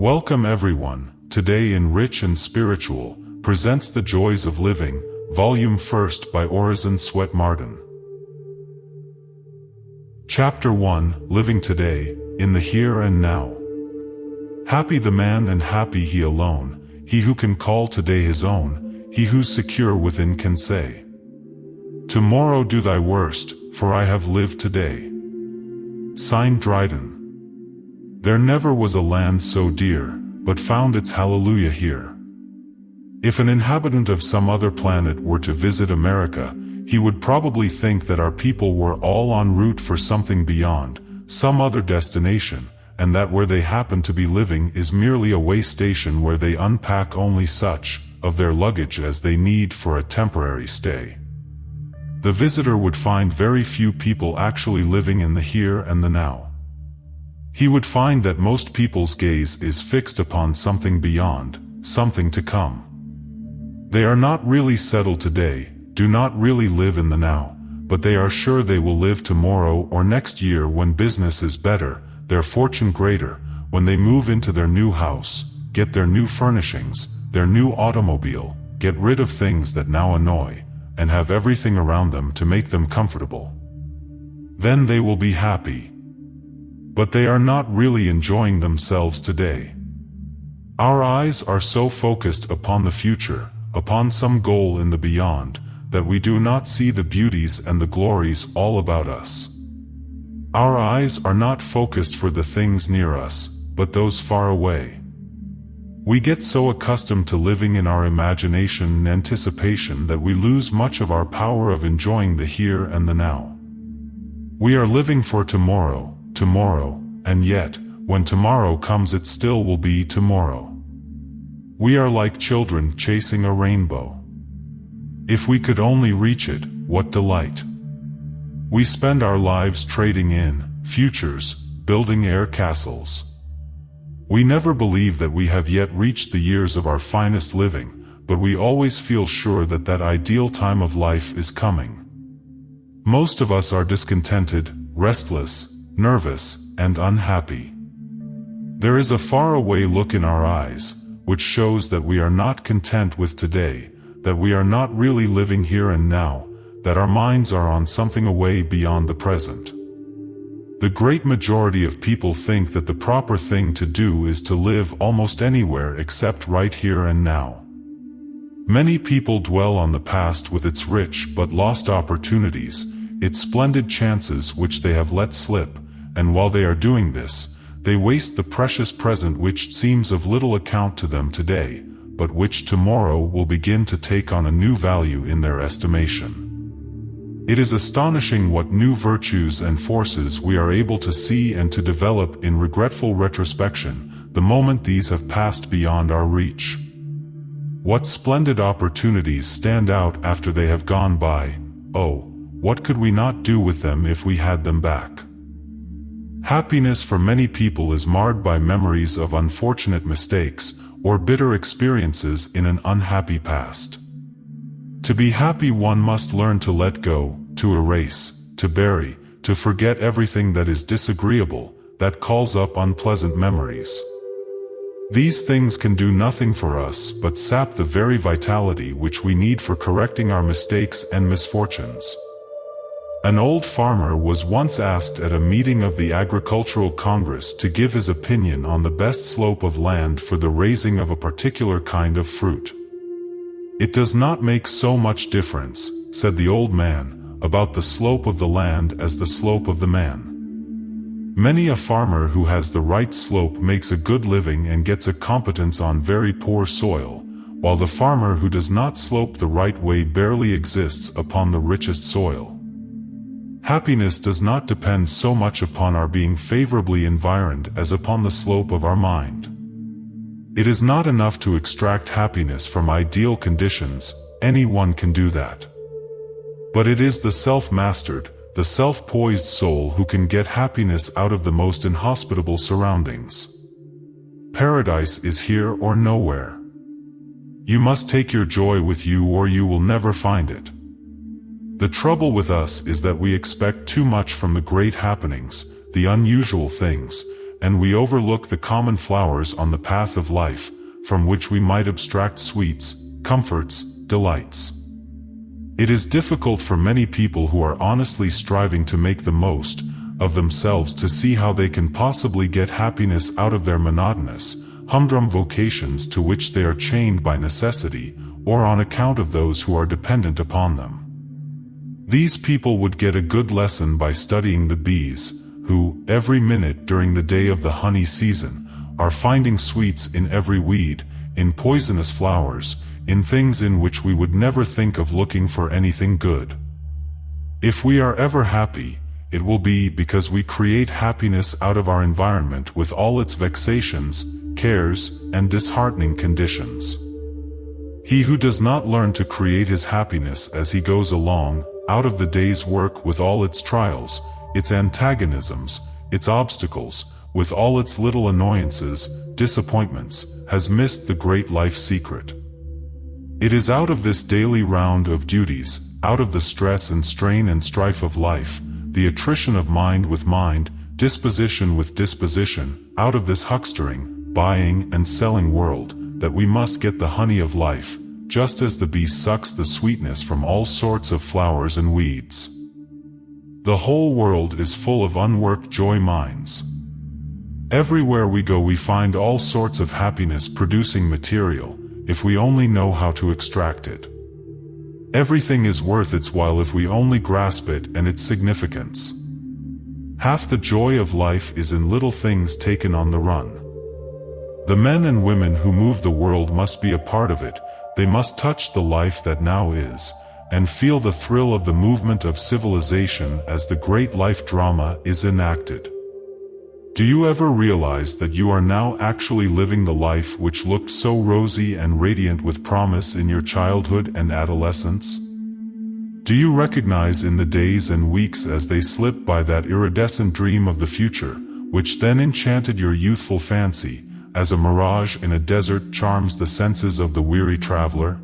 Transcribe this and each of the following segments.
Welcome everyone. Today in Rich and Spiritual presents The Joys of Living, Volume 1st by ORISON MARDEN. Chapter 1, Living Today, in the Here and Now. Happy the man and happy he alone, he who can call today his own, he who's secure within can say, "Tomorrow do thy worst, for I have lived today." Signed Dryden. There never was a land so dear, but found its hallelujah here. If an inhabitant of some other planet were to visit America, he would probably think that our people were all en route for something beyond, some other destination, and that where they happen to be living is merely a way station where they unpack only such of their luggage as they need for a temporary stay. The visitor would find very few people actually living in the here and the now. He would find that most people's gaze is fixed upon something beyond, something to come. They are not really settled today, do not really live in the now, but they are sure they will live tomorrow or next year when business is better, their fortune greater, when they move into their new house, get their new furnishings, their new automobile, get rid of things that now annoy, and have everything around them to make them comfortable. Then they will be happy. But they are not really enjoying themselves today. Our eyes are so focused upon the future, upon some goal in the beyond, that we do not see the beauties and the glories all about us. Our eyes are not focused for the things near us, but those far away. We get so accustomed to living in our imagination and anticipation that we lose much of our power of enjoying the here and the now. We are living for tomorrow, and yet, when tomorrow comes it still will be tomorrow. We are like children chasing a rainbow. If we could only reach it, what delight! We spend our lives trading in futures, building air castles. We never believe that we have yet reached the years of our finest living, but we always feel sure that that ideal time of life is coming. Most of us are discontented, restless, nervous, and unhappy. There is a faraway look in our eyes, which shows that we are not content with today, that we are not really living here and now, that our minds are on something away beyond the present. The great majority of people think that the proper thing to do is to live almost anywhere except right here and now. Many people dwell on the past with its rich but lost opportunities, its splendid chances which they have let slip, and while they are doing this, they waste the precious present which seems of little account to them today, but which tomorrow will begin to take on a new value in their estimation. It is astonishing what new virtues and forces we are able to see and to develop in regretful retrospection, the moment these have passed beyond our reach. What splendid opportunities stand out after they have gone by. Oh, what could we not do with them if we had them back? Happiness for many people is marred by memories of unfortunate mistakes or bitter experiences in an unhappy past. To be happy one must learn to let go, to erase, to bury, to forget everything that is disagreeable, that calls up unpleasant memories. These things can do nothing for us but sap the very vitality which we need for correcting our mistakes and misfortunes. An old farmer was once asked at a meeting of the Agricultural Congress to give his opinion on the best slope of land for the raising of a particular kind of fruit. "It does not make so much difference," said the old man, "about the slope of the land as the slope of the man." Many a farmer who has the right slope makes a good living and gets a competence on very poor soil, while the farmer who does not slope the right way barely exists upon the richest soil. Happiness does not depend so much upon our being favorably environed as upon the slope of our mind. It is not enough to extract happiness from ideal conditions, anyone can do that. But it is the self-mastered, the self-poised soul who can get happiness out of the most inhospitable surroundings. Paradise is here or nowhere. You must take your joy with you or you will never find it. The trouble with us is that we expect too much from the great happenings, the unusual things, and we overlook the common flowers on the path of life, from which we might abstract sweets, comforts, delights. It is difficult for many people who are honestly striving to make the most of themselves to see how they can possibly get happiness out of their monotonous, humdrum vocations to which they are chained by necessity, or on account of those who are dependent upon them. These people would get a good lesson by studying the bees, who, every minute during the day of the honey season, are finding sweets in every weed, in poisonous flowers, in things in which we would never think of looking for anything good. If we are ever happy, it will be because we create happiness out of our environment with all its vexations, cares, and disheartening conditions. He who does not learn to create his happiness as he goes along, out of the day's work with all its trials, its antagonisms, its obstacles, with all its little annoyances, disappointments, has missed the great life secret. It is out of this daily round of duties, out of the stress and strain and strife of life, the attrition of mind with mind, disposition with disposition, out of this huckstering, buying and selling world, that we must get the honey of life, just as the bee sucks the sweetness from all sorts of flowers and weeds. The whole world is full of unworked joy mines. Everywhere we go we find all sorts of happiness-producing material, if we only know how to extract it. Everything is worth its while if we only grasp it and its significance. Half the joy of life is in little things taken on the run. The men and women who move the world must be a part of it. They must touch the life that now is, and feel the thrill of the movement of civilization as the great life drama is enacted. Do you ever realize that you are now actually living the life which looked so rosy and radiant with promise in your childhood and adolescence? Do you recognize in the days and weeks as they slip by that iridescent dream of the future, which then enchanted your youthful fancy, as a mirage in a desert charms the senses of the weary traveler?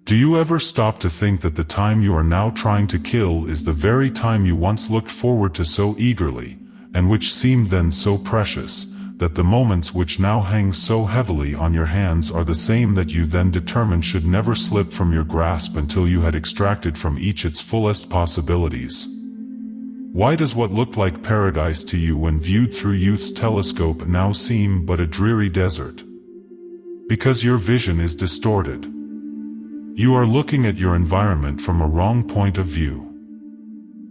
Do you ever stop to think that the time you are now trying to kill is the very time you once looked forward to so eagerly, and which seemed then so precious, that the moments which now hang so heavily on your hands are the same that you then determined should never slip from your grasp until you had extracted from each its fullest possibilities? Why does what looked like paradise to you when viewed through youth's telescope now seem but a dreary desert? Because your vision is distorted. You are looking at your environment from a wrong point of view.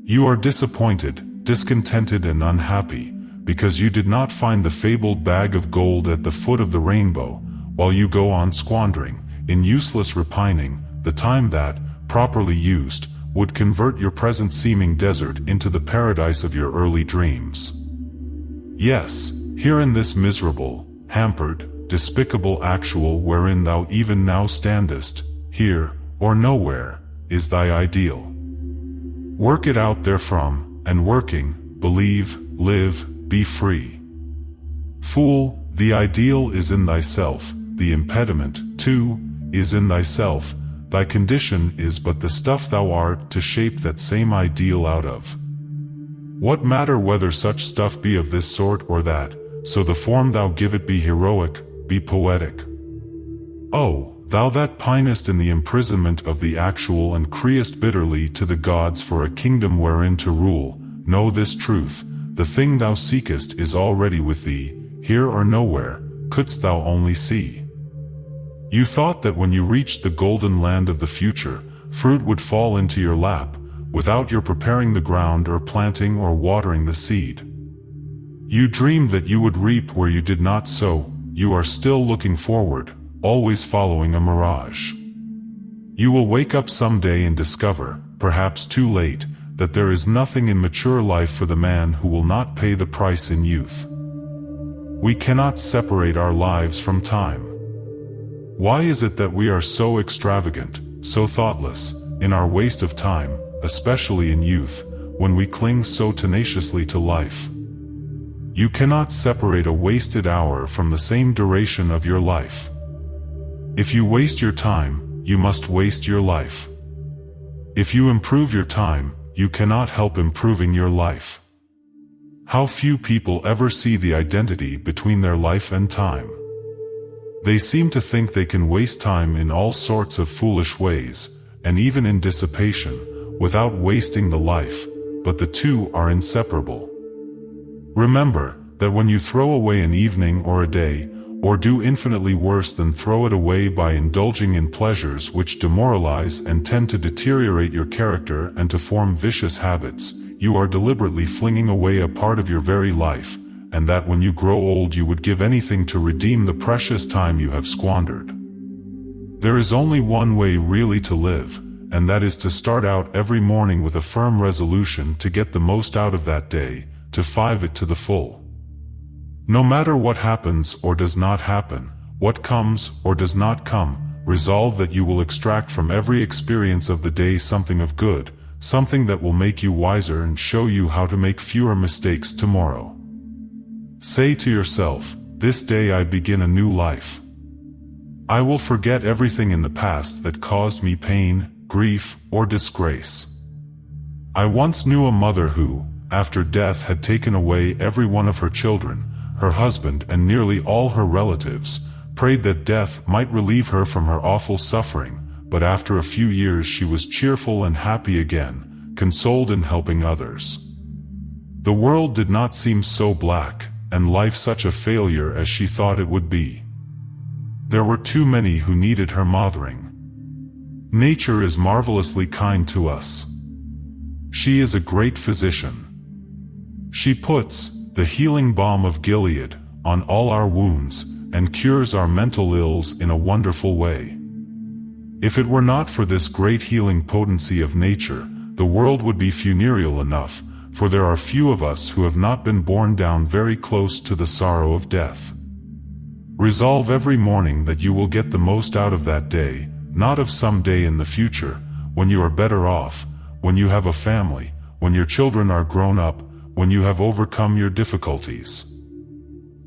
You are disappointed, discontented and unhappy, because you did not find the fabled bag of gold at the foot of the rainbow, while you go on squandering, in useless repining, the time that, properly used, would convert your present seeming desert into the paradise of your early dreams. Yes, here in this miserable, hampered, despicable actual wherein thou even now standest, here, or nowhere, is thy ideal. Work it out therefrom, and working, believe, live, be free. Fool, the ideal is in thyself, the impediment, too, is in thyself. Thy condition is but the stuff thou art to shape that same ideal out of. What matter whether such stuff be of this sort or that, so the form thou give it be heroic, be poetic. Oh, thou that pinest in the imprisonment of the actual and criest bitterly to the gods for a kingdom wherein to rule, know this truth, the thing thou seekest is already with thee, here or nowhere, couldst thou only see. You thought that when you reached the golden land of the future, fruit would fall into your lap, without your preparing the ground or planting or watering the seed. You dreamed that you would reap where you did not sow. You are still looking forward, always following a mirage. You will wake up someday and discover, perhaps too late, that there is nothing in mature life for the man who will not pay the price in youth. We cannot separate our lives from time. Why is it that we are so extravagant, so thoughtless, in our waste of time, especially in youth, when we cling so tenaciously to life? You cannot separate a wasted hour from the same duration of your life. If you waste your time, you must waste your life. If you improve your time, you cannot help improving your life. How few people ever see the identity between their life and time. They seem to think they can waste time in all sorts of foolish ways, and even in dissipation, without wasting the life, but the two are inseparable. Remember that when you throw away an evening or a day, or do infinitely worse than throw it away by indulging in pleasures which demoralize and tend to deteriorate your character and to form vicious habits, you are deliberately flinging away a part of your very life, and that when you grow old you would give anything to redeem the precious time you have squandered. There is only one way really to live, and that is to start out every morning with a firm resolution to get the most out of that day, to five it to the full. No matter what happens or does not happen, what comes or does not come, resolve that you will extract from every experience of the day something of good, something that will make you wiser and show you how to make fewer mistakes tomorrow. Say to yourself, this day I begin a new life. I will forget everything in the past that caused me pain, grief, or disgrace. I once knew a mother who, after death had taken away every one of her children, her husband and nearly all her relatives, prayed that death might relieve her from her awful suffering, but after a few years she was cheerful and happy again, consoled in helping others. The world did not seem so black, and life such a failure as she thought it would be. There were too many who needed her mothering. Nature is marvelously kind to us. She is a great physician. She puts the healing balm of Gilead on all our wounds, and cures our mental ills in a wonderful way. If it were not for this great healing potency of nature, the world would be funereal enough, for there are few of us who have not been borne down very close to the sorrow of death. Resolve every morning that you will get the most out of that day, not of some day in the future, when you are better off, when you have a family, when your children are grown up, when you have overcome your difficulties.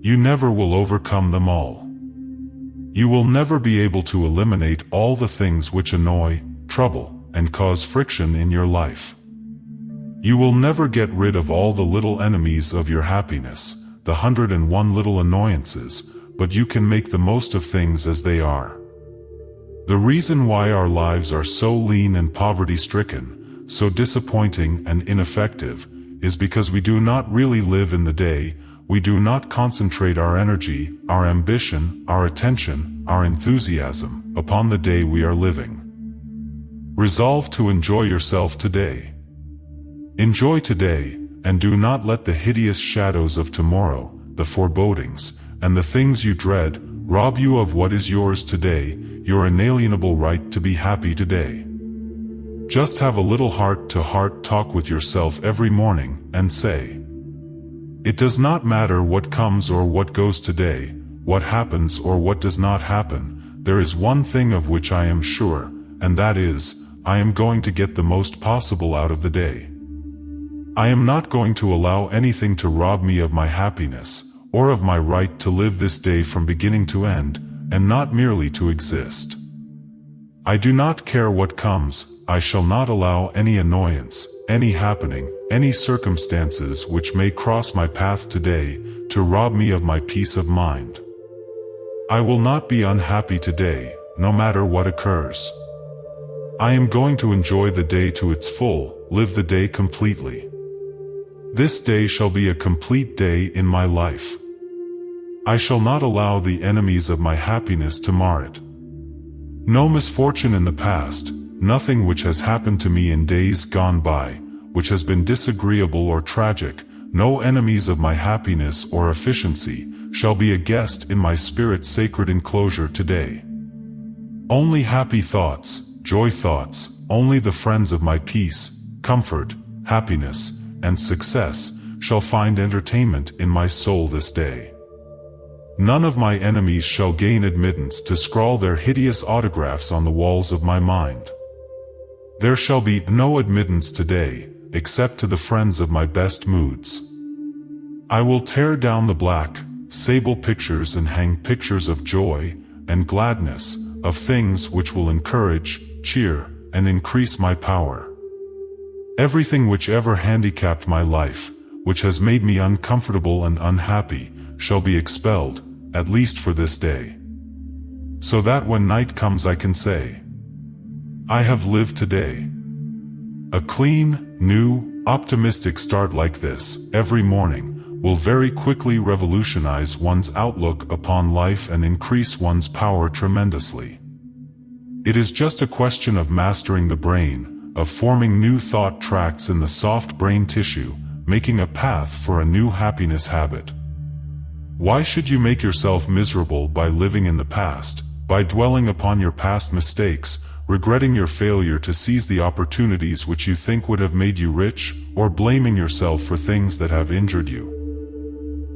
You never will overcome them all. You will never be able to eliminate all the things which annoy, trouble, and cause friction in your life. You will never get rid of all the little enemies of your happiness, the 101 little annoyances, but you can make the most of things as they are. The reason why our lives are so lean and poverty-stricken, so disappointing and ineffective, is because we do not really live in the day, we do not concentrate our energy, our ambition, our attention, our enthusiasm, upon the day we are living. Resolve to enjoy yourself today. Enjoy today, and do not let the hideous shadows of tomorrow, the forebodings, and the things you dread, rob you of what is yours today, your inalienable right to be happy today. Just have a little heart-to-heart talk with yourself every morning, and say, it does not matter what comes or what goes today, what happens or what does not happen, there is one thing of which I am sure, and that is, I am going to get the most possible out of the day. I am not going to allow anything to rob me of my happiness, or of my right to live this day from beginning to end, and not merely to exist. I do not care what comes, I shall not allow any annoyance, any happening, any circumstances which may cross my path today, to rob me of my peace of mind. I will not be unhappy today, no matter what occurs. I am going to enjoy the day to its full, live the day completely. This day shall be a complete day in my life. I shall not allow the enemies of my happiness to mar it. No misfortune in the past, nothing which has happened to me in days gone by, which has been disagreeable or tragic, no enemies of my happiness or efficiency, shall be a guest in my spirit's sacred enclosure today. Only happy thoughts, joy thoughts, only the friends of my peace, comfort, happiness, and success, shall find entertainment in my soul this day. None of my enemies shall gain admittance to scrawl their hideous autographs on the walls of my mind. There shall be no admittance today, except to the friends of my best moods. I will tear down the black, sable pictures and hang pictures of joy and gladness, of things which will encourage, cheer, and increase my power. Everything which ever handicapped my life, which has made me uncomfortable and unhappy, shall be expelled, at least for this day. So that when night comes I can say, I have lived today. A clean, new, optimistic start like this, every morning, will very quickly revolutionize one's outlook upon life and increase one's power tremendously. It is just a question of mastering the brain, of forming new thought tracts in the soft brain tissue, making a path for a new happiness habit. Why should you make yourself miserable by living in the past, by dwelling upon your past mistakes, regretting your failure to seize the opportunities which you think would have made you rich, or blaming yourself for things that have injured you?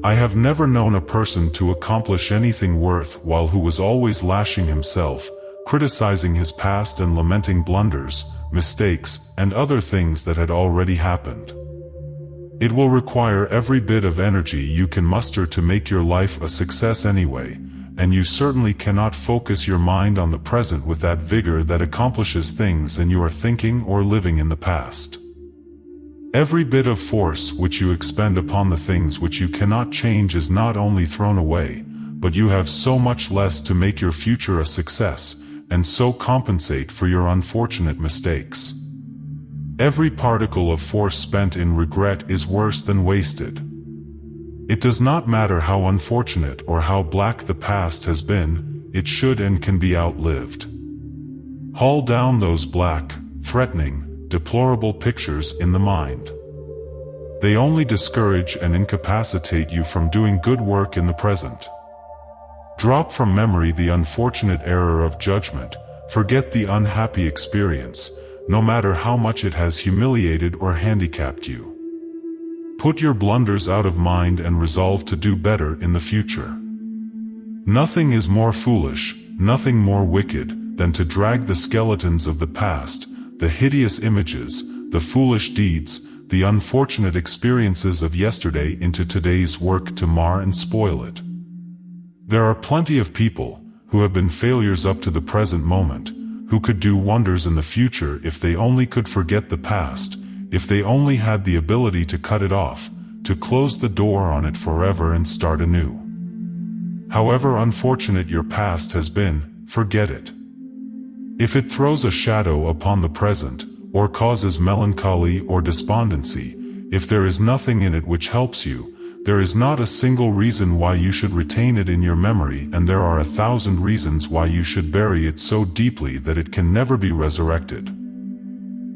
I have never known a person to accomplish anything worthwhile who was always lashing himself, criticizing his past and lamenting blunders, mistakes, and other things that had already happened. It will require every bit of energy you can muster to make your life a success anyway, and you certainly cannot focus your mind on the present with that vigor that accomplishes things and you are thinking or living in the past. Every bit of force which you expend upon the things which you cannot change is not only thrown away, but you have so much less to make your future a success, and so compensate for your unfortunate mistakes. Every particle of force spent in regret is worse than wasted. It does not matter how unfortunate or how black the past has been, it should and can be outlived. Haul down those black, threatening, deplorable pictures in the mind. They only discourage and incapacitate you from doing good work in the present. Drop from memory the unfortunate error of judgment, forget the unhappy experience, no matter how much it has humiliated or handicapped you. Put your blunders out of mind and resolve to do better in the future. Nothing is more foolish, nothing more wicked, than to drag the skeletons of the past, the hideous images, the foolish deeds, the unfortunate experiences of yesterday into today's work to mar and spoil it. There are plenty of people who have been failures up to the present moment, who could do wonders in the future if they only could forget the past, if they only had the ability to cut it off, to close the door on it forever and start anew. However unfortunate your past has been, forget it. If it throws a shadow upon the present, or causes melancholy or despondency, if there is nothing in it which helps you, there is not a single reason why you should retain it in your memory, and there are 1,000 reasons why you should bury it so deeply that it can never be resurrected.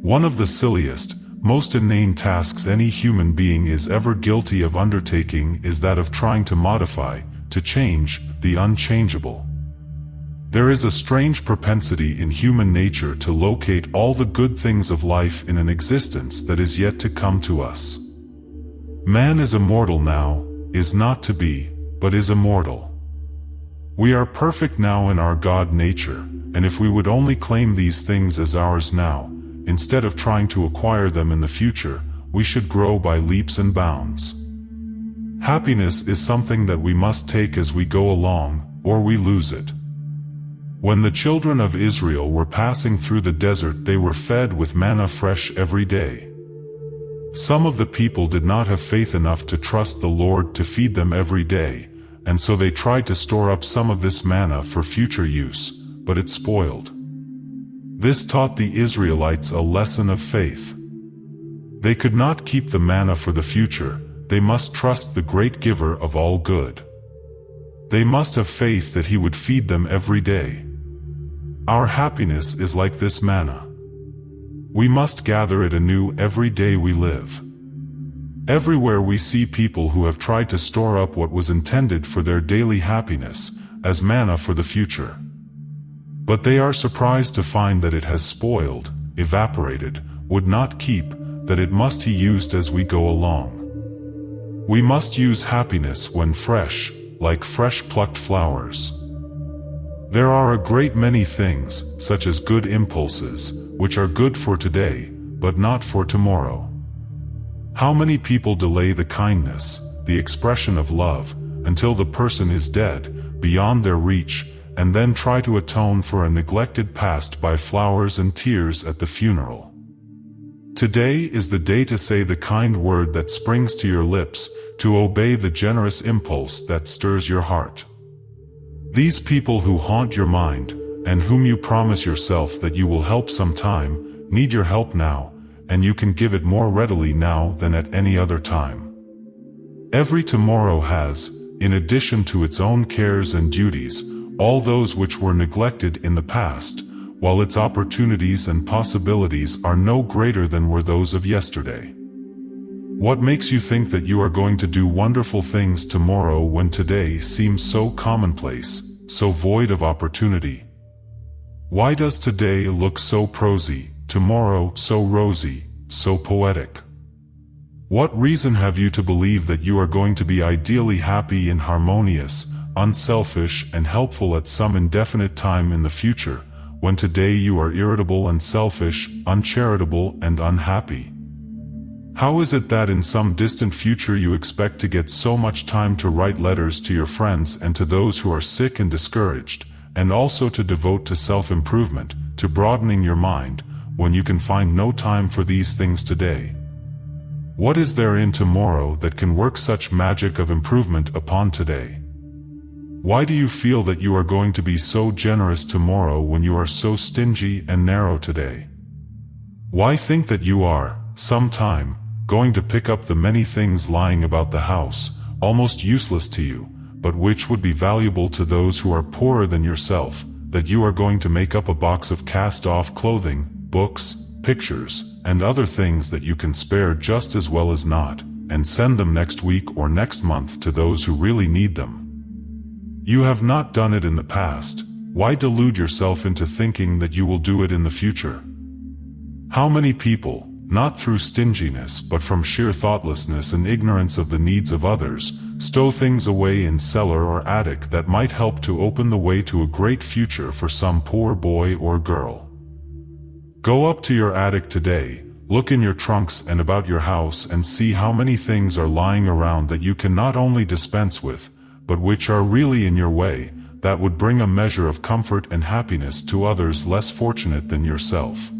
One of the silliest, most inane tasks any human being is ever guilty of undertaking is that of trying to modify, to change, the unchangeable. There is a strange propensity in human nature to locate all the good things of life in an existence that is yet to come to us. Man is immortal now, is not to be, but is immortal. We are perfect now in our God nature, and if we would only claim these things as ours now, instead of trying to acquire them in the future, we should grow by leaps and bounds. Happiness is something that we must take as we go along, or we lose it. When the children of Israel were passing through the desert, they were fed with manna fresh every day. Some of the people did not have faith enough to trust the Lord to feed them every day, and so they tried to store up some of this manna for future use, but it spoiled. This taught the Israelites a lesson of faith. They could not keep the manna for the future, they must trust the great giver of all good. They must have faith that he would feed them every day. Our happiness is like this manna. We must gather it anew every day we live. Everywhere we see people who have tried to store up what was intended for their daily happiness, as manna for the future. But they are surprised to find that it has spoiled, evaporated, would not keep, that it must be used as we go along. We must use happiness when fresh, like fresh plucked flowers. There are a great many things, such as good impulses, which are good for today, but not for tomorrow. How many people delay the kindness, the expression of love, until the person is dead, beyond their reach, and then try to atone for a neglected past by flowers and tears at the funeral. Today is the day to say the kind word that springs to your lips, to obey the generous impulse that stirs your heart. These people who haunt your mind, and whom you promise yourself that you will help sometime, need your help now, and you can give it more readily now than at any other time. Every tomorrow has, in addition to its own cares and duties, all those which were neglected in the past, while its opportunities and possibilities are no greater than were those of yesterday. What makes you think that you are going to do wonderful things tomorrow when today seems so commonplace, so void of opportunity? Why does today look so prosy, tomorrow so rosy, so poetic? What reason have you to believe that you are going to be ideally happy and harmonious, unselfish and helpful at some indefinite time in the future, when today you are irritable and selfish, uncharitable and unhappy? How is it that in some distant future you expect to get so much time to write letters to your friends and to those who are sick and discouraged, and also to devote to self-improvement, to broadening your mind, when you can find no time for these things today? What is there in tomorrow that can work such magic of improvement upon today? Why do you feel that you are going to be so generous tomorrow when you are so stingy and narrow today? Why think that you are, sometime, going to pick up the many things lying about the house, almost useless to you, but which would be valuable to those who are poorer than yourself, that you are going to make up a box of cast-off clothing, books, pictures, and other things that you can spare just as well as not, and send them next week or next month to those who really need them? You have not done it in the past. Why delude yourself into thinking that you will do it in the future? How many people, not through stinginess but from sheer thoughtlessness and ignorance of the needs of others, stow things away in cellar or attic that might help to open the way to a great future for some poor boy or girl? Go up to your attic today, look in your trunks and about your house and see how many things are lying around that you can not only dispense with, but which are really in your way, that would bring a measure of comfort and happiness to others less fortunate than yourself.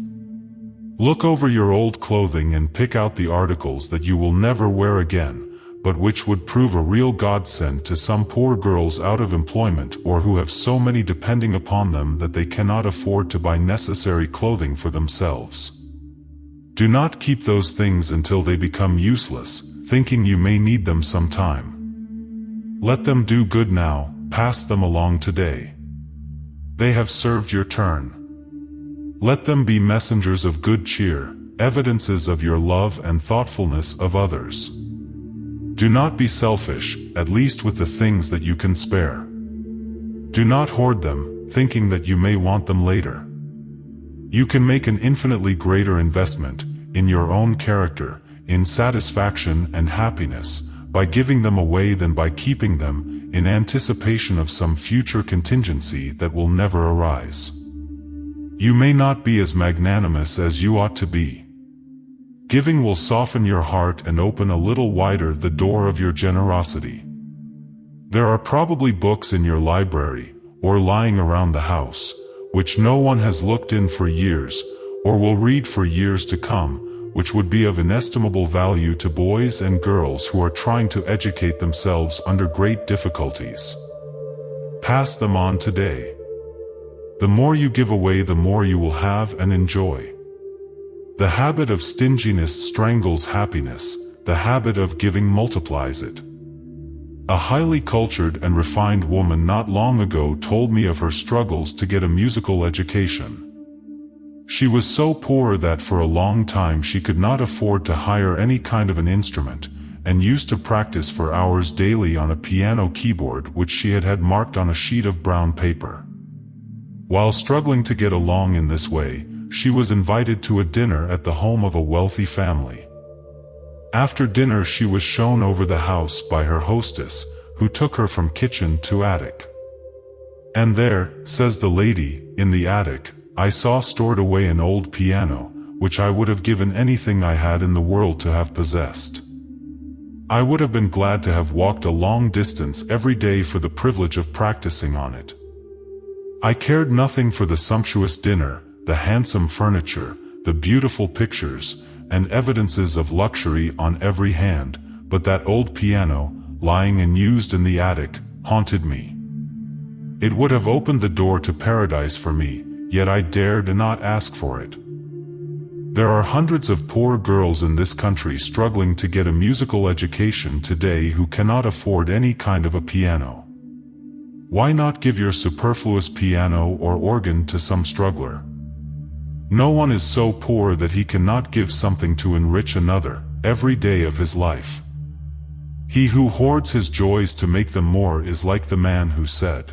Look over your old clothing and pick out the articles that you will never wear again, but which would prove a real godsend to some poor girls out of employment or who have so many depending upon them that they cannot afford to buy necessary clothing for themselves. Do not keep those things until they become useless, thinking you may need them sometime. Let them do good now, pass them along today. They have served your turn. Let them be messengers of good cheer, evidences of your love and thoughtfulness of others. Do not be selfish, at least with the things that you can spare. Do not hoard them, thinking that you may want them later. You can make an infinitely greater investment, in your own character, in satisfaction and happiness, by giving them away than by keeping them, in anticipation of some future contingency that will never arise. You may not be as magnanimous as you ought to be. Giving will soften your heart and open a little wider the door of your generosity. There are probably books in your library, or lying around the house, which no one has looked in for years, or will read for years to come, which would be of inestimable value to boys and girls who are trying to educate themselves under great difficulties. Pass them on today. The more you give away, the more you will have and enjoy. The habit of stinginess strangles happiness, the habit of giving multiplies it. A highly cultured and refined woman not long ago told me of her struggles to get a musical education. She was so poor that for a long time she could not afford to hire any kind of an instrument, and used to practice for hours daily on a piano keyboard which she had marked on a sheet of brown paper. While struggling to get along in this way, she was invited to a dinner at the home of a wealthy family. After dinner she was shown over the house by her hostess, who took her from kitchen to attic. "And there," says the lady, "in the attic, I saw stored away an old piano, which I would have given anything I had in the world to have possessed. I would have been glad to have walked a long distance every day for the privilege of practicing on it. I cared nothing for the sumptuous dinner, the handsome furniture, the beautiful pictures, and evidences of luxury on every hand, but that old piano, lying unused in the attic, haunted me. It would have opened the door to paradise for me, yet I dared not ask for it. There are hundreds of poor girls in this country struggling to get a musical education today who cannot afford any kind of a piano. Why not give your superfluous piano or organ to some struggler? No one is so poor that he cannot give something to enrich another, every day of his life. He who hoards his joys to make them more is like the man who said,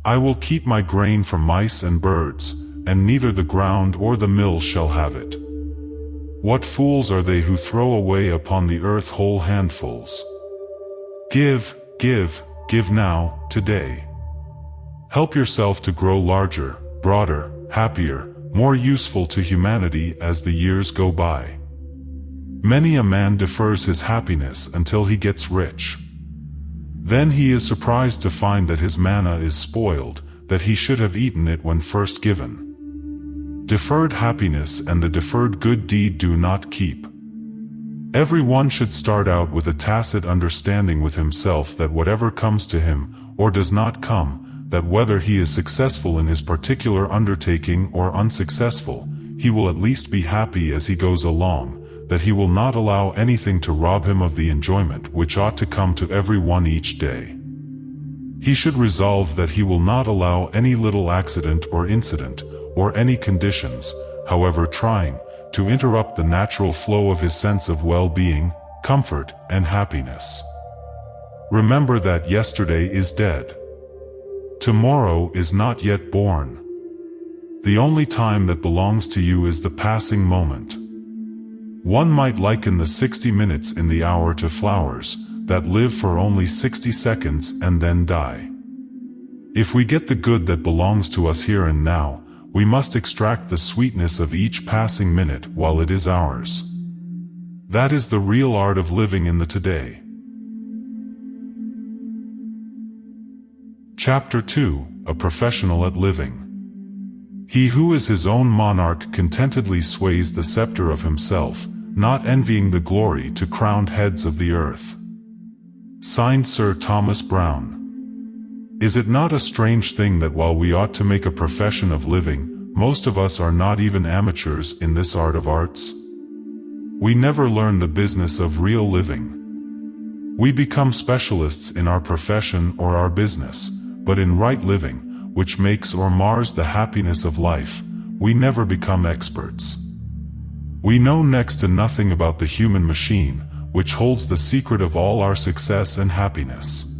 "I will keep my grain from mice and birds, and neither the ground or the mill shall have it." What fools are they who throw away upon the earth whole handfuls? Give, give, give now, today. Help yourself to grow larger, broader, happier, more useful to humanity as the years go by. Many a man defers his happiness until he gets rich. Then he is surprised to find that his manna is spoiled, that he should have eaten it when first given. Deferred happiness and the deferred good deed do not keep. Everyone should start out with a tacit understanding with himself that whatever comes to him, or does not come, that whether he is successful in his particular undertaking or unsuccessful, he will at least be happy as he goes along, that he will not allow anything to rob him of the enjoyment which ought to come to everyone each day. He should resolve that he will not allow any little accident or incident, or any conditions, however trying, to interrupt the natural flow of his sense of well-being, comfort, and happiness. Remember that yesterday is dead. Tomorrow is not yet born. The only time that belongs to you is the passing moment. One might liken the 60 minutes in the hour to flowers, that live for only 60 seconds and then die. If we get the good that belongs to us here and now, we must extract the sweetness of each passing minute while it is ours. That is the real art of living in the today. Chapter 2: A Professional at Living. He who is his own monarch contentedly sways the scepter of himself, not envying the glory to crowned heads of the earth. Signed, Sir Thomas Browne. Is it not a strange thing that while we ought to make a profession of living, most of us are not even amateurs in this art of arts? We never learn the business of real living. We become specialists in our profession or our business, but in right living, which makes or mars the happiness of life, we never become experts. We know next to nothing about the human machine, which holds the secret of all our success and happiness.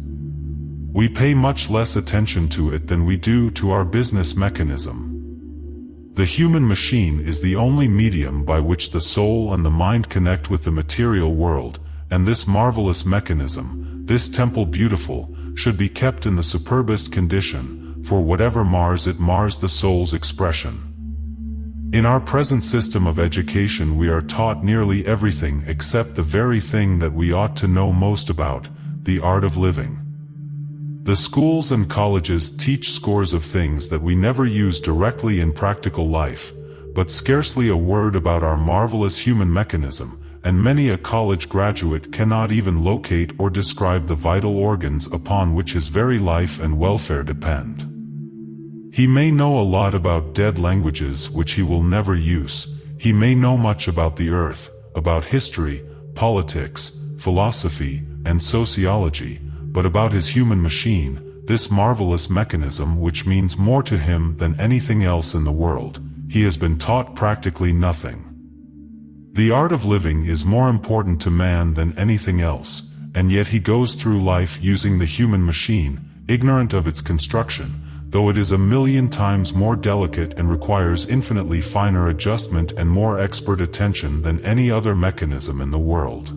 We pay much less attention to it than we do to our business mechanism. The human machine is the only medium by which the soul and the mind connect with the material world, and this marvelous mechanism, this temple beautiful, should be kept in the superbest condition, for whatever mars it mars the soul's expression. In our present system of education we are taught nearly everything except the very thing that we ought to know most about, the art of living. The schools and colleges teach scores of things that we never use directly in practical life, but scarcely a word about our marvelous human mechanism, and many a college graduate cannot even locate or describe the vital organs upon which his very life and welfare depend. He may know a lot about dead languages which he will never use, he may know much about the earth, about history, politics, philosophy, and sociology, but about his human machine, this marvelous mechanism which means more to him than anything else in the world, he has been taught practically nothing. The art of living is more important to man than anything else, and yet he goes through life using the human machine, ignorant of its construction, though it is a million times more delicate and requires infinitely finer adjustment and more expert attention than any other mechanism in the world.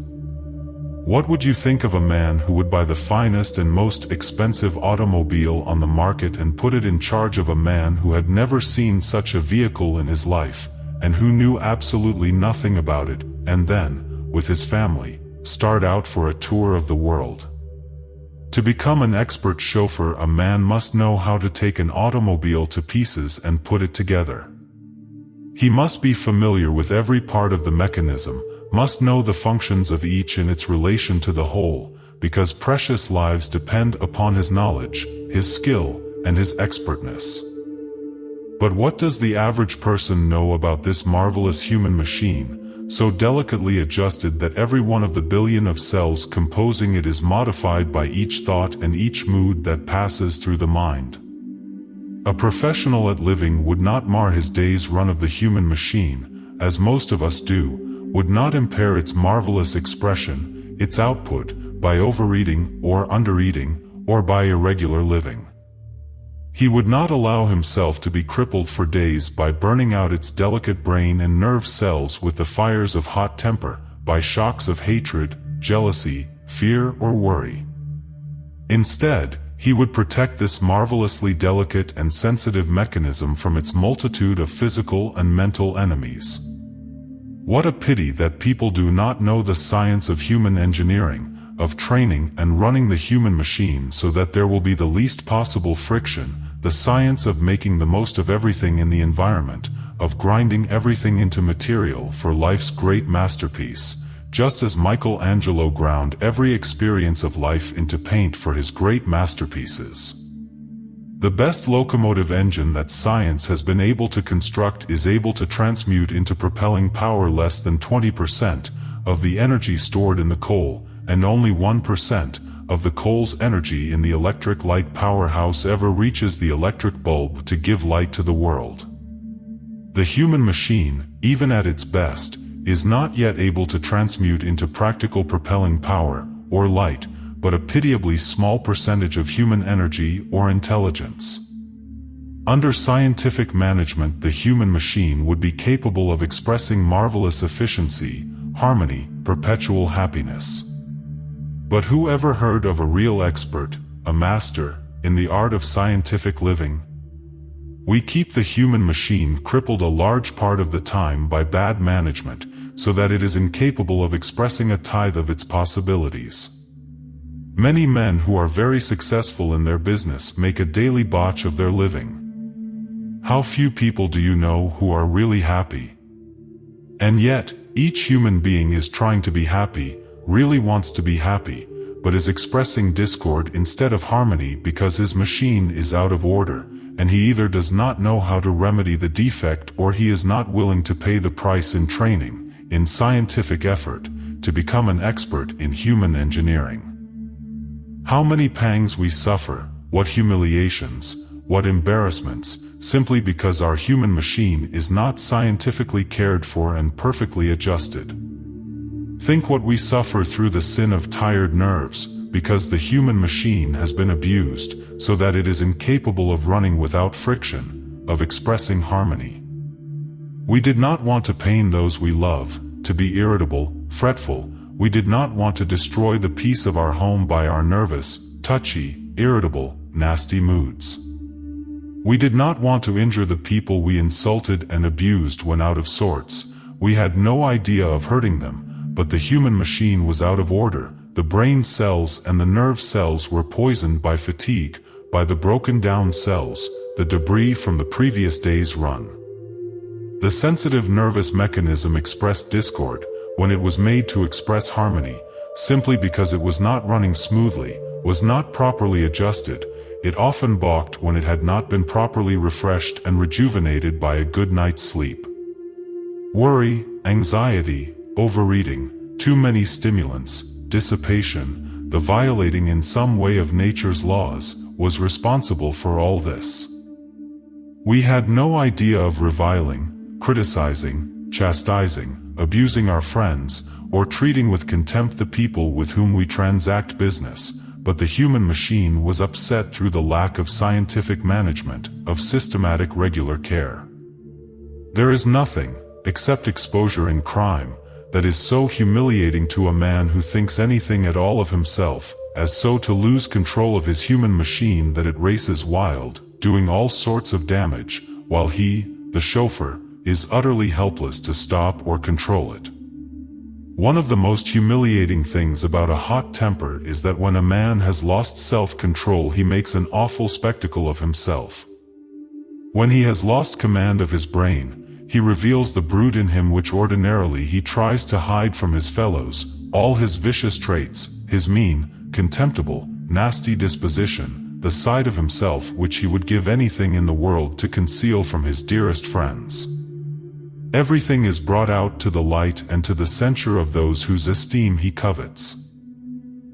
What would you think of a man who would buy the finest and most expensive automobile on the market and put it in charge of a man who had never seen such a vehicle in his life, and who knew absolutely nothing about it, and then, with his family, start out for a tour of the world? To become an expert chauffeur, a man must know how to take an automobile to pieces and put it together. He must be familiar with every part of the mechanism, must know the functions of each in its relation to the whole, because precious lives depend upon his knowledge, his skill, and his expertness. But what does the average person know about this marvelous human machine, so delicately adjusted that every one of the billion of cells composing it is modified by each thought and each mood that passes through the mind? A professional at living would not mar his day's run of the human machine, as most of us do, would not impair its marvelous expression, its output, by overeating or undereating, or by irregular living. He would not allow himself to be crippled for days by burning out its delicate brain and nerve cells with the fires of hot temper, by shocks of hatred, jealousy, fear, or worry. Instead, he would protect this marvelously delicate and sensitive mechanism from its multitude of physical and mental enemies. What a pity that people do not know the science of human engineering, of training and running the human machine so that there will be the least possible friction, the science of making the most of everything in the environment, of grinding everything into material for life's great masterpiece, just as Michelangelo ground every experience of life into paint for his great masterpieces. The best locomotive engine that science has been able to construct is able to transmute into propelling power less than 20% of the energy stored in the coal, and only 1% of the coal's energy in the electric light powerhouse ever reaches the electric bulb to give light to the world. The human machine, even at its best, is not yet able to transmute into practical propelling power, or light, but a pitiably small percentage of human energy or intelligence. Under scientific management, the human machine would be capable of expressing marvelous efficiency, harmony, perpetual happiness. But who ever heard of a real expert, a master, in the art of scientific living? We keep the human machine crippled a large part of the time by bad management, so that it is incapable of expressing a tithe of its possibilities. Many men who are very successful in their business make a daily botch of their living. How few people do you know who are really happy? And yet, each human being is trying to be happy, really wants to be happy, but is expressing discord instead of harmony because his machine is out of order, and he either does not know how to remedy the defect or he is not willing to pay the price in training, in scientific effort, to become an expert in human engineering. How many pangs we suffer, what humiliations, what embarrassments, simply because our human machine is not scientifically cared for and perfectly adjusted. Think what we suffer through the sin of tired nerves, because the human machine has been abused, so that it is incapable of running without friction, of expressing harmony. We did not want to pain those we love, to be irritable, fretful. We did not want to destroy the peace of our home by our nervous, touchy, irritable, nasty moods. We did not want to injure the people we insulted and abused when out of sorts. We had no idea of hurting them, but the human machine was out of order. The brain cells and the nerve cells were poisoned by fatigue, by the broken down cells, the debris from the previous day's run. The sensitive nervous mechanism expressed discord when it was made to express harmony, simply because it was not running smoothly, was not properly adjusted. It often balked when it had not been properly refreshed and rejuvenated by a good night's sleep. Worry, anxiety, overeating, too many stimulants, dissipation, the violating in some way of nature's laws, was responsible for all this. We had no idea of reviling, criticizing, chastising, abusing our friends, or treating with contempt the people with whom we transact business, but the human machine was upset through the lack of scientific management, of systematic regular care. There is nothing, except exposure in crime, that is so humiliating to a man who thinks anything at all of himself, as so to lose control of his human machine that it races wild, doing all sorts of damage, while he, the chauffeur, is utterly helpless to stop or control it. One of the most humiliating things about a hot temper is that when a man has lost self-control, he makes an awful spectacle of himself. When he has lost command of his brain, he reveals the brute in him which ordinarily he tries to hide from his fellows, all his vicious traits, his mean, contemptible, nasty disposition, the side of himself which he would give anything in the world to conceal from his dearest friends. Everything is brought out to the light and to the censure of those whose esteem he covets.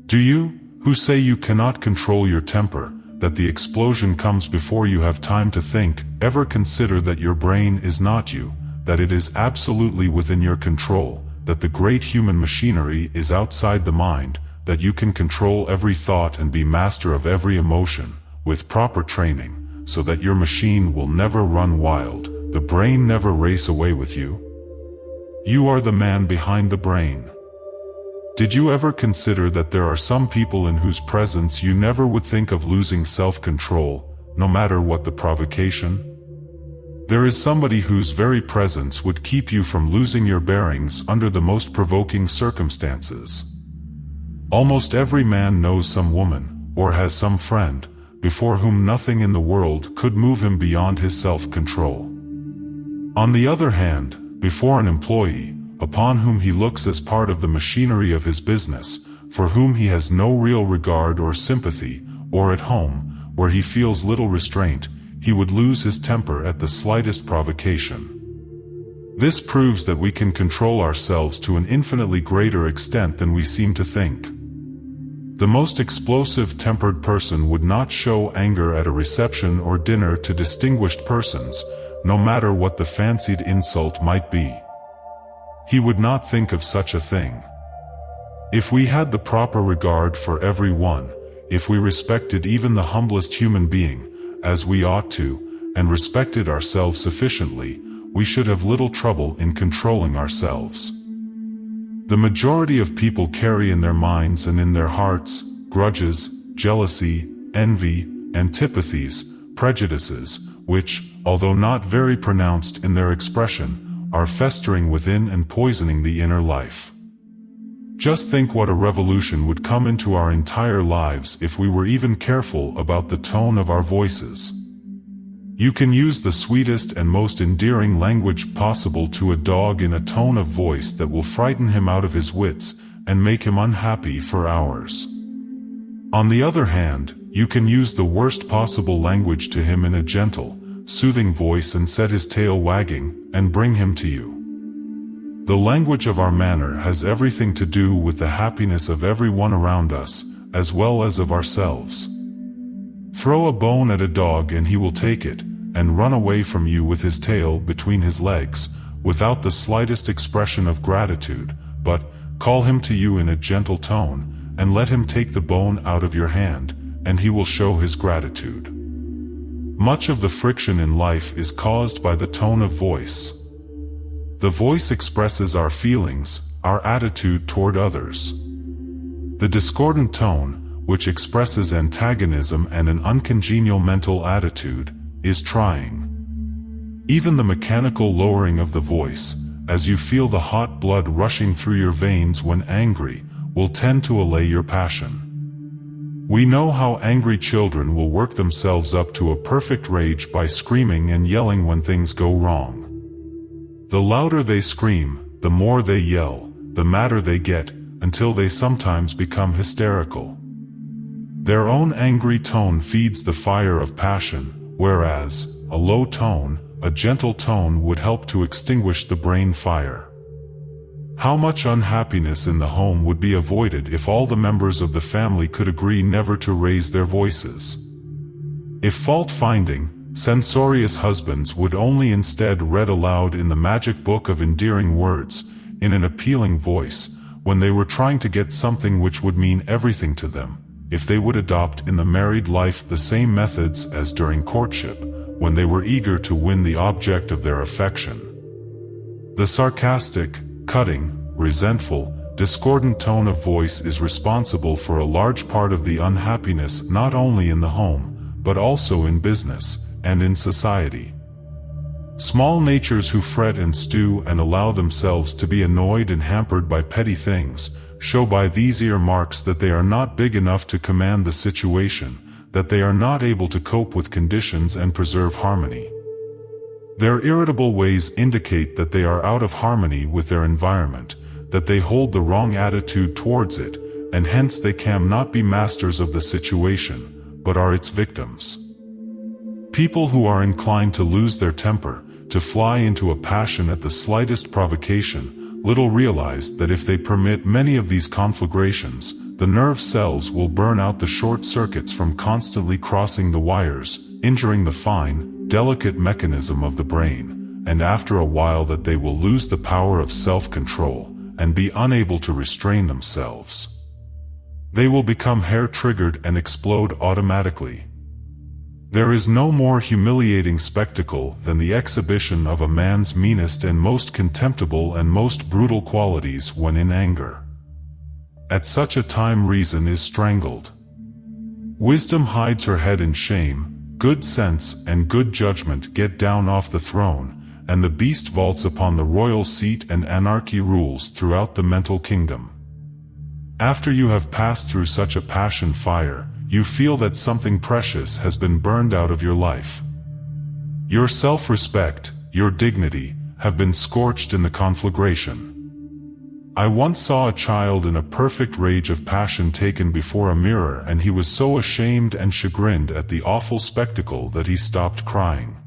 Do you, who say you cannot control your temper, that the explosion comes before you have time to think, ever consider that your brain is not you, that it is absolutely within your control, that the great human machinery is outside the mind, that you can control every thought and be master of every emotion, with proper training, so that your machine will never run wild, the brain never race away with you? You are the man behind the brain. Did you ever consider that there are some people in whose presence you never would think of losing self-control, no matter what the provocation? There is somebody whose very presence would keep you from losing your bearings under the most provoking circumstances. Almost every man knows some woman, or has some friend, before whom nothing in the world could move him beyond his self-control. On the other hand, before an employee, upon whom he looks as part of the machinery of his business, for whom he has no real regard or sympathy, or at home, where he feels little restraint, he would lose his temper at the slightest provocation. This proves that we can control ourselves to an infinitely greater extent than we seem to think. The most explosive tempered person would not show anger at a reception or dinner to distinguished persons, no matter what the fancied insult might be. He would not think of such a thing. If we had the proper regard for everyone, if we respected even the humblest human being, as we ought to, and respected ourselves sufficiently, we should have little trouble in controlling ourselves. The majority of people carry in their minds and in their hearts grudges, jealousy, envy, antipathies, prejudices, which, although not very pronounced in their expression, are festering within and poisoning the inner life. Just think what a revolution would come into our entire lives if we were even careful about the tone of our voices. You can use the sweetest and most endearing language possible to a dog in a tone of voice that will frighten him out of his wits and make him unhappy for hours. On the other hand, you can use the worst possible language to him in a gentle, soothing voice and set his tail wagging, and bring him to you. The language of our manner has everything to do with the happiness of everyone around us, as well as of ourselves. Throw a bone at a dog and he will take it, and run away from you with his tail between his legs, without the slightest expression of gratitude, but call him to you in a gentle tone, and let him take the bone out of your hand, and he will show his gratitude. Much of the friction in life is caused by the tone of voice. The voice expresses our feelings, our attitude toward others. The discordant tone, which expresses antagonism and an uncongenial mental attitude, is trying. Even the mechanical lowering of the voice, as you feel the hot blood rushing through your veins when angry, will tend to allay your passion. We know how angry children will work themselves up to a perfect rage by screaming and yelling when things go wrong. The louder they scream, the more they yell, the madder they get, until they sometimes become hysterical. Their own angry tone feeds the fire of passion, whereas a low tone, a gentle tone would help to extinguish the brain fire. How much unhappiness in the home would be avoided if all the members of the family could agree never to raise their voices? If fault-finding, censorious husbands would only instead read aloud in the magic book of endearing words, in an appealing voice, when they were trying to get something which would mean everything to them, if they would adopt in the married life the same methods as during courtship, when they were eager to win the object of their affection. The sarcastic, cutting, resentful, discordant tone of voice is responsible for a large part of the unhappiness not only in the home, but also in business, and in society. Small natures who fret and stew and allow themselves to be annoyed and hampered by petty things, show by these earmarks that they are not big enough to command the situation, that they are not able to cope with conditions and preserve harmony. Their irritable ways indicate that they are out of harmony with their environment, that they hold the wrong attitude towards it, and hence they cannot be masters of the situation, but are its victims. People who are inclined to lose their temper, to fly into a passion at the slightest provocation, little realize that if they permit many of these conflagrations, the nerve cells will burn out the short circuits from constantly crossing the wires, injuring the fine, delicate mechanism of the brain, and after a while that they will lose the power of self-control, and be unable to restrain themselves. They will become hair-triggered and explode automatically. There is no more humiliating spectacle than the exhibition of a man's meanest and most contemptible and most brutal qualities when in anger. At such a time reason is strangled. Wisdom hides her head in shame, good sense and good judgment get down off the throne, and the beast vaults upon the royal seat and anarchy rules throughout the mental kingdom. After you have passed through such a passion fire, you feel that something precious has been burned out of your life. Your self-respect, your dignity, have been scorched in the conflagration. I once saw a child in a perfect rage of passion taken before a mirror, and he was so ashamed and chagrined at the awful spectacle that he stopped crying.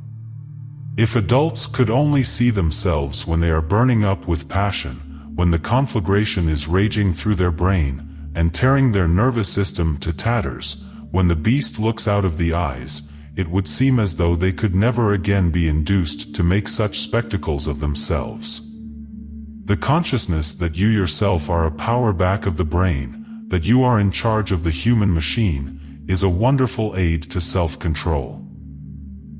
If adults could only see themselves when they are burning up with passion, when the conflagration is raging through their brain, and tearing their nervous system to tatters, when the beast looks out of the eyes, it would seem as though they could never again be induced to make such spectacles of themselves. The consciousness that you yourself are a power back of the brain, that you are in charge of the human machine, is a wonderful aid to self-control.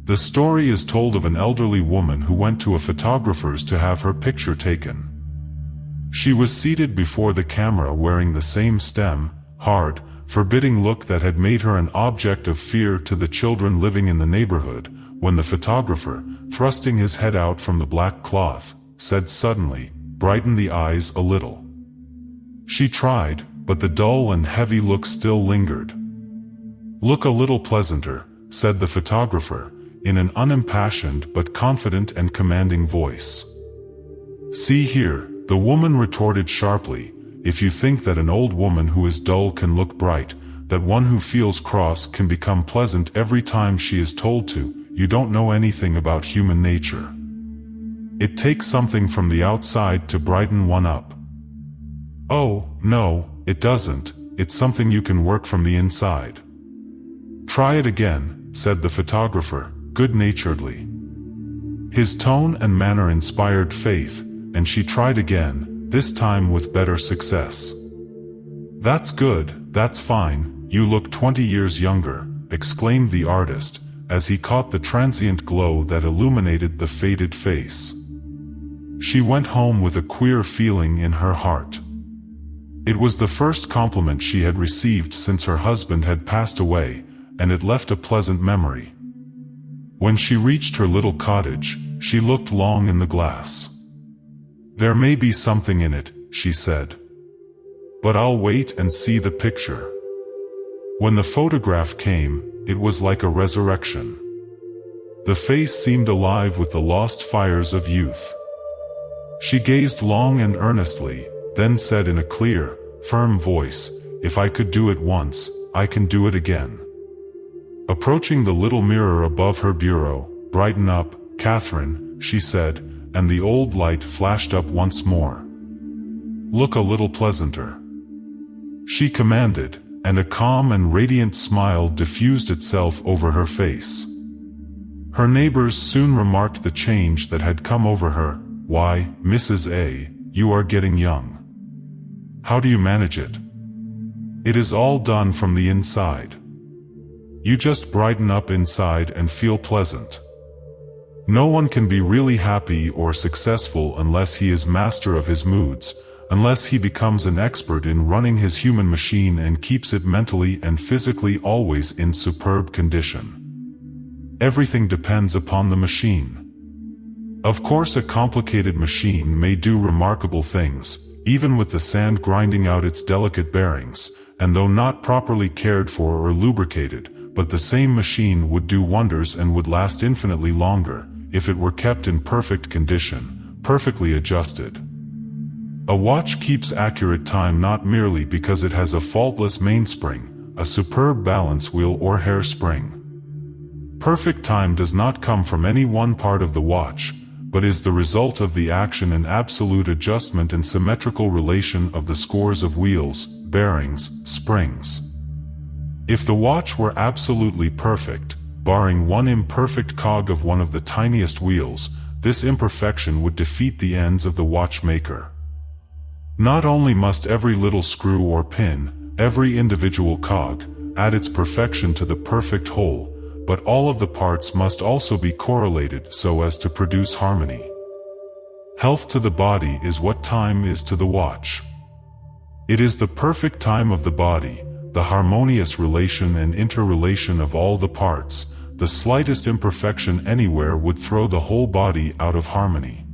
The story is told of an elderly woman who went to a photographer's to have her picture taken. She was seated before the camera wearing the same stern, hard, forbidding look that had made her an object of fear to the children living in the neighborhood, when the photographer, thrusting his head out from the black cloth, said suddenly, "Brighten the eyes a little." She tried, but the dull and heavy look still lingered. "Look a little pleasanter," said the photographer, in an unimpassioned but confident and commanding voice. "See here," the woman retorted sharply, "if you think that an old woman who is dull can look bright, that one who feels cross can become pleasant every time she is told to, you don't know anything about human nature. It takes something from the outside to brighten one up." "Oh, no, it doesn't, it's something you can work from the inside." "Try it again," said the photographer, good-naturedly. His tone and manner inspired faith, and she tried again, this time with better success. "That's good, that's fine, you look 20 years younger," exclaimed the artist, as he caught the transient glow that illuminated the faded face. She went home with a queer feeling in her heart. It was the first compliment she had received since her husband had passed away, and it left a pleasant memory. When she reached her little cottage, she looked long in the glass. "There may be something in it," she said. "But I'll wait and see the picture." When the photograph came, it was like a resurrection. The face seemed alive with the lost fires of youth. She gazed long and earnestly, then said in a clear, firm voice, "If I could do it once, I can do it again." Approaching the little mirror above her bureau, "Brighten up, Catherine," she said, and the old light flashed up once more. "Look a little pleasanter," she commanded, and a calm and radiant smile diffused itself over her face. Her neighbors soon remarked the change that had come over her. "Why, Mrs. A, you are getting young. How do you manage it? It is all done from the inside. You just brighten up inside and feel pleasant." No one can be really happy or successful unless he is master of his moods, unless he becomes an expert in running his human machine and keeps it mentally and physically always in superb condition. Everything depends upon the machine. Of course, a complicated machine may do remarkable things, even with the sand grinding out its delicate bearings, and though not properly cared for or lubricated, but the same machine would do wonders and would last infinitely longer, if it were kept in perfect condition, perfectly adjusted. A watch keeps accurate time not merely because it has a faultless mainspring, a superb balance wheel or hairspring. Perfect time does not come from any one part of the watch, but is the result of the action and absolute adjustment and symmetrical relation of the scores of wheels, bearings, springs. If the watch were absolutely perfect, barring one imperfect cog of one of the tiniest wheels, this imperfection would defeat the ends of the watchmaker. Not only must every little screw or pin, every individual cog, add its perfection to the perfect whole, but all of the parts must also be correlated so as to produce harmony. Health to the body is what time is to the watch. It is the perfect time of the body, the harmonious relation and interrelation of all the parts. The slightest imperfection anywhere would throw the whole body out of harmony.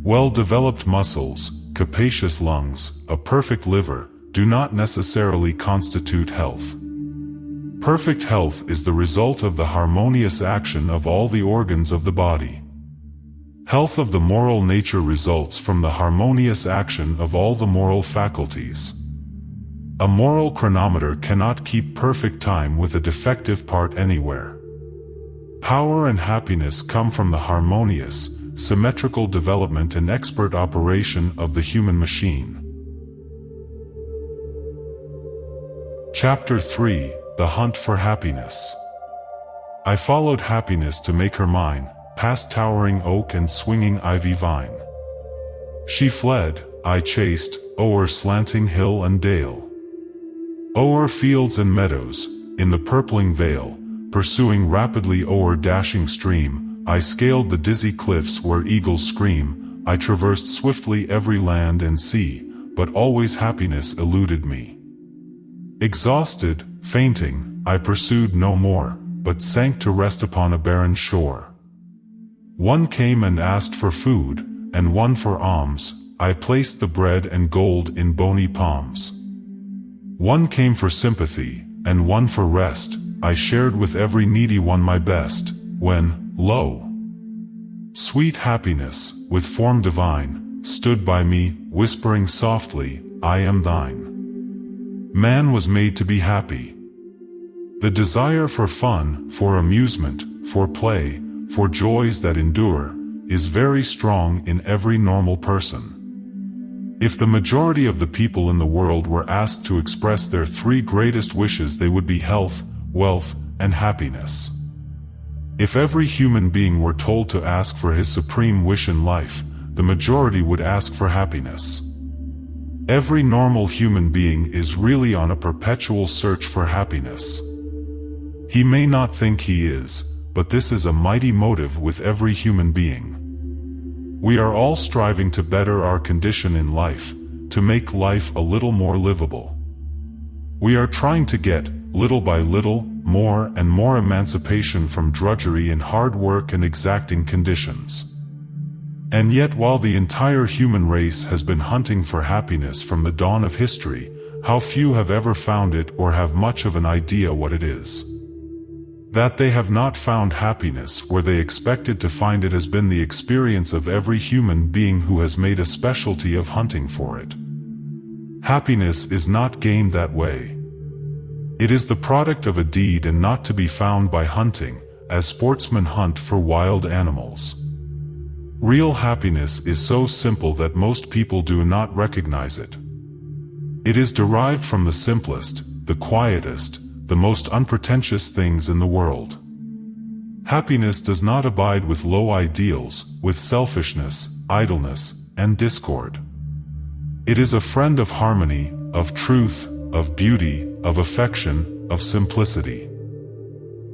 Well-developed muscles, capacious lungs, a perfect liver, do not necessarily constitute health. Perfect health is the result of the harmonious action of all the organs of the body. Health of the moral nature results from the harmonious action of all the moral faculties. A moral chronometer cannot keep perfect time with a defective part anywhere. Power and happiness come from the harmonious, symmetrical development and expert operation of the human machine. Chapter 3: The Hunt for Happiness. I followed happiness to make her mine, past towering oak and swinging ivy vine. She fled, I chased, o'er slanting hill and dale. O'er fields and meadows, in the purpling vale, pursuing rapidly o'er dashing stream, I scaled the dizzy cliffs where eagles scream, I traversed swiftly every land and sea, but always happiness eluded me. Exhausted, fainting, I pursued no more, but sank to rest upon a barren shore. One came and asked for food, and one for alms, I placed the bread and gold in bony palms. One came for sympathy, and one for rest, I shared with every needy one my best, when, lo! Sweet happiness, with form divine, stood by me, whispering softly, I am thine. Man was made to be happy. The desire for fun, for amusement, for play, for joys that endure, is very strong in every normal person. If the majority of the people in the world were asked to express their three greatest wishes, they would be health, wealth, and happiness. If every human being were told to ask for his supreme wish in life, the majority would ask for happiness. Every normal human being is really on a perpetual search for happiness. He may not think he is, but this is a mighty motive with every human being. We are all striving to better our condition in life, to make life a little more livable. We are trying to get, little by little, more and more emancipation from drudgery and hard work and exacting conditions. And yet, while the entire human race has been hunting for happiness from the dawn of history, how few have ever found it or have much of an idea what it is. That they have not found happiness where they expected to find it has been the experience of every human being who has made a specialty of hunting for it. Happiness is not gained that way. It is the product of a deed and not to be found by hunting, as sportsmen hunt for wild animals. Real happiness is so simple that most people do not recognize it. It is derived from the simplest, the quietest, the most unpretentious things in the world. Happiness does not abide with low ideals, with selfishness, idleness, and discord. It is a friend of harmony, of truth, of beauty, of affection, of simplicity.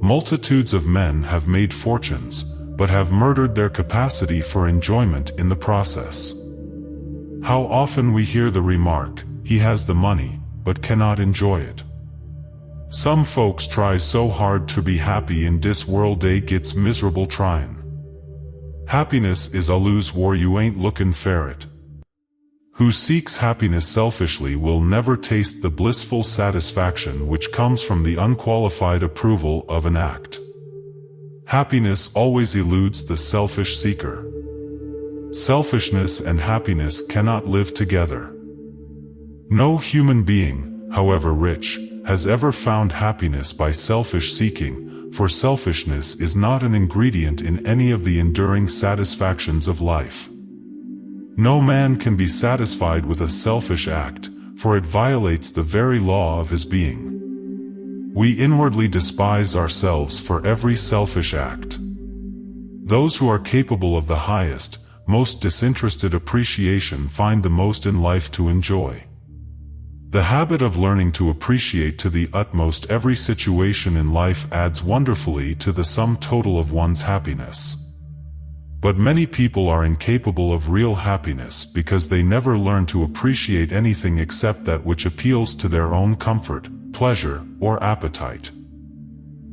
Multitudes of men have made fortunes, but have murdered their capacity for enjoyment in the process. How often we hear the remark, "He has the money, but cannot enjoy it." Some folks try so hard to be happy in this world they gets miserable tryin'. Happiness is a lose war, you ain't lookin' for it. Who seeks happiness selfishly will never taste the blissful satisfaction which comes from the unqualified approval of an act. Happiness always eludes the selfish seeker. Selfishness and happiness cannot live together. No human being, however rich, has ever found happiness by selfish seeking, for selfishness is not an ingredient in any of the enduring satisfactions of life. No man can be satisfied with a selfish act, for it violates the very law of his being. We inwardly despise ourselves for every selfish act. Those who are capable of the highest, most disinterested appreciation find the most in life to enjoy. The habit of learning to appreciate to the utmost every situation in life adds wonderfully to the sum total of one's happiness. But many people are incapable of real happiness because they never learn to appreciate anything except that which appeals to their own comfort, pleasure, or appetite.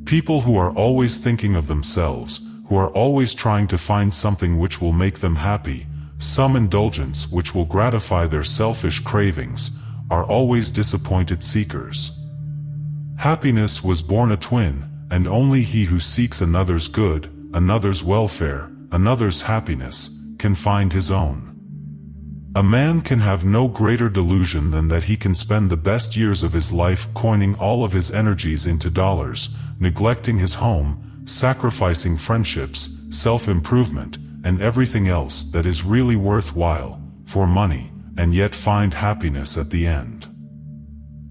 People who are always thinking of themselves, who are always trying to find something which will make them happy, some indulgence which will gratify their selfish cravings, are always disappointed seekers. Happiness was born a twin, and only he who seeks another's good, another's welfare, another's happiness, can find his own. A man can have no greater delusion than that he can spend the best years of his life coining all of his energies into dollars, neglecting his home, sacrificing friendships, self-improvement, and everything else that is really worthwhile, for money, and yet find happiness at the end.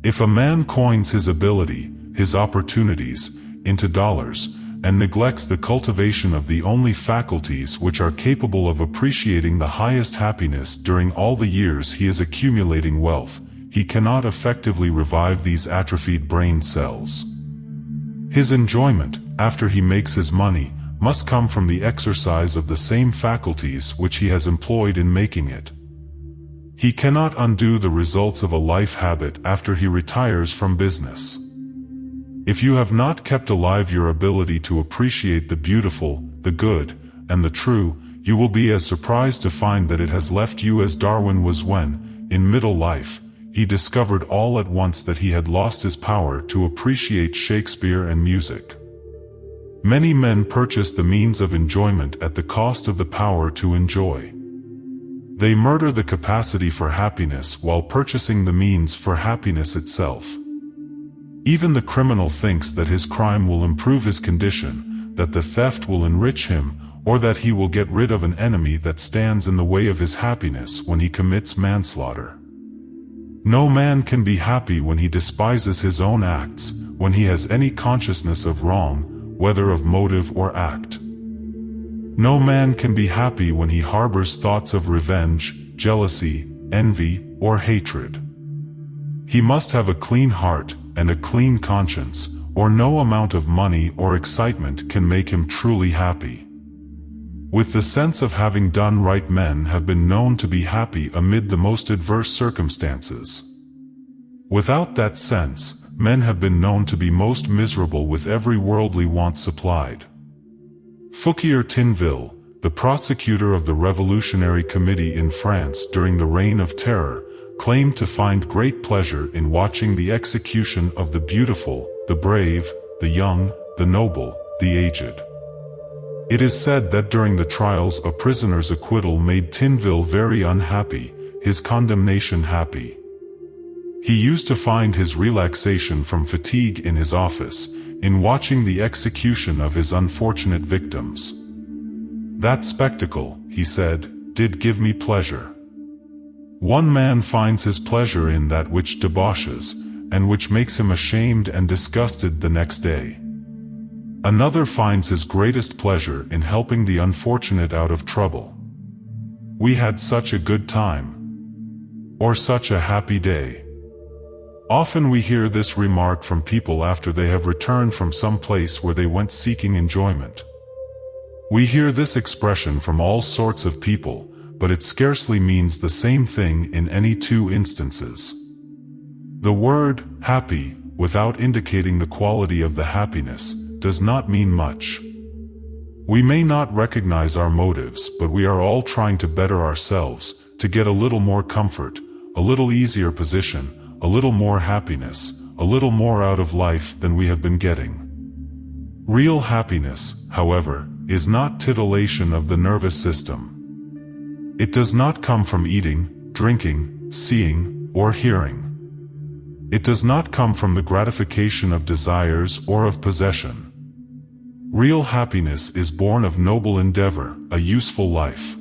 If a man coins his ability, his opportunities, into dollars, and neglects the cultivation of the only faculties which are capable of appreciating the highest happiness during all the years he is accumulating wealth, he cannot effectively revive these atrophied brain cells. His enjoyment, after he makes his money, must come from the exercise of the same faculties which he has employed in making it. He cannot undo the results of a life habit after he retires from business. If you have not kept alive your ability to appreciate the beautiful, the good, and the true, you will be as surprised to find that it has left you as Darwin was when, in middle life, he discovered all at once that he had lost his power to appreciate Shakespeare and music. Many men purchase the means of enjoyment at the cost of the power to enjoy. They murder the capacity for happiness while purchasing the means for happiness itself. Even the criminal thinks that his crime will improve his condition, that the theft will enrich him, or that he will get rid of an enemy that stands in the way of his happiness when he commits manslaughter. No man can be happy when he despises his own acts, when he has any consciousness of wrong, whether of motive or act. No man can be happy when he harbors thoughts of revenge, jealousy, envy, or hatred. He must have a clean heart and a clean conscience, or no amount of money or excitement can make him truly happy. With the sense of having done right, men have been known to be happy amid the most adverse circumstances. Without that sense, men have been known to be most miserable with every worldly want supplied. Fouquier Tinville, the prosecutor of the Revolutionary Committee in France during the Reign of Terror, claimed to find great pleasure in watching the execution of the beautiful, the brave, the young, the noble, the aged. It is said that during the trials a prisoner's acquittal made Tinville very unhappy, his condemnation happy. He used to find his relaxation from fatigue in his office, in watching the execution of his unfortunate victims. That spectacle, he said, did give me pleasure. One man finds his pleasure in that which debauches, and which makes him ashamed and disgusted the next day. Another finds his greatest pleasure in helping the unfortunate out of trouble. We had such a good time. Or such a happy day. Often we hear this remark from people after they have returned from some place where they went seeking enjoyment. We hear this expression from all sorts of people, but it scarcely means the same thing in any two instances. The word, happy, without indicating the quality of the happiness, does not mean much. We may not recognize our motives, but we are all trying to better ourselves, to get a little more comfort, a little easier position, a little more happiness, a little more out of life than we have been getting. Real happiness, however, is not titillation of the nervous system. It does not come from eating, drinking, seeing, or hearing. It does not come from the gratification of desires or of possession. Real happiness is born of noble endeavor, a useful life.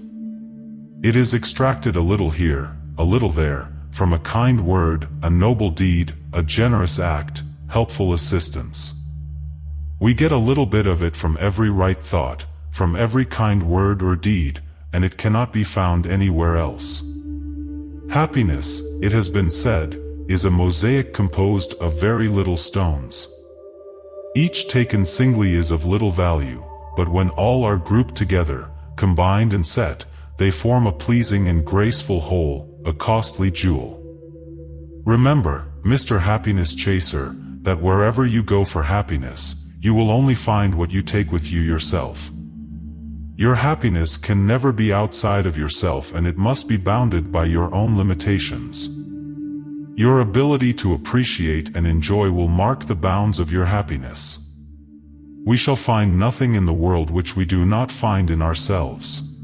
It is extracted a little here, a little there, from a kind word, a noble deed, a generous act, helpful assistance. We get a little bit of it from every right thought, from every kind word or deed, and it cannot be found anywhere else. Happiness, it has been said, is a mosaic composed of very little stones. Each taken singly is of little value, but when all are grouped together, combined and set, they form a pleasing and graceful whole, a costly jewel. Remember, Mr. Happiness Chaser, that wherever you go for happiness, you will only find what you take with you yourself. Your happiness can never be outside of yourself, and it must be bounded by your own limitations. Your ability to appreciate and enjoy will mark the bounds of your happiness. We shall find nothing in the world which we do not find in ourselves.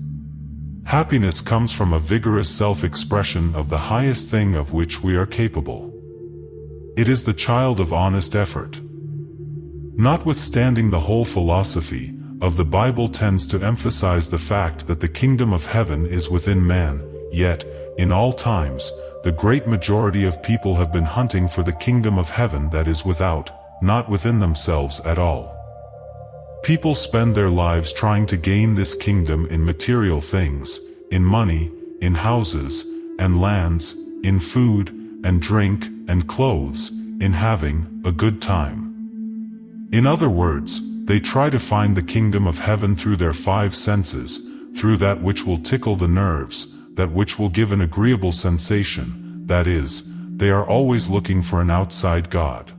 Happiness comes from a vigorous self-expression of the highest thing of which we are capable. It is the child of honest effort. Notwithstanding, the whole philosophy of the Bible tends to emphasize the fact that the kingdom of heaven is within man, yet, in all times, the great majority of people have been hunting for the kingdom of heaven that is without, not within themselves at all. People spend their lives trying to gain this kingdom in material things, in money, in houses and lands, in food and drink and clothes, in having a good time. In other words, they try to find the kingdom of heaven through their five senses, through that which will tickle the nerves, that which will give an agreeable sensation, that is, they are always looking for an outside God.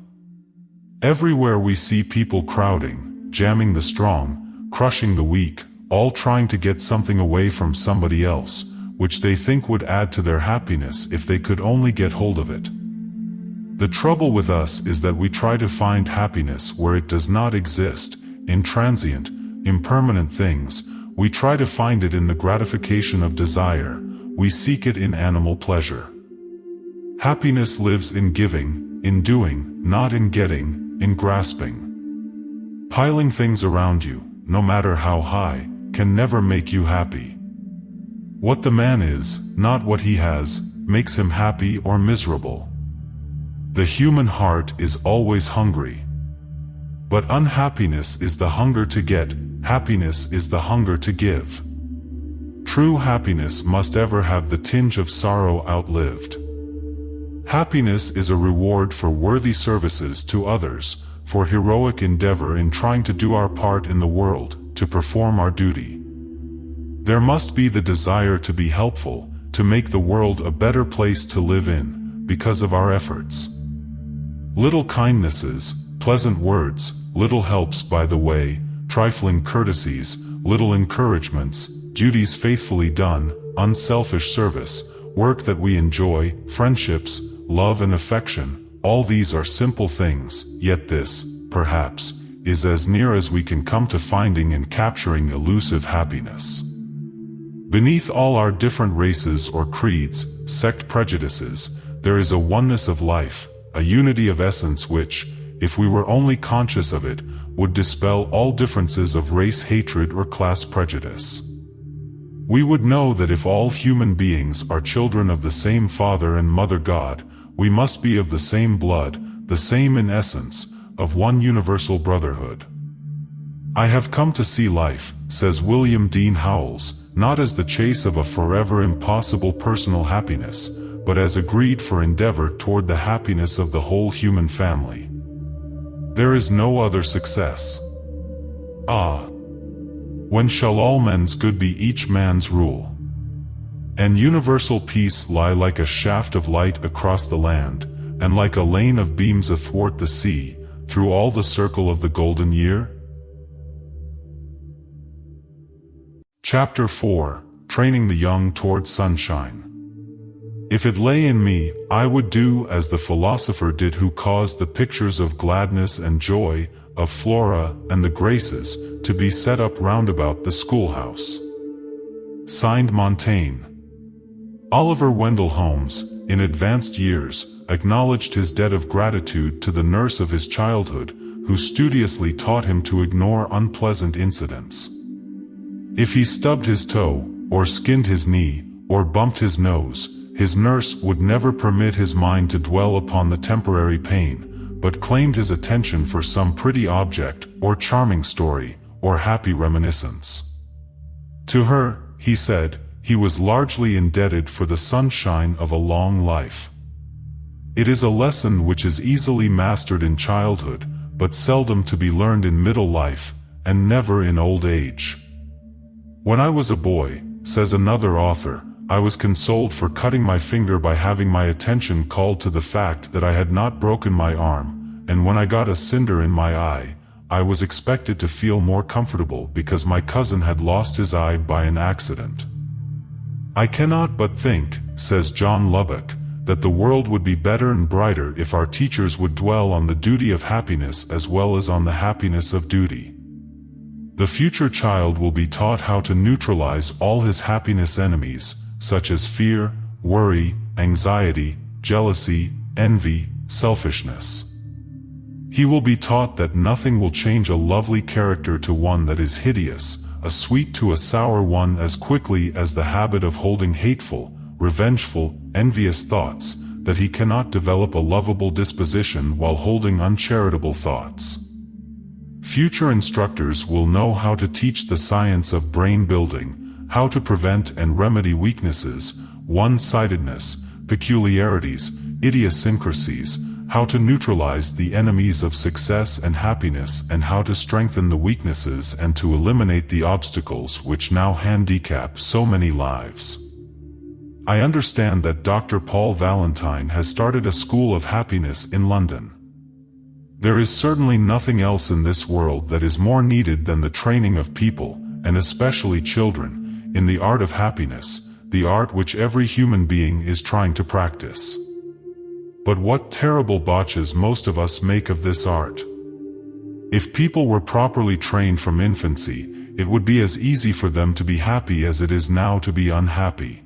Everywhere we see people crowding, jamming the strong, crushing the weak, all trying to get something away from somebody else, which they think would add to their happiness if they could only get hold of it. The trouble with us is that we try to find happiness where it does not exist, in transient, impermanent things. We try to find it in the gratification of desire. We seek it in animal pleasure. Happiness lives in giving, in doing, not in getting, in grasping. Piling things around you, no matter how high, can never make you happy. What the man is, not what he has, makes him happy or miserable. The human heart is always hungry. But unhappiness is the hunger to get, happiness is the hunger to give. True happiness must ever have the tinge of sorrow outlived. Happiness is a reward for worthy services to others, for heroic endeavor in trying to do our part in the world, to perform our duty. There must be the desire to be helpful, to make the world a better place to live in, because of our efforts. Little kindnesses, pleasant words, little helps by the way, trifling courtesies, little encouragements, duties faithfully done, unselfish service, work that we enjoy, friendships, love and affection, all these are simple things, yet this, perhaps, is as near as we can come to finding and capturing elusive happiness. Beneath all our different races or creeds, sect prejudices, there is a oneness of life, a unity of essence which, if we were only conscious of it, would dispel all differences of race hatred or class prejudice. We would know that if all human beings are children of the same Father and Mother God, we must be of the same blood, the same in essence, of one universal brotherhood. I have come to see life, says William Dean Howells, not as the chase of a forever impossible personal happiness, but as a greed for endeavor toward the happiness of the whole human family. There is no other success. Ah! When shall all men's good be each man's rule, and universal peace lie like a shaft of light across the land, and like a lane of beams athwart the sea, through all the circle of the golden year? Chapter 4, Training the Young Toward Sunshine. If it lay in me, I would do as the philosopher did who caused the pictures of gladness and joy, of Flora and the Graces, to be set up round about the schoolhouse. Signed, Montaigne. Oliver Wendell Holmes, in advanced years, acknowledged his debt of gratitude to the nurse of his childhood, who studiously taught him to ignore unpleasant incidents. If he stubbed his toe, or skinned his knee, or bumped his nose, his nurse would never permit his mind to dwell upon the temporary pain, but claimed his attention for some pretty object, or charming story, or happy reminiscence. To her, he said, he was largely indebted for the sunshine of a long life. It is a lesson which is easily mastered in childhood, but seldom to be learned in middle life, and never in old age. When I was a boy, says another author, I was consoled for cutting my finger by having my attention called to the fact that I had not broken my arm, and when I got a cinder in my eye, I was expected to feel more comfortable because my cousin had lost his eye by an accident. I cannot but think, says John Lubbock, that the world would be better and brighter if our teachers would dwell on the duty of happiness as well as on the happiness of duty. The future child will be taught how to neutralize all his happiness enemies, such as fear, worry, anxiety, jealousy, envy, selfishness. He will be taught that nothing will change a lovely character to one that is hideous, a sweet to a sour one as quickly as the habit of holding hateful, revengeful, envious thoughts, that he cannot develop a lovable disposition while holding uncharitable thoughts. Future instructors will know how to teach the science of brain building, how to prevent and remedy weaknesses, one-sidedness, peculiarities, idiosyncrasies, how to neutralize the enemies of success and happiness, and how to strengthen the weaknesses and to eliminate the obstacles which now handicap so many lives. I understand that Dr. Paul Valentine has started a school of happiness in London. There is certainly nothing else in this world that is more needed than the training of people, and especially children, in the art of happiness, the art which every human being is trying to practice. But what terrible botches most of us make of this art. If people were properly trained from infancy, it would be as easy for them to be happy as it is now to be unhappy.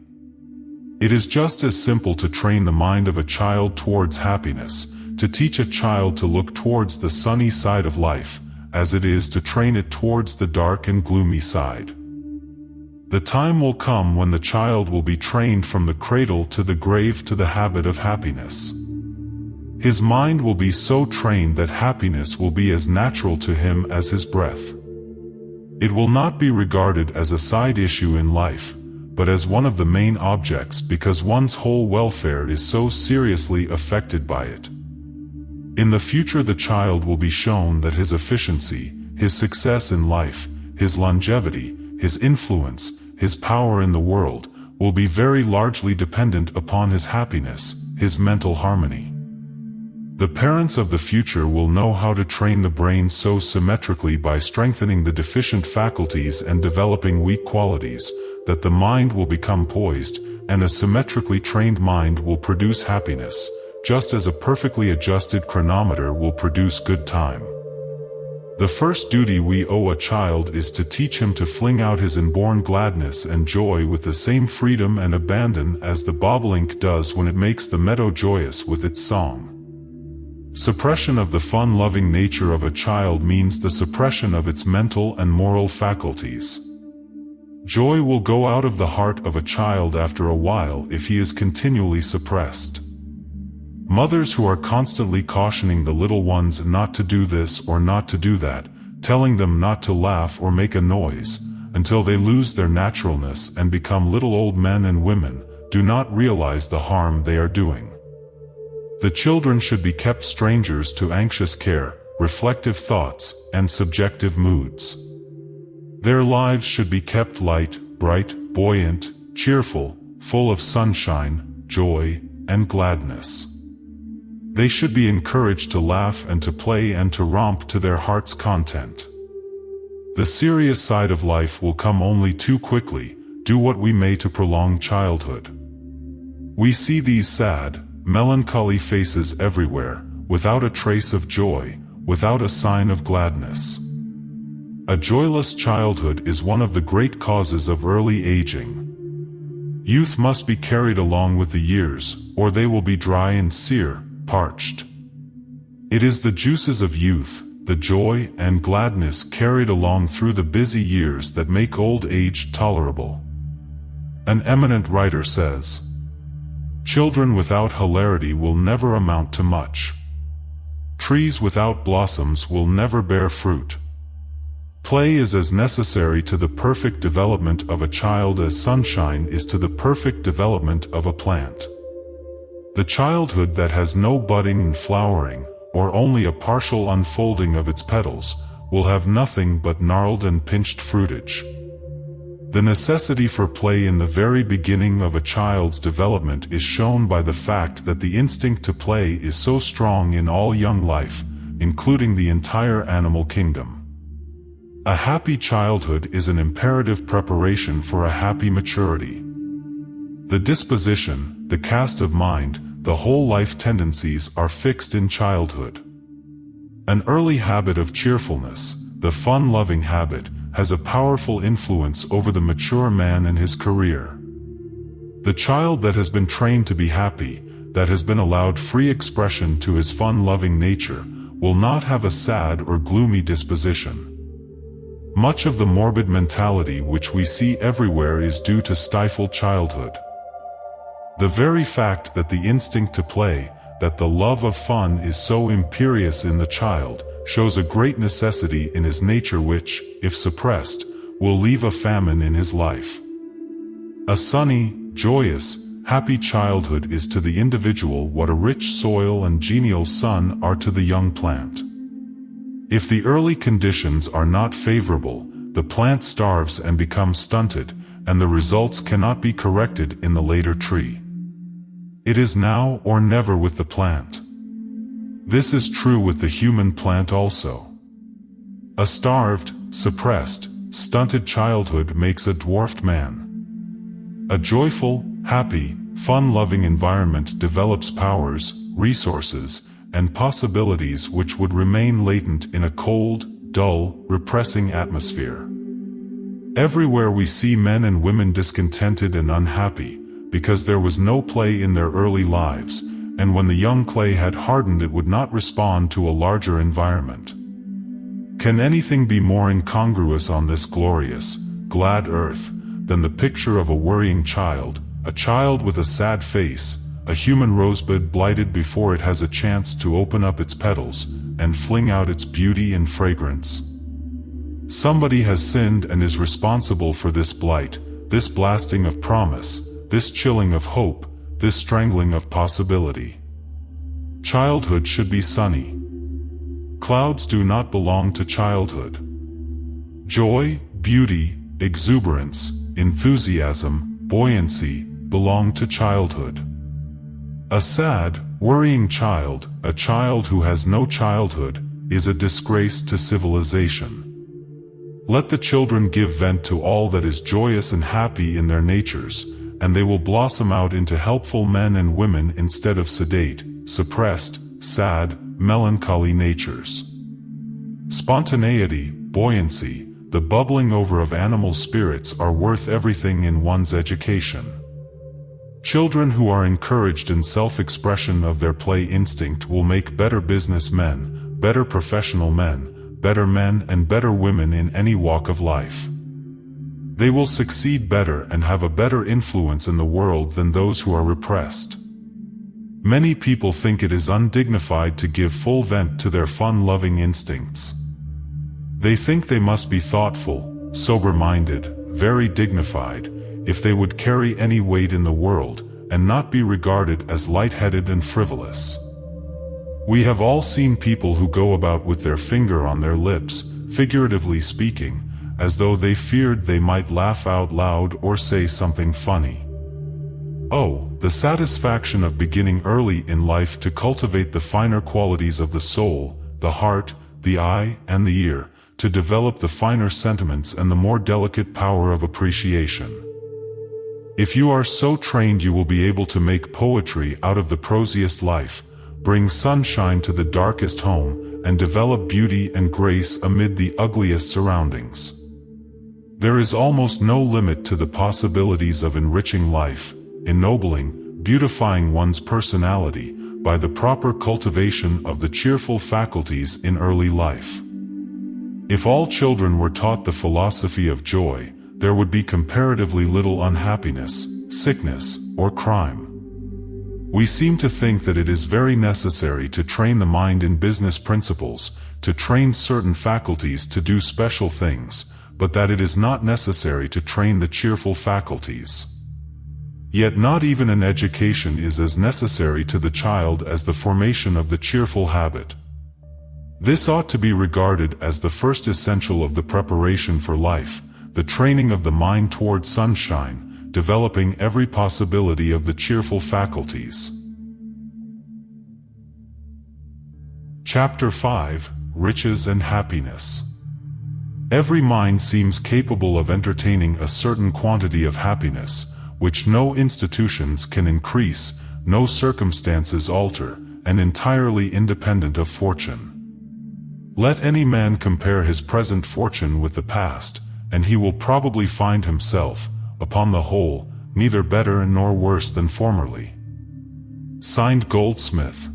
It is just as simple to train the mind of a child towards happiness, to teach a child to look towards the sunny side of life, as it is to train it towards the dark and gloomy side. The time will come when the child will be trained from the cradle to the grave to the habit of happiness. His mind will be so trained that happiness will be as natural to him as his breath. It will not be regarded as a side issue in life, but as one of the main objects because one's whole welfare is so seriously affected by it. In the future the child will be shown that his efficiency, his success in life, his longevity, his influence, his power in the world, will be very largely dependent upon his happiness, his mental harmony. The parents of the future will know how to train the brain so symmetrically by strengthening the deficient faculties and developing weak qualities, that the mind will become poised, and a symmetrically trained mind will produce happiness, just as a perfectly adjusted chronometer will produce good time. The first duty we owe a child is to teach him to fling out his inborn gladness and joy with the same freedom and abandon as the bobolink does when it makes the meadow joyous with its song. Suppression of the fun-loving nature of a child means the suppression of its mental and moral faculties. Joy will go out of the heart of a child after a while if he is continually suppressed. Mothers who are constantly cautioning the little ones not to do this or not to do that, telling them not to laugh or make a noise, until they lose their naturalness and become little old men and women, do not realize the harm they are doing. The children should be kept strangers to anxious care, reflective thoughts, and subjective moods. Their lives should be kept light, bright, buoyant, cheerful, full of sunshine, joy, and gladness. They should be encouraged to laugh and to play and to romp to their heart's content. The serious side of life will come only too quickly, do what we may to prolong childhood. We see these sad, melancholy faces everywhere, without a trace of joy, without a sign of gladness. A joyless childhood is one of the great causes of early aging. Youth must be carried along with the years, or they will be dry and sere, parched. It is the juices of youth, the joy and gladness carried along through the busy years that make old age tolerable. An eminent writer says, "Children without hilarity will never amount to much. Trees without blossoms will never bear fruit." Play is as necessary to the perfect development of a child as sunshine is to the perfect development of a plant. The childhood that has no budding and flowering, or only a partial unfolding of its petals, will have nothing but gnarled and pinched fruitage. The necessity for play in the very beginning of a child's development is shown by the fact that the instinct to play is so strong in all young life, including the entire animal kingdom. A happy childhood is an imperative preparation for a happy maturity. The disposition, the cast of mind, the whole life tendencies are fixed in childhood. An early habit of cheerfulness, the fun-loving habit, has a powerful influence over the mature man and his career. The child that has been trained to be happy, that has been allowed free expression to his fun-loving nature, will not have a sad or gloomy disposition. Much of the morbid mentality which we see everywhere is due to stifled childhood. The very fact that the instinct to play, that the love of fun is so imperious in the child, shows a great necessity in his nature which, if suppressed, will leave a famine in his life. A sunny, joyous, happy childhood is to the individual what a rich soil and genial sun are to the young plant. If the early conditions are not favorable, the plant starves and becomes stunted, and the results cannot be corrected in the later tree. It is now or never with the plant. This is true with the human plant also. A starved, suppressed, stunted childhood makes a dwarfed man. A joyful, happy, fun-loving environment develops powers, resources, and possibilities which would remain latent in a cold, dull, repressing atmosphere. Everywhere we see men and women discontented and unhappy, because there was no play in their early lives, and when the young clay had hardened it would not respond to a larger environment. Can anything be more incongruous on this glorious, glad earth, than the picture of a worrying child, a child with a sad face, a human rosebud blighted before it has a chance to open up its petals, and fling out its beauty and fragrance? Somebody has sinned and is responsible for this blight, this blasting of promise, this chilling of hope, this strangling of possibility. Childhood should be sunny. Clouds do not belong to childhood. Joy, beauty, exuberance, enthusiasm, buoyancy belong to childhood. A sad, worrying child, a child who has no childhood, is a disgrace to civilization. Let the children give vent to all that is joyous and happy in their natures, and they will blossom out into helpful men and women instead of sedate, suppressed, sad, melancholy natures. Spontaneity, buoyancy, the bubbling over of animal spirits are worth everything in one's education. Children who are encouraged in self-expression of their play instinct will make better businessmen, better professional men, better men and better women in any walk of life. They will succeed better and have a better influence in the world than those who are repressed. Many people think it is undignified to give full vent to their fun-loving instincts. They think they must be thoughtful, sober-minded, very dignified, if they would carry any weight in the world, and not be regarded as light-headed and frivolous. We have all seen people who go about with their finger on their lips, figuratively speaking, as though they feared they might laugh out loud or say something funny. Oh, the satisfaction of beginning early in life to cultivate the finer qualities of the soul, the heart, the eye, and the ear, to develop the finer sentiments and the more delicate power of appreciation. If you are so trained, you will be able to make poetry out of the prosiest life, bring sunshine to the darkest home, and develop beauty and grace amid the ugliest surroundings. There is almost no limit to the possibilities of enriching life, ennobling, beautifying one's personality, by the proper cultivation of the cheerful faculties in early life. If all children were taught the philosophy of joy, there would be comparatively little unhappiness, sickness, or crime. We seem to think that it is very necessary to train the mind in business principles, to train certain faculties to do special things, but that it is not necessary to train the cheerful faculties. Yet not even an education is as necessary to the child as the formation of the cheerful habit. This ought to be regarded as the first essential of the preparation for life, the training of the mind toward sunshine, developing every possibility of the cheerful faculties. Chapter 5: Riches and Happiness. Every mind seems capable of entertaining a certain quantity of happiness, which no institutions can increase, no circumstances alter, and entirely independent of fortune. Let any man compare his present fortune with the past, and he will probably find himself, upon the whole, neither better nor worse than formerly. Signed, Goldsmith.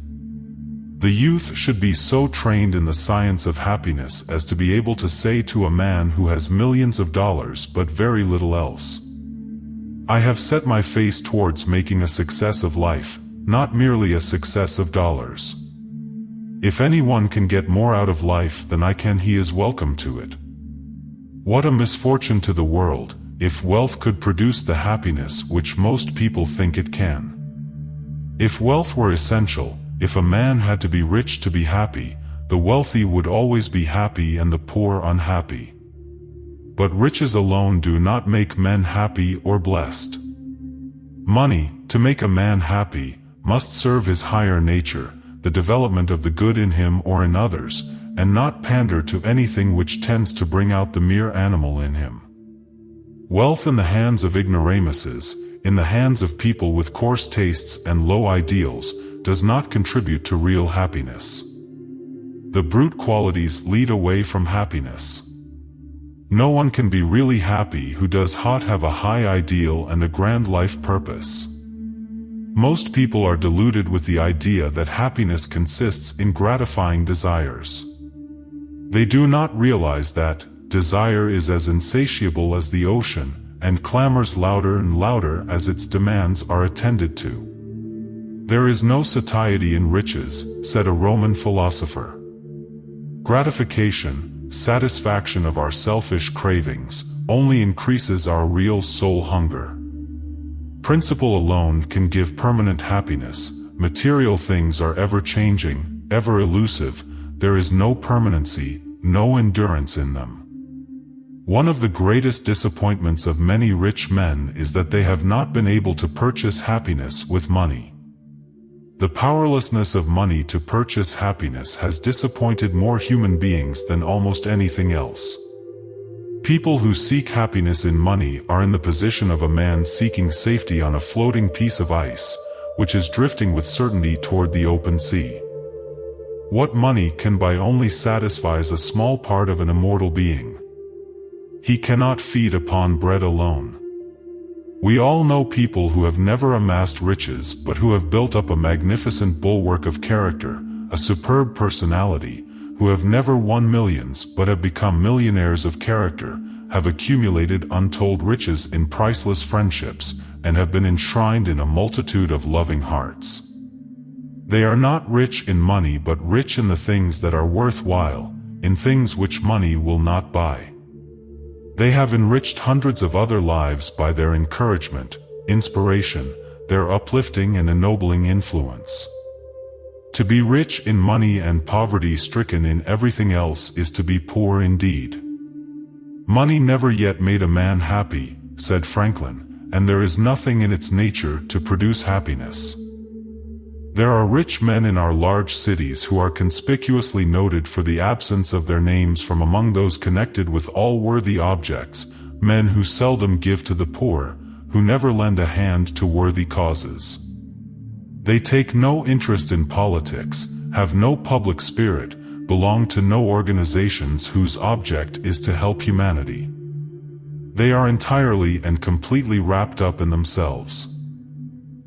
The youth should be so trained in the science of happiness as to be able to say to a man who has millions of dollars but very little else, "I have set my face towards making a success of life, not merely a success of dollars. If anyone can get more out of life than I can, he is welcome to it." What a misfortune to the world, if wealth could produce the happiness which most people think it can. If wealth were essential, if a man had to be rich to be happy, the wealthy would always be happy and the poor unhappy. But riches alone do not make men happy or blessed. Money, to make a man happy, must serve his higher nature, the development of the good in him or in others, and not pander to anything which tends to bring out the mere animal in him. Wealth in the hands of ignoramuses, in the hands of people with coarse tastes and low ideals, does not contribute to real happiness. The brute qualities lead away from happiness. No one can be really happy who does not have a high ideal and a grand life purpose. Most people are deluded with the idea that happiness consists in gratifying desires. They do not realize that desire is as insatiable as the ocean, and clamors louder and louder as its demands are attended to. There is no satiety in riches, said a Roman philosopher. Gratification, satisfaction of our selfish cravings, only increases our real soul hunger. Principle alone can give permanent happiness. Material things are ever changing, ever elusive. There is no permanency, no endurance in them. One of the greatest disappointments of many rich men is that they have not been able to purchase happiness with money. The powerlessness of money to purchase happiness has disappointed more human beings than almost anything else. People who seek happiness in money are in the position of a man seeking safety on a floating piece of ice, which is drifting with certainty toward the open sea. What money can buy only satisfies a small part of an immortal being. He cannot feed upon bread alone. We all know people who have never amassed riches but who have built up a magnificent bulwark of character, a superb personality, who have never won millions but have become millionaires of character, have accumulated untold riches in priceless friendships, and have been enshrined in a multitude of loving hearts. They are not rich in money but rich in the things that are worthwhile, in things which money will not buy. They have enriched hundreds of other lives by their encouragement, inspiration, their uplifting and ennobling influence. To be rich in money and poverty-stricken in everything else is to be poor indeed. Money never yet made a man happy, said Franklin, and there is nothing in its nature to produce happiness. There are rich men in our large cities who are conspicuously noted for the absence of their names from among those connected with all worthy objects, men who seldom give to the poor, who never lend a hand to worthy causes. They take no interest in politics, have no public spirit, belong to no organizations whose object is to help humanity. They are entirely and completely wrapped up in themselves.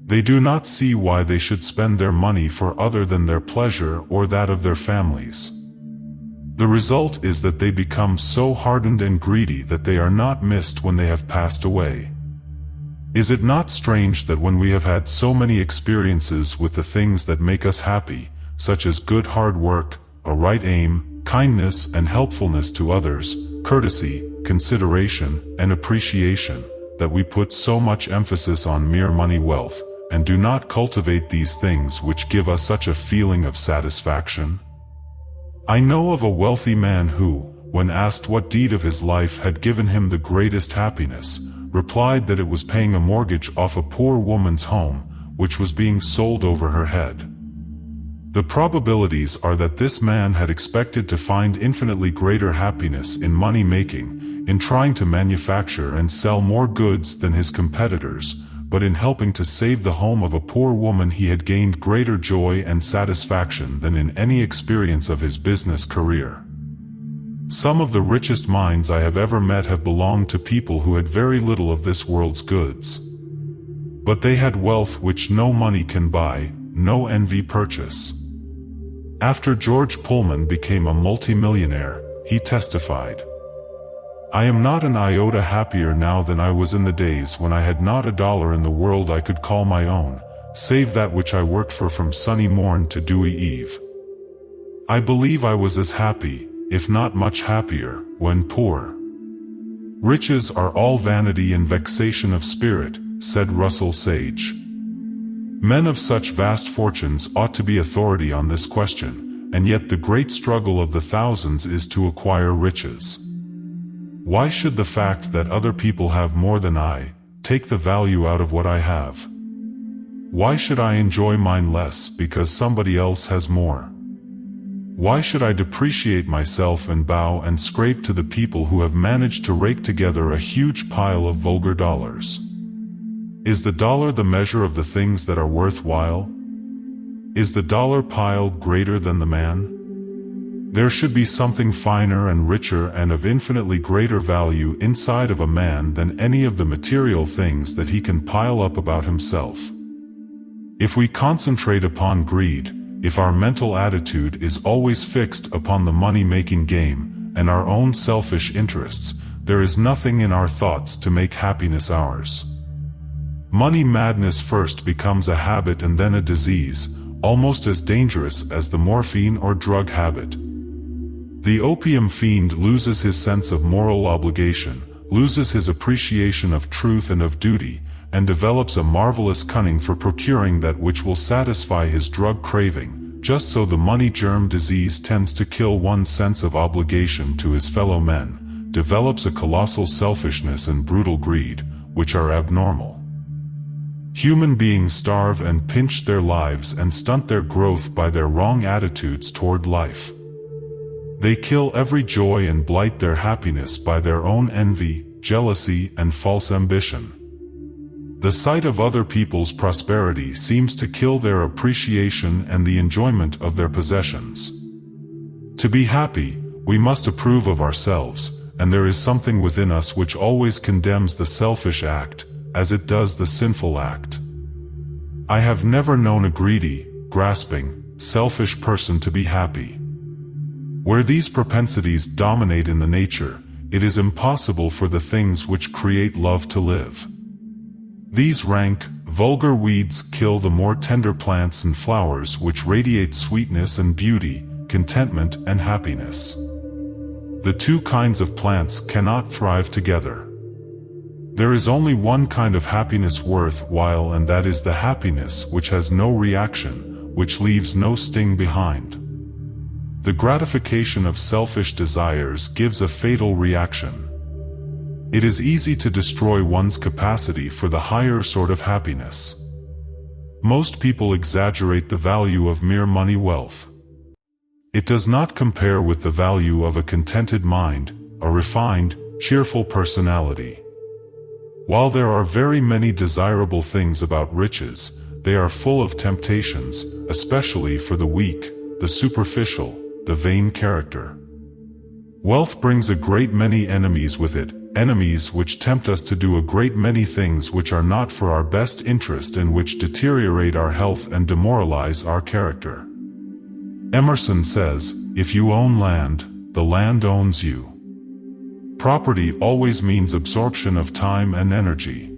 They do not see why they should spend their money for other than their pleasure or that of their families. The result is that they become so hardened and greedy that they are not missed when they have passed away. Is it not strange that when we have had so many experiences with the things that make us happy, such as good hard work, a right aim, kindness and helpfulness to others, courtesy, consideration, and appreciation, that we put so much emphasis on mere money wealth, and do not cultivate these things which give us such a feeling of satisfaction? I know of a wealthy man who, when asked what deed of his life had given him the greatest happiness, replied that it was paying a mortgage off a poor woman's home, which was being sold over her head. The probabilities are that this man had expected to find infinitely greater happiness in money-making, in trying to manufacture and sell more goods than his competitors, but in helping to save the home of a poor woman he had gained greater joy and satisfaction than in any experience of his business career. Some of the richest minds I have ever met have belonged to people who had very little of this world's goods. But they had wealth which no money can buy, no envy purchase. After George Pullman became a multimillionaire, he testified, "I am not an iota happier now than I was in the days when I had not a dollar in the world I could call my own, save that which I worked for from sunny morn to dewy eve. I believe I was as happy, if not much happier, when poor." Riches are all vanity and vexation of spirit, said Russell Sage. Men of such vast fortunes ought to be authority on this question, and yet the great struggle of the thousands is to acquire riches. Why should the fact that other people have more than I take the value out of what I have? Why should I enjoy mine less because somebody else has more? Why should I depreciate myself and bow and scrape to the people who have managed to rake together a huge pile of vulgar dollars? Is the dollar the measure of the things that are worthwhile? Is the dollar pile greater than the man? There should be something finer and richer and of infinitely greater value inside of a man than any of the material things that he can pile up about himself. If we concentrate upon greed, if our mental attitude is always fixed upon the money-making game and our own selfish interests, there is nothing in our thoughts to make happiness ours. Money madness first becomes a habit and then a disease, almost as dangerous as the morphine or drug habit. The opium fiend loses his sense of moral obligation, loses his appreciation of truth and of duty, and develops a marvelous cunning for procuring that which will satisfy his drug craving. Just so the money germ disease tends to kill one's sense of obligation to his fellow men, develops a colossal selfishness and brutal greed, which are abnormal. Human beings starve and pinch their lives and stunt their growth by their wrong attitudes toward life. They kill every joy and blight their happiness by their own envy, jealousy, and false ambition. The sight of other people's prosperity seems to kill their appreciation and the enjoyment of their possessions. To be happy, we must approve of ourselves, and there is something within us which always condemns the selfish act, as it does the sinful act. I have never known a greedy, grasping, selfish person to be happy. Where these propensities dominate in the nature, it is impossible for the things which create love to live. These rank, vulgar weeds kill the more tender plants and flowers which radiate sweetness and beauty, contentment and happiness. The two kinds of plants cannot thrive together. There is only one kind of happiness worthwhile, and that is the happiness which has no reaction, which leaves no sting behind. The gratification of selfish desires gives a fatal reaction. It is easy to destroy one's capacity for the higher sort of happiness. Most people exaggerate the value of mere money wealth. It does not compare with the value of a contented mind, a refined, cheerful personality. While there are very many desirable things about riches, they are full of temptations, especially for the weak, the superficial, the vain character. Wealth brings a great many enemies with it, enemies which tempt us to do a great many things which are not for our best interest and which deteriorate our health and demoralize our character. Emerson says, "If you own land, the land owns you." Property always means absorption of time and energy.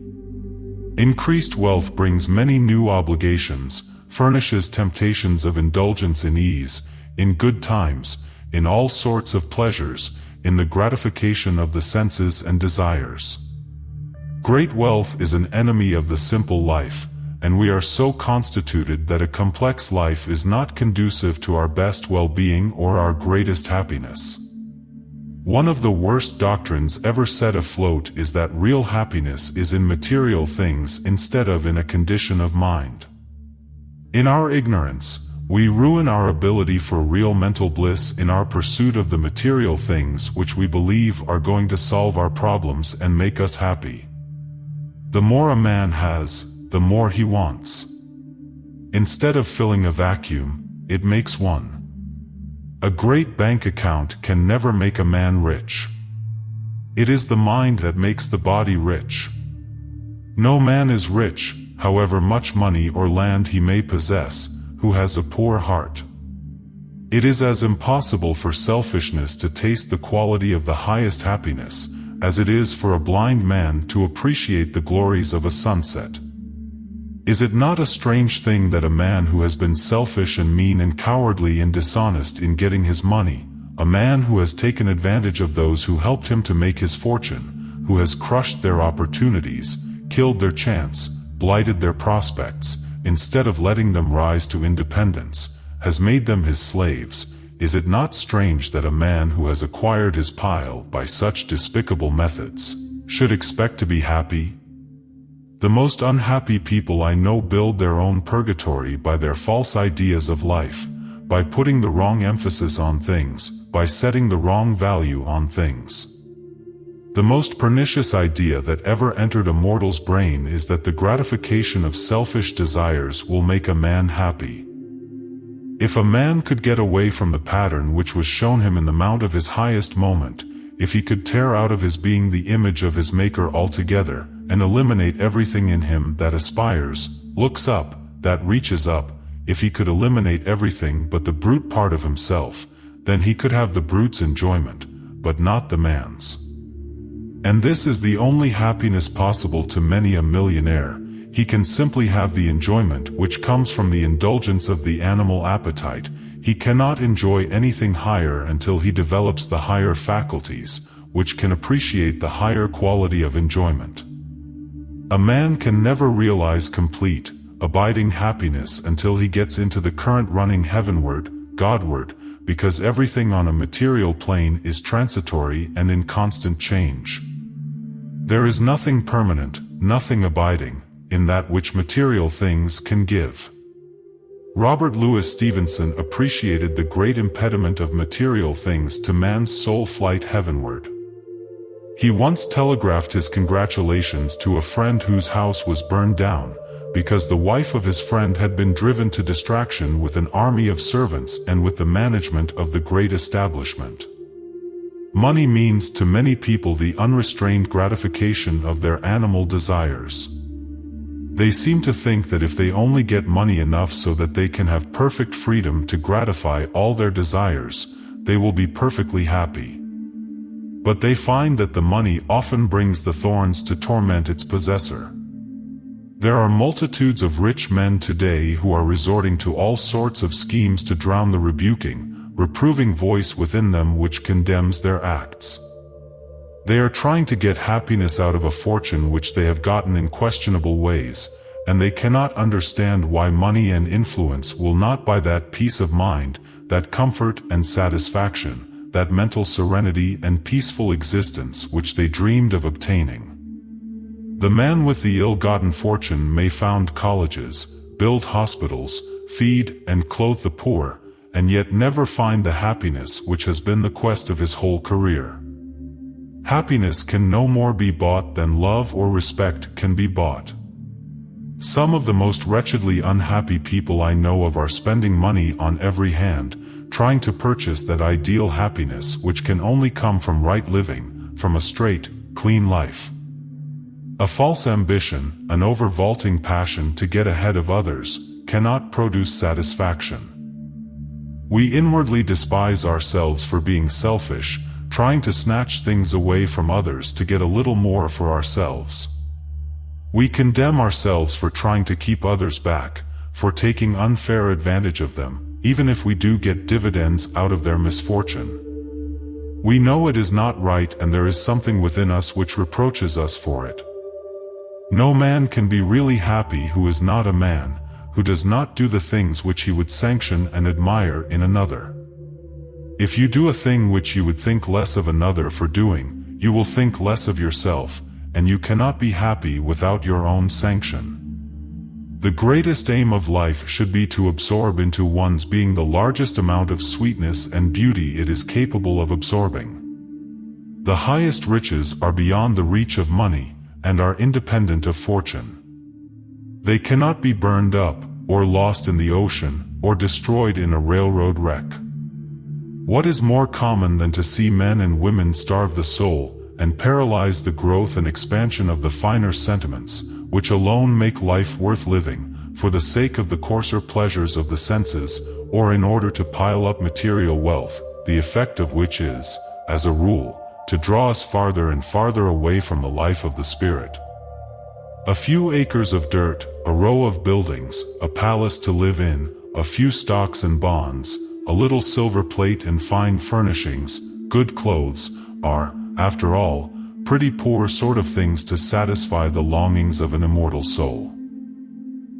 Increased wealth brings many new obligations, furnishes temptations of indulgence in ease, in good times, in all sorts of pleasures, in the gratification of the senses and desires. Great wealth is an enemy of the simple life, and we are so constituted that a complex life is not conducive to our best well-being or our greatest happiness. One of the worst doctrines ever set afloat is that real happiness is in material things instead of in a condition of mind. In our ignorance, we ruin our ability for real mental bliss in our pursuit of the material things which we believe are going to solve our problems and make us happy. The more a man has, the more he wants. Instead of filling a vacuum, it makes one. A great bank account can never make a man rich. It is the mind that makes the body rich. No man is rich, however much money or land he may possess, who has a poor heart. It is as impossible for selfishness to taste the quality of the highest happiness, as it is for a blind man to appreciate the glories of a sunset. Is it not a strange thing that a man who has been selfish and mean and cowardly and dishonest in getting his money, a man who has taken advantage of those who helped him to make his fortune, who has crushed their opportunities, killed their chance, blighted their prospects, instead of letting them rise to independence, has made them his slaves? Is it not strange that a man who has acquired his pile by such despicable methods should expect to be happy? The most unhappy people I know build their own purgatory by their false ideas of life, by putting the wrong emphasis on things, by setting the wrong value on things. The most pernicious idea that ever entered a mortal's brain is that the gratification of selfish desires will make a man happy. If a man could get away from the pattern which was shown him in the mount of his highest moment, if he could tear out of his being the image of his Maker altogether, and eliminate everything in him that aspires, looks up, that reaches up, if he could eliminate everything but the brute part of himself, then he could have the brute's enjoyment, but not the man's. And this is the only happiness possible to many a millionaire. He can simply have the enjoyment which comes from the indulgence of the animal appetite. He cannot enjoy anything higher until he develops the higher faculties, which can appreciate the higher quality of enjoyment. A man can never realize complete, abiding happiness until he gets into the current running heavenward, Godward, because everything on a material plane is transitory and in constant change. There is nothing permanent, nothing abiding, in that which material things can give. Robert Louis Stevenson appreciated the great impediment of material things to man's soul flight heavenward. He once telegraphed his congratulations to a friend whose house was burned down, because the wife of his friend had been driven to distraction with an army of servants and with the management of the great establishment. Money means to many people the unrestrained gratification of their animal desires. They seem to think that if they only get money enough so that they can have perfect freedom to gratify all their desires, they will be perfectly happy. But they find that the money often brings the thorns to torment its possessor. There are multitudes of rich men today who are resorting to all sorts of schemes to drown the rebuking, reproving voice within them which condemns their acts. They are trying to get happiness out of a fortune which they have gotten in questionable ways, and they cannot understand why money and influence will not buy that peace of mind, that comfort and satisfaction, that mental serenity and peaceful existence which they dreamed of obtaining. The man with the ill-gotten fortune may found colleges, build hospitals, feed and clothe the poor, and yet never find the happiness which has been the quest of his whole career. Happiness can no more be bought than love or respect can be bought. Some of the most wretchedly unhappy people I know of are spending money on every hand, trying to purchase that ideal happiness which can only come from right living, from a straight, clean life. A false ambition, an over-vaulting passion to get ahead of others, cannot produce satisfaction. We inwardly despise ourselves for being selfish, trying to snatch things away from others to get a little more for ourselves. We condemn ourselves for trying to keep others back, for taking unfair advantage of them, even if we do get dividends out of their misfortune. We know it is not right, and there is something within us which reproaches us for it. No man can be really happy who is not a man, who does not do the things which he would sanction and admire in another. If you do a thing which you would think less of another for doing, you will think less of yourself, and you cannot be happy without your own sanction. The greatest aim of life should be to absorb into one's being the largest amount of sweetness and beauty it is capable of absorbing. The highest riches are beyond the reach of money, and are independent of fortune. They cannot be burned up, or lost in the ocean, or destroyed in a railroad wreck. What is more common than to see men and women starve the soul, and paralyze the growth and expansion of the finer sentiments, which alone make life worth living, for the sake of the coarser pleasures of the senses, or in order to pile up material wealth, the effect of which is, as a rule, to draw us farther and farther away from the life of the spirit. A few acres of dirt, a row of buildings, a palace to live in, a few stocks and bonds, a little silver plate and fine furnishings, good clothes, are, after all, pretty poor sort of things to satisfy the longings of an immortal soul.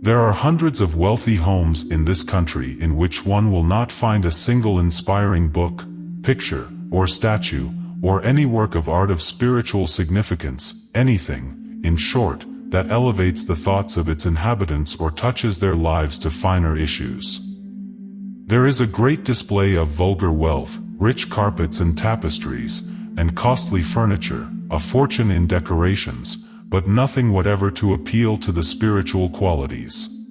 There are hundreds of wealthy homes in this country in which one will not find a single inspiring book, picture, or statue, or any work of art of spiritual significance, anything, in short, that elevates the thoughts of its inhabitants or touches their lives to finer issues. There is a great display of vulgar wealth, rich carpets and tapestries, and costly furniture, a fortune in decorations, but nothing whatever to appeal to the spiritual qualities.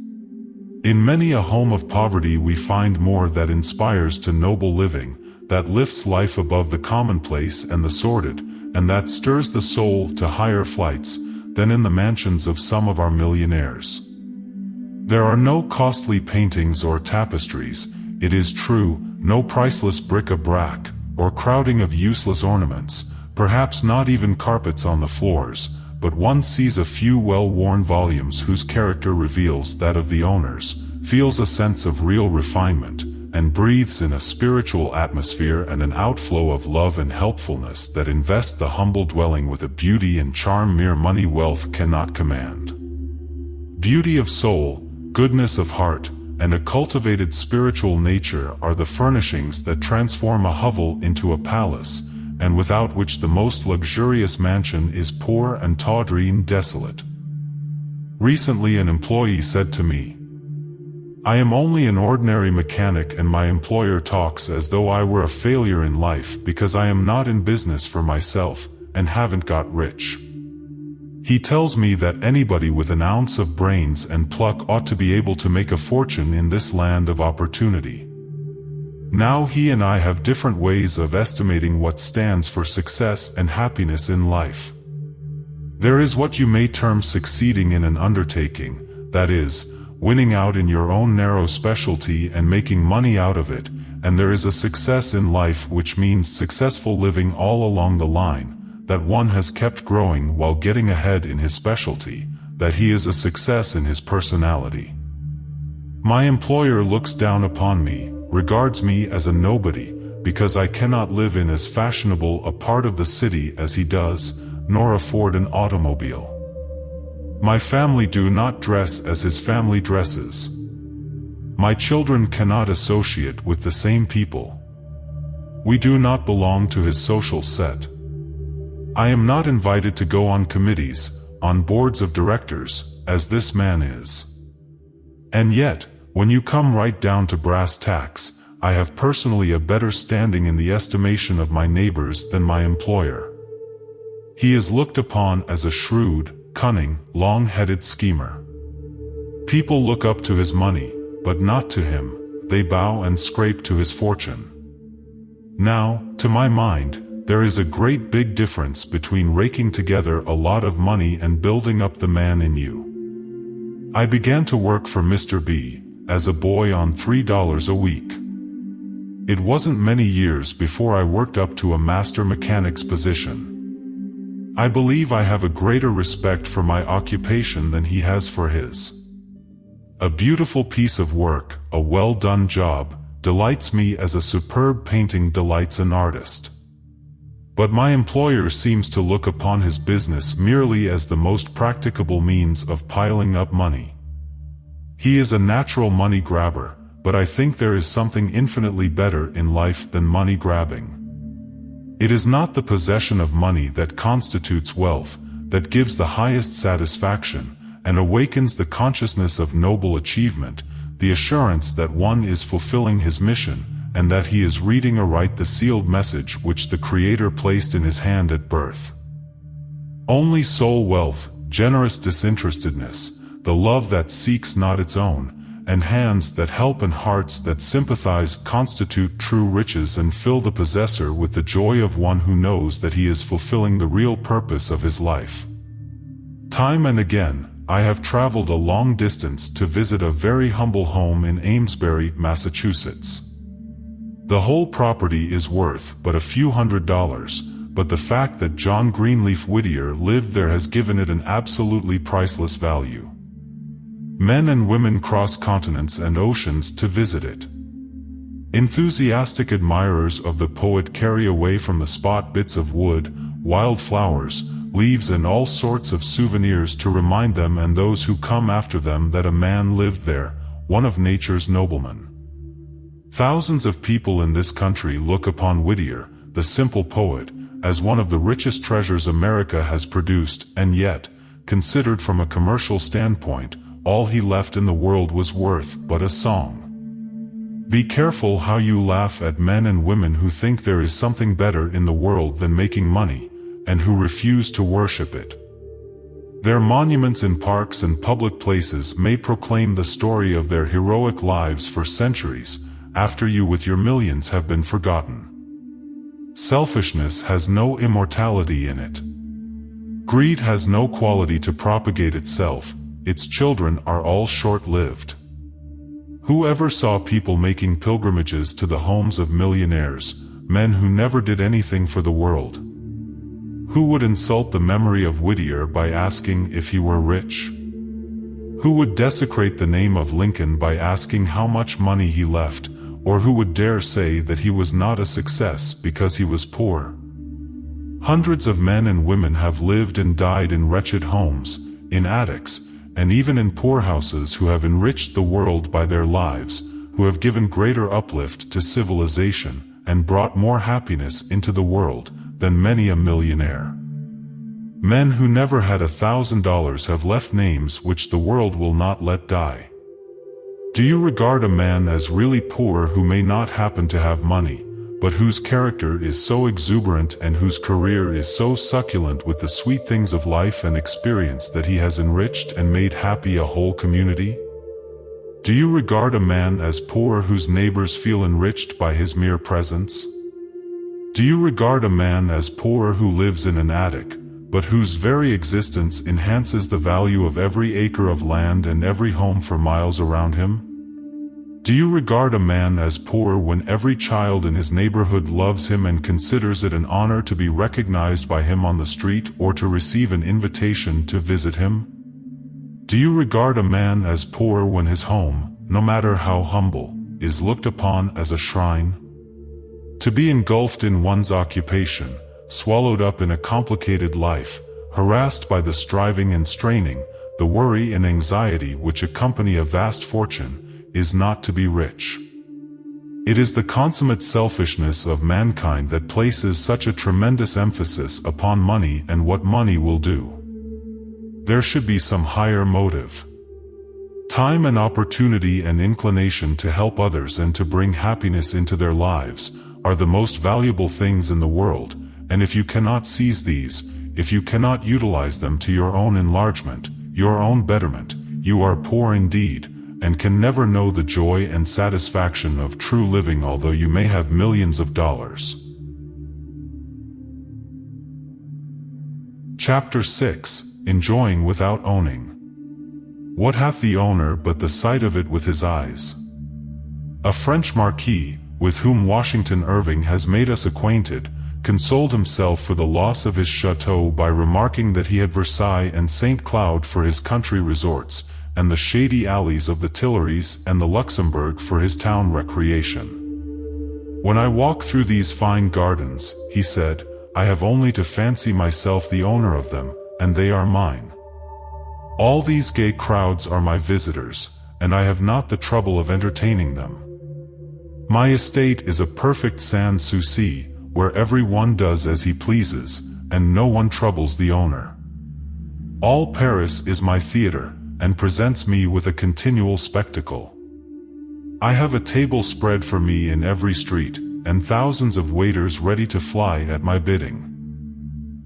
In many a home of poverty we find more that inspires to noble living, that lifts life above the commonplace and the sordid, and that stirs the soul to higher flights, than in the mansions of some of our millionaires. There are no costly paintings or tapestries, it is true, no priceless bric-a-brac, or crowding of useless ornaments, perhaps not even carpets on the floors, but one sees a few well-worn volumes whose character reveals that of the owners, feels a sense of real refinement, and breathes in a spiritual atmosphere and an outflow of love and helpfulness that invest the humble dwelling with a beauty and charm mere money wealth cannot command. Beauty of soul, goodness of heart, and a cultivated spiritual nature are the furnishings that transform a hovel into a palace, and without which the most luxurious mansion is poor and tawdry and desolate. Recently an employee said to me, "I am only an ordinary mechanic and my employer talks as though I were a failure in life because I am not in business for myself and haven't got rich. He tells me that anybody with an ounce of brains and pluck ought to be able to make a fortune in this land of opportunity." Now he and I have different ways of estimating what stands for success and happiness in life. There is what you may term succeeding in an undertaking, that is, winning out in your own narrow specialty and making money out of it, and there is a success in life which means successful living all along the line, that one has kept growing while getting ahead in his specialty, that he is a success in his personality. My employer looks down upon me, regards me as a nobody, because I cannot live in as fashionable a part of the city as he does, nor afford an automobile. My family do not dress as his family dresses. My children cannot associate with the same people. We do not belong to his social set. I am not invited to go on committees, on boards of directors, as this man is. And yet, when you come right down to brass tacks, I have personally a better standing in the estimation of my neighbors than my employer. He is looked upon as a shrewd, cunning, long-headed schemer. People look up to his money, but not to him. they bow and scrape to his fortune. Now, to my mind, there is a great big difference between raking together a lot of money and building up the man in you. I began to work for Mr. B as a boy on $3 a week. It wasn't many years before I worked up to a master mechanic's position. I believe I have a greater respect for my occupation than he has for his. A beautiful piece of work, a well-done job, delights me as a superb painting delights an artist. But my employer seems to look upon his business merely as the most practicable means of piling up money. He is a natural money grabber, but I think there is something infinitely better in life than money grabbing. It is not the possession of money that constitutes wealth, that gives the highest satisfaction, and awakens the consciousness of noble achievement, the assurance that one is fulfilling his mission, and that he is reading aright the sealed message which the Creator placed in his hand at birth. Only soul wealth, generous disinterestedness, the love that seeks not its own, and hands that help and hearts that sympathize constitute true riches and fill the possessor with the joy of one who knows that he is fulfilling the real purpose of his life. Time and again, I have traveled a long distance to visit a very humble home in Amesbury, Massachusetts. The whole property is worth but a few $100s, but the fact that John Greenleaf Whittier lived there has given it an absolutely priceless value. Men and women cross continents and oceans to visit it. Enthusiastic admirers of the poet carry away from the spot bits of wood, wild flowers, leaves and all sorts of souvenirs to remind them and those who come after them that a man lived there, one of nature's noblemen. Thousands of people in this country look upon Whittier, the simple poet, as one of the richest treasures America has produced, and yet, considered from a commercial standpoint, all he left in the world was worth but a song. Be careful how you laugh at men and women who think there is something better in the world than making money, and who refuse to worship it. Their monuments in parks and public places may proclaim the story of their heroic lives for centuries, after you with your millions have been forgotten. Selfishness has no immortality in it. Greed has no quality to propagate itself, its children are all short-lived. Whoever saw people making pilgrimages to the homes of millionaires, men who never did anything for the world? Who would insult the memory of Whittier by asking if he were rich? Who would desecrate the name of Lincoln by asking how much money he left, or who would dare say that he was not a success because he was poor? Hundreds of men and women have lived and died in wretched homes, in attics, and even in poorhouses who have enriched the world by their lives, who have given greater uplift to civilization, and brought more happiness into the world than many a millionaire. Men who never had $1,000 have left names which the world will not let die. Do you regard a man as really poor who may not happen to have money, but whose character is so exuberant and whose career is so succulent with the sweet things of life and experience that he has enriched and made happy a whole community? Do you regard a man as poor whose neighbors feel enriched by his mere presence? Do you regard a man as poor who lives in an attic, but whose very existence enhances the value of every acre of land and every home for miles around him? Do you regard a man as poor when every child in his neighborhood loves him and considers it an honor to be recognized by him on the street or to receive an invitation to visit him? Do you regard a man as poor when his home, no matter how humble, is looked upon as a shrine? To be engulfed in one's occupation, swallowed up in a complicated life, harassed by the striving and straining, the worry and anxiety which accompany a vast fortune, is not to be rich. It is the consummate selfishness of mankind that places such a tremendous emphasis upon money and what money will do. There should be some higher motive. Time and opportunity and inclination to help others and to bring happiness into their lives are the most valuable things in the world, and if you cannot seize these, if you cannot utilize them to your own enlargement, your own betterment, you are poor indeed, and can never know the joy and satisfaction of true living although you may have millions of dollars. Chapter 6. Enjoying without owning. What hath the owner but the sight of it with his eyes? A French marquis, with whom Washington Irving has made us acquainted, consoled himself for the loss of his chateau by remarking that he had Versailles and St. Cloud for his country resorts, and the shady alleys of the Tuileries and the Luxembourg for his town recreation. When I walk through these fine gardens, he said, I have only to fancy myself the owner of them, and they are mine. All these gay crowds are my visitors, and I have not the trouble of entertaining them. My estate is a perfect sans souci, where every one does as he pleases, and no one troubles the owner. All Paris is my theater, and presents me with a continual spectacle. I have a table spread for me in every street, and thousands of waiters ready to fly at my bidding.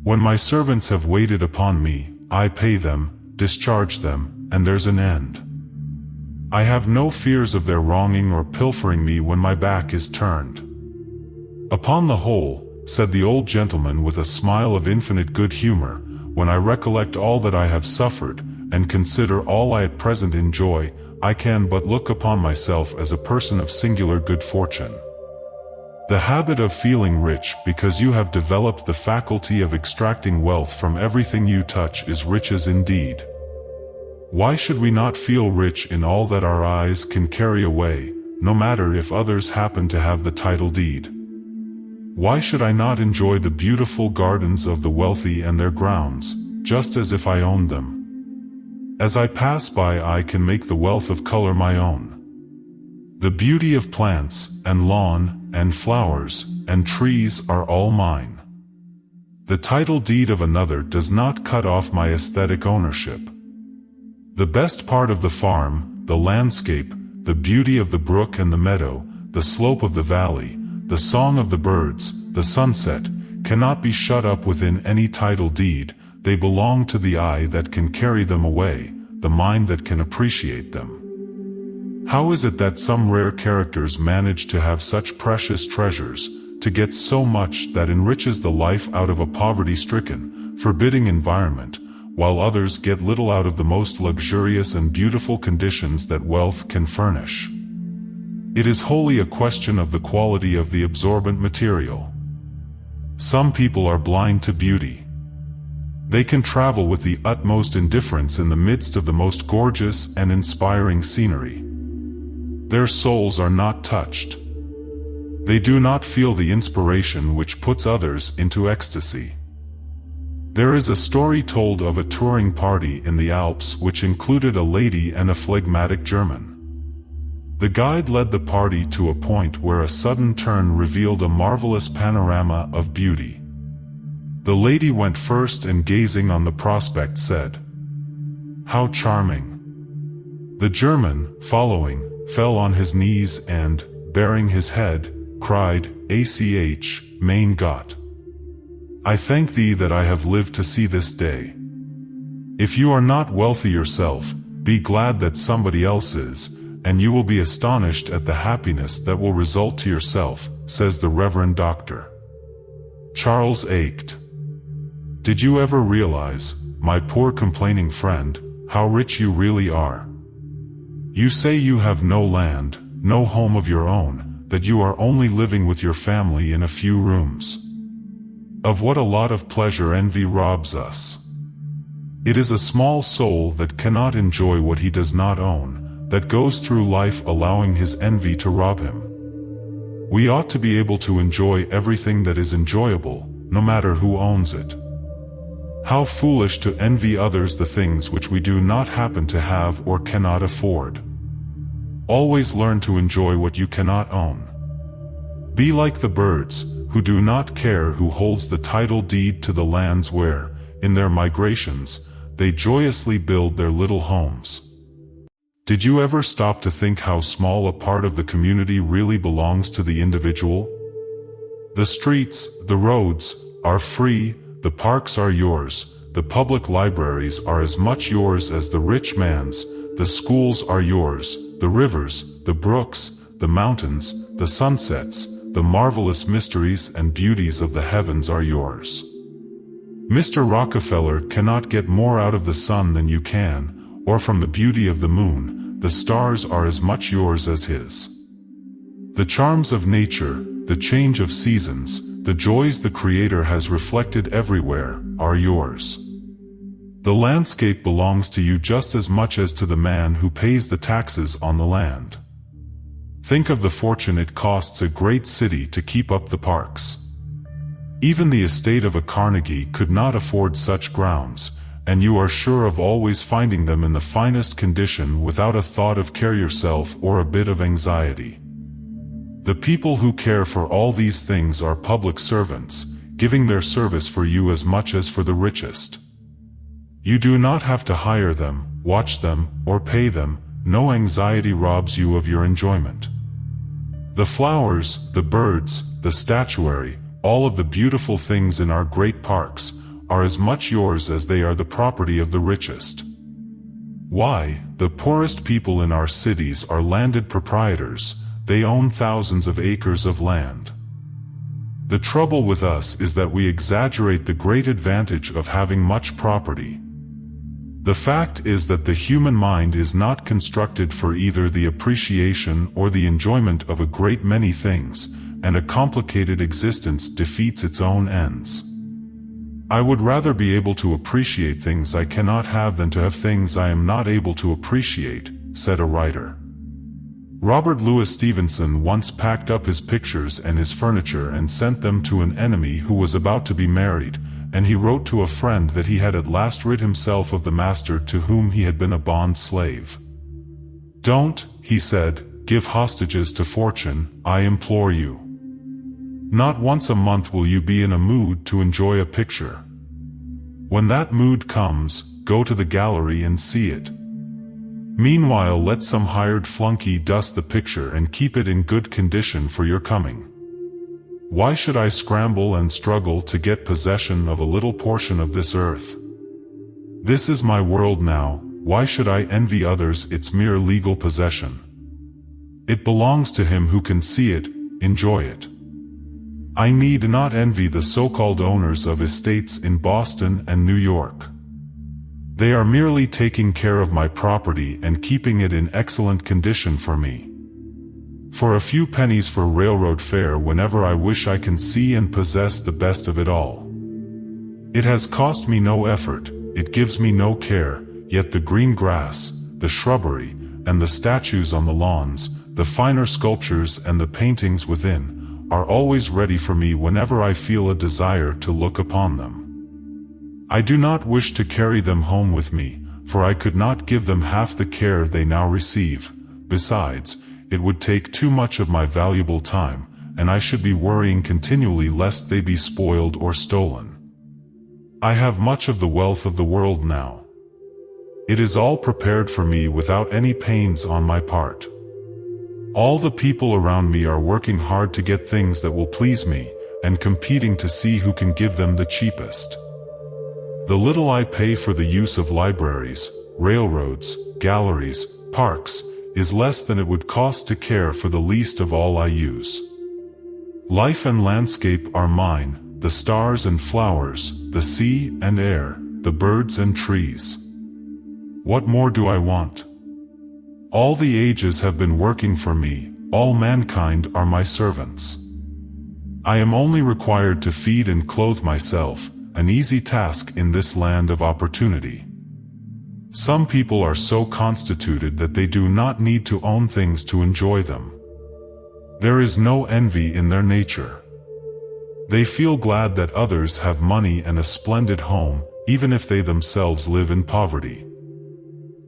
When my servants have waited upon me, I pay them, discharge them, and there's an end. I have no fears of their wronging or pilfering me when my back is turned. Upon the whole, said the old gentleman with a smile of infinite good humor, when I recollect all that I have suffered, and consider all I at present enjoy, I can but look upon myself as a person of singular good fortune. The habit of feeling rich because you have developed the faculty of extracting wealth from everything you touch is riches indeed. Why should we not feel rich in all that our eyes can carry away, no matter if others happen to have the title deed? Why should I not enjoy the beautiful gardens of the wealthy and their grounds, just as if I owned them? As I pass by I can make the wealth of color my own. The beauty of plants, and lawn, and flowers, and trees are all mine. The title deed of another does not cut off my aesthetic ownership. The best part of the farm, the landscape, the beauty of the brook and the meadow, the slope of the valley, the song of the birds, the sunset, cannot be shut up within any title deed. They belong to the eye that can carry them away, the mind that can appreciate them. How is it that some rare characters manage to have such precious treasures, to get so much that enriches the life out of a poverty-stricken, forbidding environment, while others get little out of the most luxurious and beautiful conditions that wealth can furnish? It is wholly a question of the quality of the absorbent material. Some people are blind to beauty. They can travel with the utmost indifference in the midst of the most gorgeous and inspiring scenery. Their souls are not touched. They do not feel the inspiration which puts others into ecstasy. There is a story told of a touring party in the Alps which included a lady and a phlegmatic German. The guide led the party to a point where a sudden turn revealed a marvelous panorama of beauty. The lady went first and gazing on the prospect said, "How charming!" The German, following, fell on his knees and, baring his head, cried, "Ach, mein Gott! I thank thee that I have lived to see this day." If you are not wealthy yourself, be glad that somebody else is, and you will be astonished at the happiness that will result to yourself, says the Reverend Dr. Charles Acht. Did you ever realize, my poor complaining friend, how rich you really are? You say you have no land, no home of your own, that you are only living with your family in a few rooms. Of what a lot of pleasure envy robs us. It is a small soul that cannot enjoy what he does not own, that goes through life allowing his envy to rob him. We ought to be able to enjoy everything that is enjoyable, no matter who owns it. How foolish to envy others the things which we do not happen to have or cannot afford. Always learn to enjoy what you cannot own. Be like the birds, who do not care who holds the title deed to the lands where, in their migrations, they joyously build their little homes. Did you ever stop to think how small a part of the community really belongs to the individual? The streets, the roads, are free, the parks are yours, the public libraries are as much yours as the rich man's, the schools are yours, the rivers, the brooks, the mountains, the sunsets, the marvelous mysteries and beauties of the heavens are yours. Mr. Rockefeller cannot get more out of the sun than you can, or from the beauty of the moon. The stars are as much yours as his. The charms of nature, the change of seasons, the joys the Creator has reflected everywhere, are yours. The landscape belongs to you just as much as to the man who pays the taxes on the land. Think of the fortune it costs a great city to keep up the parks. Even the estate of a Carnegie could not afford such grounds, and you are sure of always finding them in the finest condition without a thought of care yourself or a bit of anxiety. The people who care for all these things are public servants, giving their service for you as much as for the richest. You do not have to hire them, watch them, or pay them. No anxiety robs you of your enjoyment. The flowers, the birds, the statuary, all of the beautiful things in our great parks, are as much yours as they are the property of the richest. Why, the poorest people in our cities are landed proprietors. They own thousands of acres of land. The trouble with us is that we exaggerate the great advantage of having much property. The fact is that the human mind is not constructed for either the appreciation or the enjoyment of a great many things, and a complicated existence defeats its own ends. I would rather be able to appreciate things I cannot have than to have things I am not able to appreciate, said a writer. Robert Louis Stevenson once packed up his pictures and his furniture and sent them to an enemy who was about to be married, and he wrote to a friend that he had at last rid himself of the master to whom he had been a bond slave. "Don't," he said, "give hostages to fortune, I implore you. Not once a month will you be in a mood to enjoy a picture. When that mood comes, go to the gallery and see it. Meanwhile, let some hired flunky dust the picture and keep it in good condition for your coming. Why should I scramble and struggle to get possession of a little portion of this earth? This is my world now, why should I envy others its mere legal possession? It belongs to him who can see it, enjoy it. I need not envy the so-called owners of estates in Boston and New York. They are merely taking care of my property and keeping it in excellent condition for me. For a few pennies for railroad fare whenever I wish I can see and possess the best of it all. It has cost me no effort, it gives me no care, yet the green grass, the shrubbery, and the statues on the lawns, the finer sculptures and the paintings within, are always ready for me whenever I feel a desire to look upon them. I do not wish to carry them home with me, for I could not give them half the care they now receive. Besides, it would take too much of my valuable time, and I should be worrying continually lest they be spoiled or stolen. I have much of the wealth of the world now. It is all prepared for me without any pains on my part. All the people around me are working hard to get things that will please me, and competing to see who can give them the cheapest. The little I pay for the use of libraries, railroads, galleries, parks, is less than it would cost to care for the least of all I use. Life and landscape are mine, the stars and flowers, the sea and air, the birds and trees. What more do I want? All the ages have been working for me, all mankind are my servants. I am only required to feed and clothe myself, an easy task in this land of opportunity. Some people are so constituted that they do not need to own things to enjoy them. There is no envy in their nature. They feel glad that others have money and a splendid home, even if they themselves live in poverty.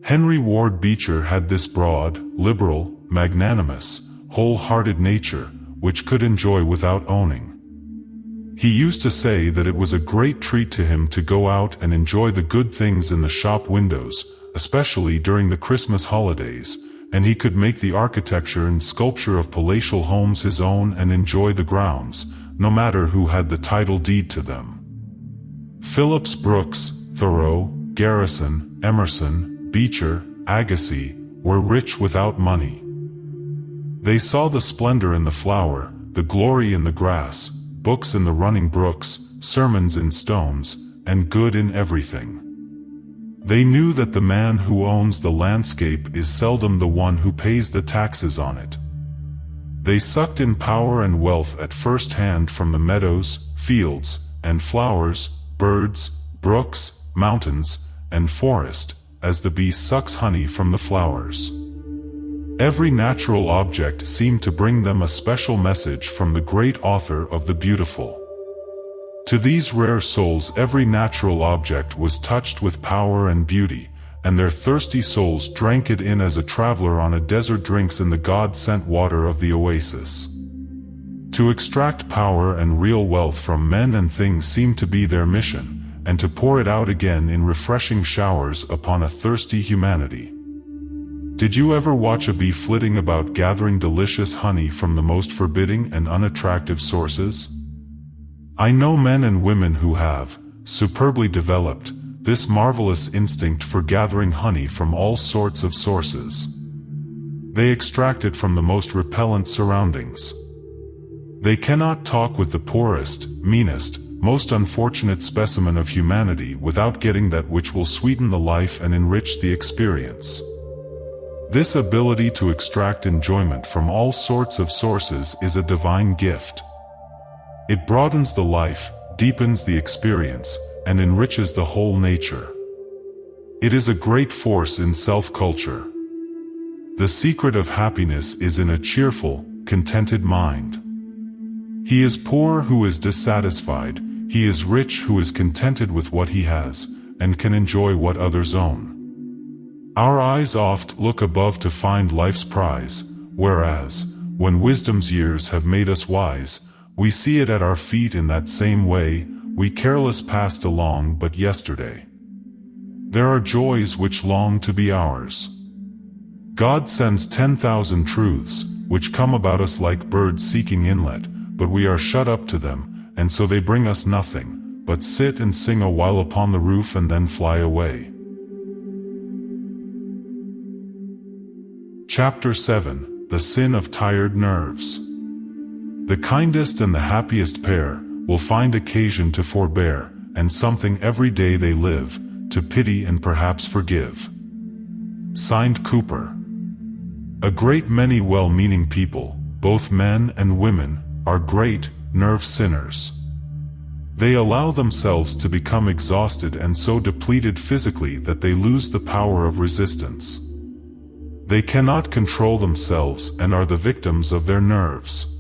Henry Ward Beecher had this broad, liberal, magnanimous, whole-hearted nature, which could enjoy without owning. He used to say that it was a great treat to him to go out and enjoy the good things in the shop windows, especially during the Christmas holidays, and he could make the architecture and sculpture of palatial homes his own and enjoy the grounds, no matter who had the title deed to them. Phillips Brooks, Thoreau, Garrison, Emerson, Beecher, Agassiz, were rich without money. They saw the splendor in the flower, the glory in the grass, books in the running brooks, sermons in stones, and good in everything. They knew that the man who owns the landscape is seldom the one who pays the taxes on it. They sucked in power and wealth at first hand from the meadows, fields, and flowers, birds, brooks, mountains, and forest, as the bee sucks honey from the flowers. Every natural object seemed to bring them a special message from the great author of the beautiful. To these rare souls every natural object was touched with power and beauty, and their thirsty souls drank it in as a traveler on a desert drinks in the God-sent water of the oasis. To extract power and real wealth from men and things seemed to be their mission, and to pour it out again in refreshing showers upon a thirsty humanity. Did you ever watch a bee flitting about gathering delicious honey from the most forbidding and unattractive sources? I know men and women who have, superbly developed, this marvelous instinct for gathering honey from all sorts of sources. They extract it from the most repellent surroundings. They cannot talk with the poorest, meanest, most unfortunate specimen of humanity without getting that which will sweeten the life and enrich the experience. This ability to extract enjoyment from all sorts of sources is a divine gift. It broadens the life, deepens the experience, and enriches the whole nature. It is a great force in self-culture. The secret of happiness is in a cheerful, contented mind. He is poor who is dissatisfied, he is rich who is contented with what he has, and can enjoy what others own. Our eyes oft look above to find life's prize, whereas, when wisdom's years have made us wise, we see it at our feet in that same way, we careless passed along but yesterday. There are joys which long to be ours. God sends 10,000 truths, which come about us like birds seeking inlet, but we are shut up to them, and so they bring us nothing, but sit and sing a while upon the roof and then fly away. Chapter 7: The Sin of Tired Nerves. The kindest and the happiest pair will find occasion to forbear, and something every day they live, to pity and perhaps forgive. Signed, Cooper. A great many well-meaning people, both men and women, are great, nerve sinners. They allow themselves to become exhausted and so depleted physically that they lose the power of resistance. They cannot control themselves and are the victims of their nerves.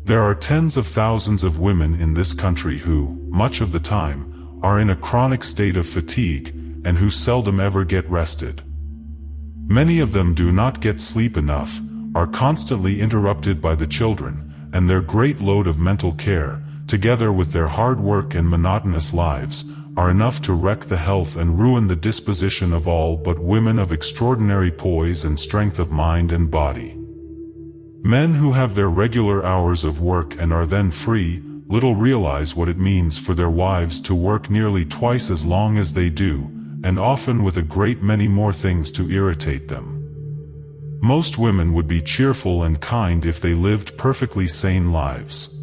There are tens of thousands of women in this country who, much of the time, are in a chronic state of fatigue, and who seldom ever get rested. Many of them do not get sleep enough, are constantly interrupted by the children, and their great load of mental care, together with their hard work and monotonous lives, are enough to wreck the health and ruin the disposition of all but women of extraordinary poise and strength of mind and body. Men who have their regular hours of work and are then free, little realize what it means for their wives to work nearly twice as long as they do, and often with a great many more things to irritate them. Most women would be cheerful and kind if they lived perfectly sane lives.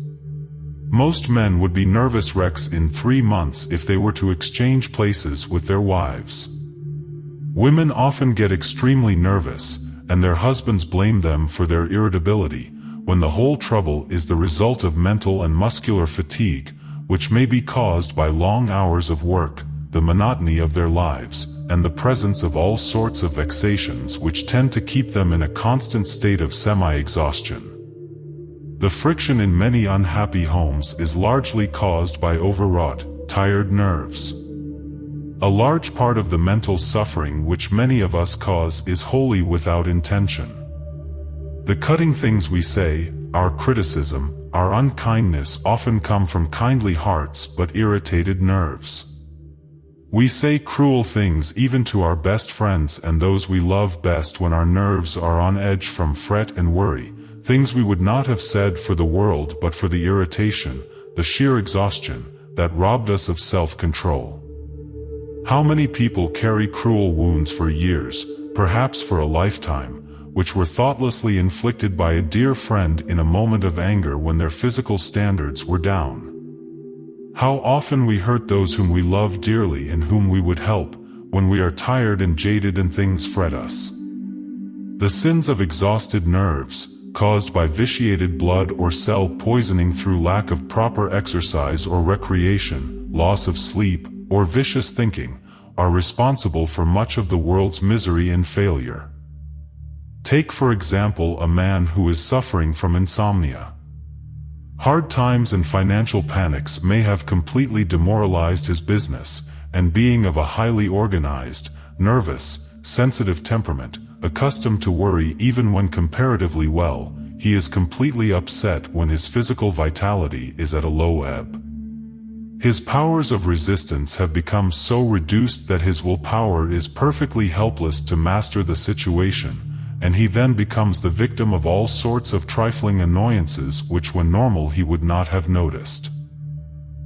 Most men would be nervous wrecks in 3 months if they were to exchange places with their wives. Women often get extremely nervous, and their husbands blame them for their irritability, when the whole trouble is the result of mental and muscular fatigue, which may be caused by long hours of work, the monotony of their lives, and the presence of all sorts of vexations which tend to keep them in a constant state of semi-exhaustion. The friction in many unhappy homes is largely caused by overwrought, tired nerves. A large part of the mental suffering which many of us cause is wholly without intention. The cutting things we say, our criticism, our unkindness often come from kindly hearts but irritated nerves. We say cruel things even to our best friends and those we love best when our nerves are on edge from fret and worry, things we would not have said for the world but for the irritation, the sheer exhaustion, that robbed us of self-control. How many people carry cruel wounds for years, perhaps for a lifetime, which were thoughtlessly inflicted by a dear friend in a moment of anger when their physical standards were down. How often we hurt those whom we love dearly and whom we would help, when we are tired and jaded and things fret us. The sins of exhausted nerves, caused by vitiated blood or cell poisoning through lack of proper exercise or recreation, loss of sleep, or vicious thinking, are responsible for much of the world's misery and failure. Take for example a man who is suffering from insomnia. Hard times and financial panics may have completely demoralized his business, and being of a highly organized, nervous, sensitive temperament, accustomed to worry even when comparatively well, he is completely upset when his physical vitality is at a low ebb. His powers of resistance have become so reduced that his willpower is perfectly helpless to master the situation, and he then becomes the victim of all sorts of trifling annoyances which when normal he would not have noticed.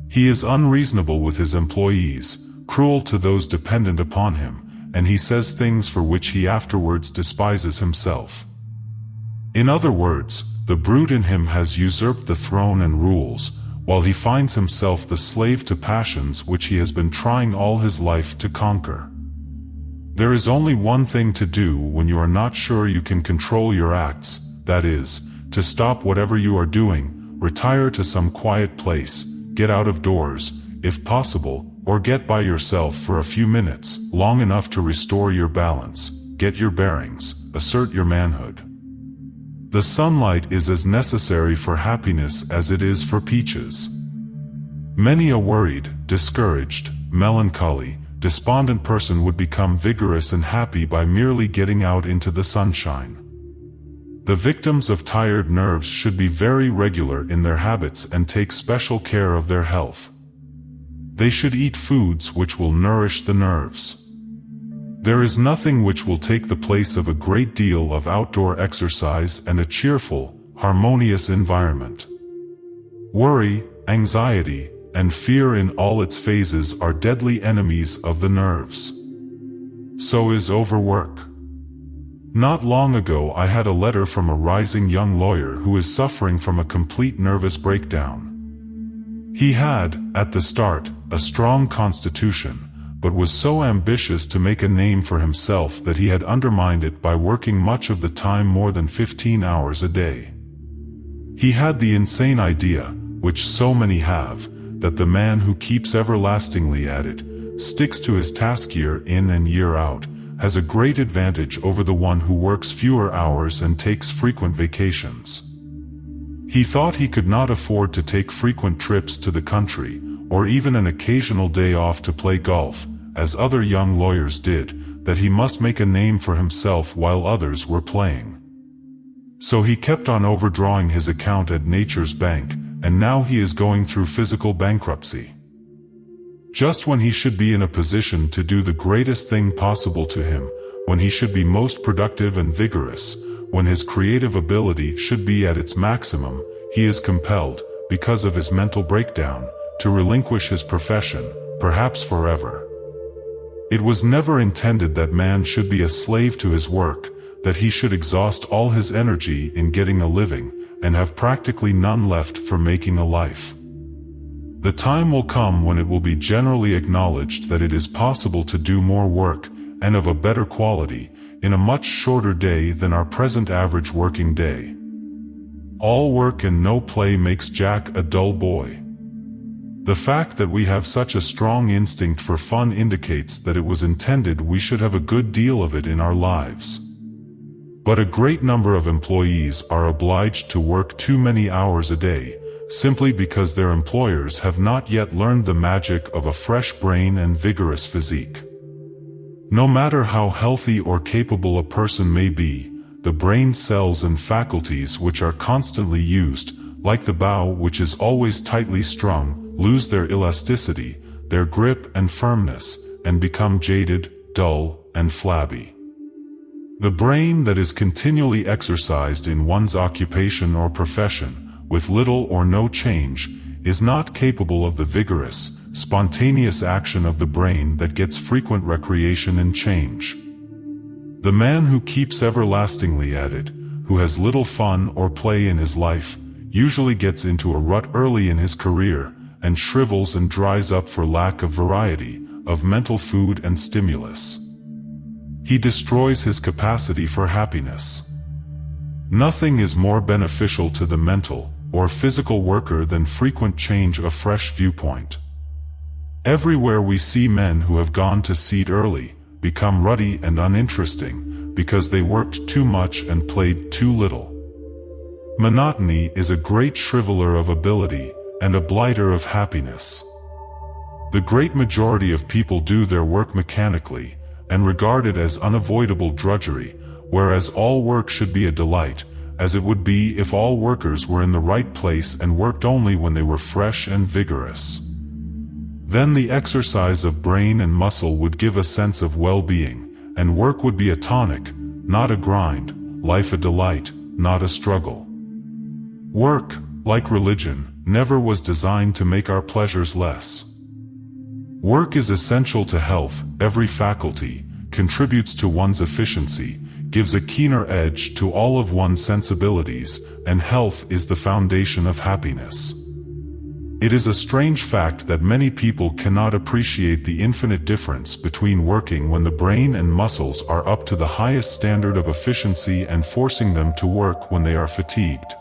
He is unreasonable with his employees, cruel to those dependent upon him, and he says things for which he afterwards despises himself. In other words, the brute in him has usurped the throne and rules, while he finds himself the slave to passions which he has been trying all his life to conquer. There is only one thing to do when you are not sure you can control your acts, that is, to stop whatever you are doing, retire to some quiet place, get out of doors, if possible, or get by yourself for a few minutes, long enough to restore your balance, get your bearings, assert your manhood. The sunlight is as necessary for happiness as it is for peaches. Many a worried, discouraged, melancholy, despondent person would become vigorous and happy by merely getting out into the sunshine. The victims of tired nerves should be very regular in their habits and take special care of their health. They should eat foods which will nourish the nerves. There is nothing which will take the place of a great deal of outdoor exercise and a cheerful, harmonious environment. Worry, anxiety, and fear in all its phases are deadly enemies of the nerves. So is overwork. Not long ago I had a letter from a rising young lawyer who is suffering from a complete nervous breakdown. He had, at the start, a strong constitution, but was so ambitious to make a name for himself that he had undermined it by working much of the time more than 15 hours a day. He had the insane idea, which so many have, that the man who keeps everlastingly at it, sticks to his task year in and year out, has a great advantage over the one who works fewer hours and takes frequent vacations. He thought he could not afford to take frequent trips to the country, or even an occasional day off to play golf, as other young lawyers did, that he must make a name for himself while others were playing. So he kept on overdrawing his account at Nature's Bank, and now he is going through physical bankruptcy. Just when he should be in a position to do the greatest thing possible to him, when he should be most productive and vigorous, when his creative ability should be at its maximum, he is compelled, because of his mental breakdown, to relinquish his profession, perhaps forever. It was never intended that man should be a slave to his work, that he should exhaust all his energy in getting a living, and have practically none left for making a life. The time will come when it will be generally acknowledged that it is possible to do more work, and of a better quality, in a much shorter day than our present average working day. All work and no play makes Jack a dull boy. The fact that we have such a strong instinct for fun indicates that it was intended we should have a good deal of it in our lives. But a great number of employees are obliged to work too many hours a day, simply because their employers have not yet learned the magic of a fresh brain and vigorous physique. No matter how healthy or capable a person may be, the brain cells and faculties which are constantly used, like the bow which is always tightly strung, lose their elasticity, their grip and firmness, and become jaded, dull, and flabby. The brain that is continually exercised in one's occupation or profession, with little or no change, is not capable of the vigorous, spontaneous action of the brain that gets frequent recreation and change. The man who keeps everlastingly at it, who has little fun or play in his life, usually gets into a rut early in his career, and shrivels and dries up for lack of variety, of mental food and stimulus. He destroys his capacity for happiness. Nothing is more beneficial to the mental or physical worker than frequent change of fresh viewpoint. Everywhere we see men who have gone to seed early, become ruddy and uninteresting, because they worked too much and played too little. Monotony is a great shriveler of ability, and a blighter of happiness. The great majority of people do their work mechanically, and regard it as unavoidable drudgery, whereas all work should be a delight, as it would be if all workers were in the right place and worked only when they were fresh and vigorous. Then the exercise of brain and muscle would give a sense of well-being, and work would be a tonic, not a grind, life a delight, not a struggle. Work, like religion, never was designed to make our pleasures less. Work is essential to health. Every faculty contributes to one's efficiency, gives a keener edge to all of one's sensibilities, and health is the foundation of happiness. It is a strange fact that many people cannot appreciate the infinite difference between working when the brain and muscles are up to the highest standard of efficiency and forcing them to work when they are fatigued.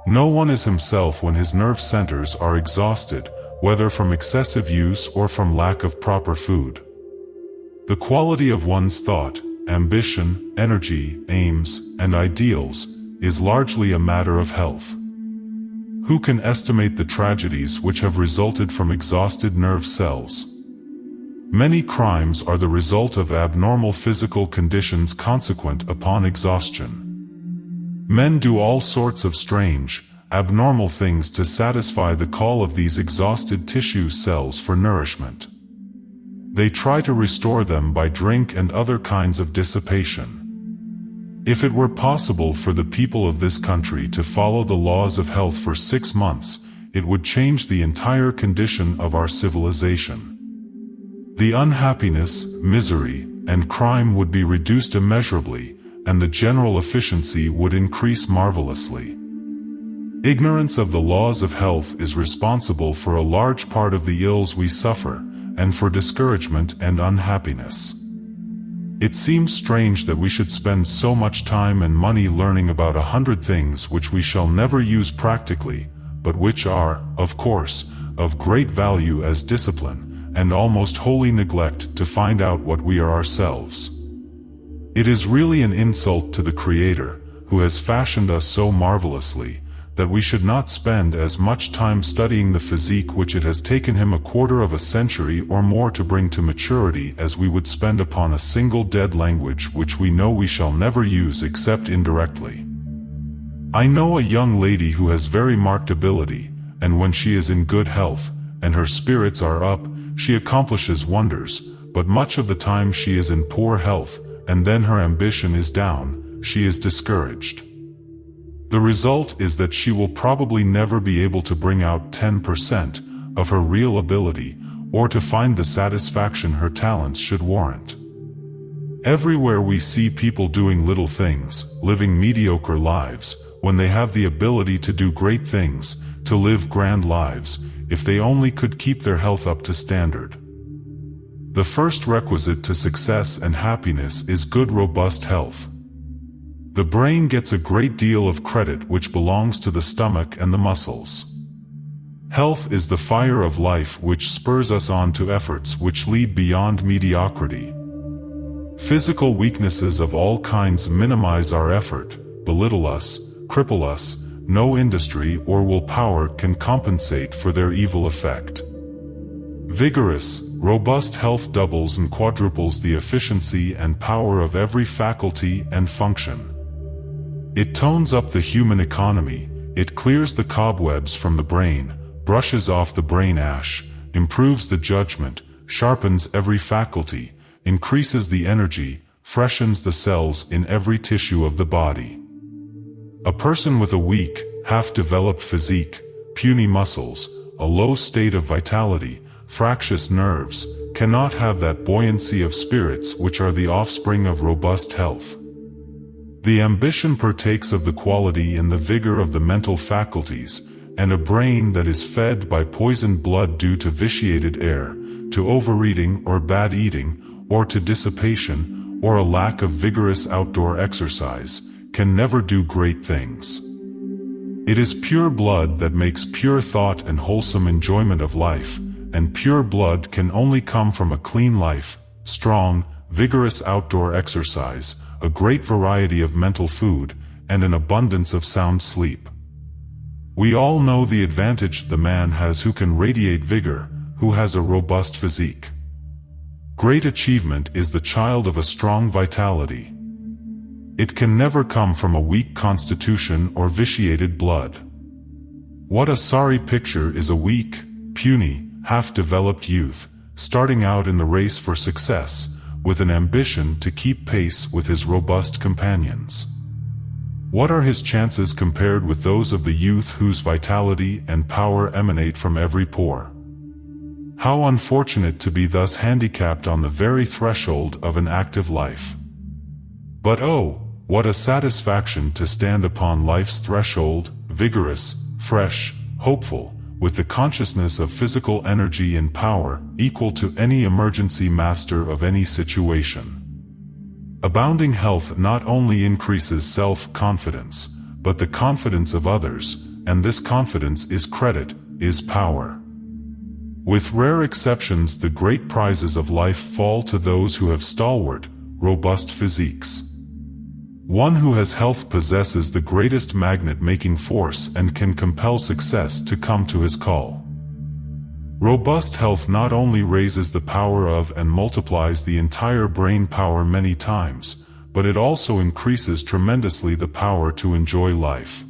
No one is himself when his nerve centers are exhausted, whether from excessive use or from lack of proper food. The quality of one's thought, ambition, energy, aims, and ideals is largely a matter of health. Who can estimate the tragedies which have resulted from exhausted nerve cells? Many crimes are the result of abnormal physical conditions consequent upon exhaustion. Men do all sorts of strange, abnormal things to satisfy the call of these exhausted tissue cells for nourishment. They try to restore them by drink and other kinds of dissipation. If it were possible for the people of this country to follow the laws of health for 6 months, it would change the entire condition of our civilization. The unhappiness, misery, and crime would be reduced immeasurably, and the general efficiency would increase marvelously. Ignorance of the laws of health is responsible for a large part of the ills we suffer, and for discouragement and unhappiness. It seems strange that we should spend so much time and money learning about 100 things which we shall never use practically, but which are, of course, of great value as discipline, and almost wholly neglect to find out what we are ourselves. It is really an insult to the Creator, who has fashioned us so marvelously, that we should not spend as much time studying the physique which it has taken him 1/4 of a century or more to bring to maturity as we would spend upon a single dead language which we know we shall never use except indirectly. I know a young lady who has very marked ability, and when she is in good health, and her spirits are up, she accomplishes wonders, but much of the time she is in poor health, and then her ambition is down, she is discouraged. The result is that she will probably never be able to bring out 10% of her real ability, or to find the satisfaction her talents should warrant. Everywhere we see people doing little things, living mediocre lives, when they have the ability to do great things, to live grand lives, if they only could keep their health up to standard. The first requisite to success and happiness is good robust health. The brain gets a great deal of credit which belongs to the stomach and the muscles. Health is the fire of life which spurs us on to efforts which lead beyond mediocrity. Physical weaknesses of all kinds minimize our effort, belittle us, cripple us. No industry or willpower can compensate for their evil effect. Vigorous, robust health doubles and quadruples the efficiency and power of every faculty and function. It tones up the human economy, it clears the cobwebs from the brain, brushes off the brain ash, improves the judgment, sharpens every faculty, increases the energy, freshens the cells in every tissue of the body. A person with a weak, half-developed physique, puny muscles, a low state of vitality, fractious nerves, cannot have that buoyancy of spirits which are the offspring of robust health. The ambition partakes of the quality in the vigor of the mental faculties, and a brain that is fed by poisoned blood due to vitiated air, to overeating or bad eating, or to dissipation, or a lack of vigorous outdoor exercise, can never do great things. It is pure blood that makes pure thought and wholesome enjoyment of life, and pure blood can only come from a clean life, strong, vigorous outdoor exercise, a great variety of mental food, and an abundance of sound sleep. We all know the advantage the man has who can radiate vigor, who has a robust physique. Great achievement is the child of a strong vitality. It can never come from a weak constitution or vitiated blood. What a sorry picture is a weak, puny, half-developed youth, starting out in the race for success, with an ambition to keep pace with his robust companions. What are his chances compared with those of the youth whose vitality and power emanate from every pore? How unfortunate to be thus handicapped on the very threshold of an active life. But oh, what a satisfaction to stand upon life's threshold, vigorous, fresh, hopeful, with the consciousness of physical energy and power equal to any emergency master of any situation. Abounding health not only increases self-confidence, but the confidence of others, and this confidence is credit, is power. With rare exceptions, the great prizes of life fall to those who have stalwart, robust physiques. One who has health possesses the greatest magnet-making force and can compel success to come to his call. Robust health not only raises the power of and multiplies the entire brain power many times, but it also increases tremendously the power to enjoy life.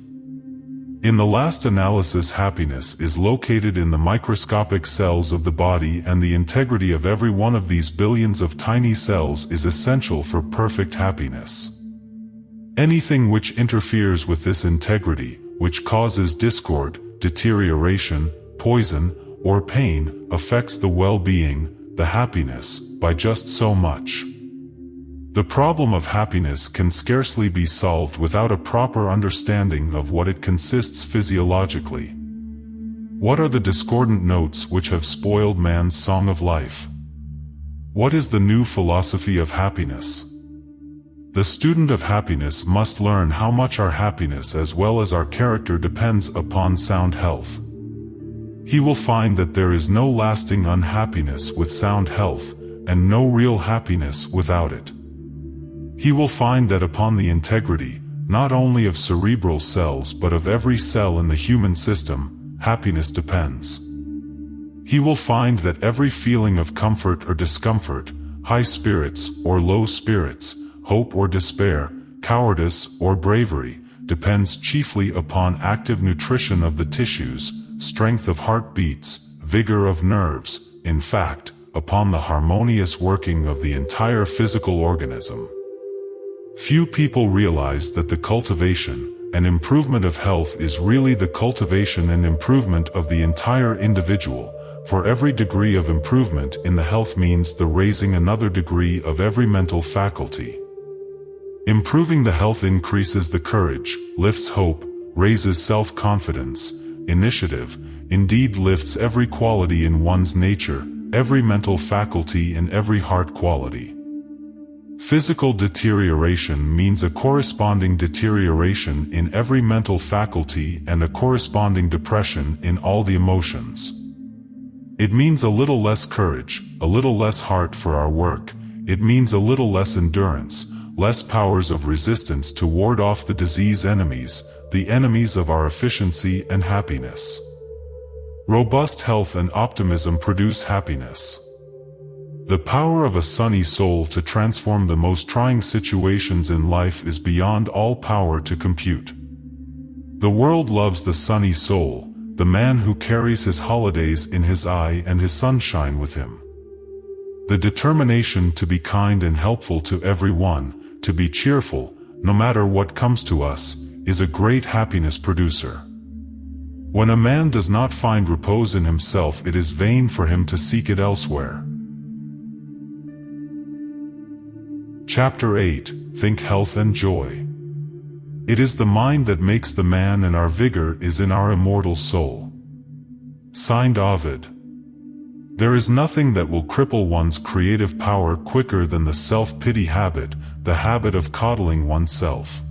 In the last analysis, happiness is located in the microscopic cells of the body, and the integrity of every one of these billions of tiny cells is essential for perfect happiness. Anything which interferes with this integrity, which causes discord, deterioration, poison, or pain, affects the well-being, the happiness, by just so much. The problem of happiness can scarcely be solved without a proper understanding of what it consists physiologically. What are the discordant notes which have spoiled man's song of life? What is the new philosophy of happiness? The student of happiness must learn how much our happiness as well as our character depends upon sound health. He will find that there is no lasting unhappiness with sound health, and no real happiness without it. He will find that upon the integrity, not only of cerebral cells but of every cell in the human system, happiness depends. He will find that every feeling of comfort or discomfort, high spirits or low spirits, hope or despair, cowardice or bravery, depends chiefly upon active nutrition of the tissues, strength of heartbeats, vigor of nerves, in fact, upon the harmonious working of the entire physical organism. Few people realize that the cultivation and improvement of health is really the cultivation and improvement of the entire individual, for every degree of improvement in the health means the raising another degree of every mental faculty. Improving the health increases the courage, lifts hope, raises self-confidence, initiative, indeed lifts every quality in one's nature, every mental faculty and every heart quality. Physical deterioration means a corresponding deterioration in every mental faculty and a corresponding depression in all the emotions. It means a little less courage, a little less heart for our work. It means a little less endurance, less powers of resistance to ward off the disease enemies, the enemies of our efficiency and happiness. Robust health and optimism produce happiness. The power of a sunny soul to transform the most trying situations in life is beyond all power to compute. The world loves the sunny soul, the man who carries his holidays in his eye and his sunshine with him. The determination to be kind and helpful to everyone, to be cheerful, no matter what comes to us, is a great happiness producer. When a man does not find repose in himself, it is vain for him to seek it elsewhere. Chapter 8, Think Health and Joy. It is the mind that makes the man, and our vigor is in our immortal soul. Signed Ovid. There is nothing that will cripple one's creative power quicker than the self-pity habit, the habit of coddling oneself.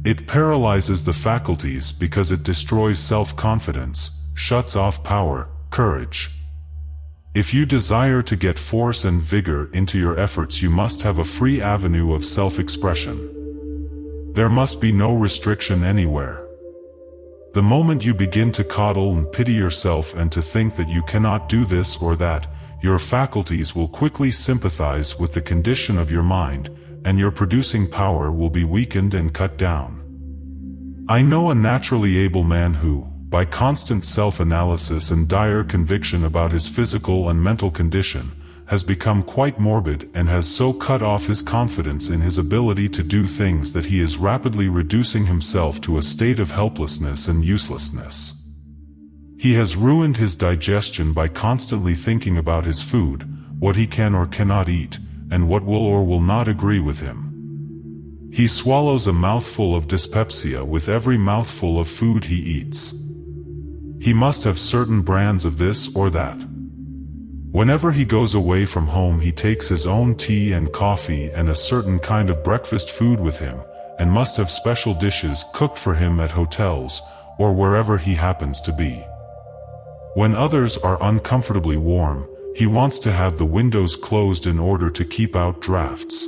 It paralyzes the faculties because it destroys self-confidence, shuts off power, courage. If you desire to get force and vigor into your efforts, you must have a free avenue of self-expression. There must be no restriction anywhere. The moment you begin to coddle and pity yourself and to think that you cannot do this or that, your faculties will quickly sympathize with the condition of your mind, and your producing power will be weakened and cut down. I know a naturally able man who, by constant self-analysis and dire conviction about his physical and mental condition, has become quite morbid and has so cut off his confidence in his ability to do things that he is rapidly reducing himself to a state of helplessness and uselessness. He has ruined his digestion by constantly thinking about his food, what he can or cannot eat, and what will or will not agree with him. He swallows a mouthful of dyspepsia with every mouthful of food he eats. He must have certain brands of this or that. Whenever he goes away from home, he takes his own tea and coffee and a certain kind of breakfast food with him, and must have special dishes cooked for him at hotels, or wherever he happens to be. When others are uncomfortably warm, he wants to have the windows closed in order to keep out drafts.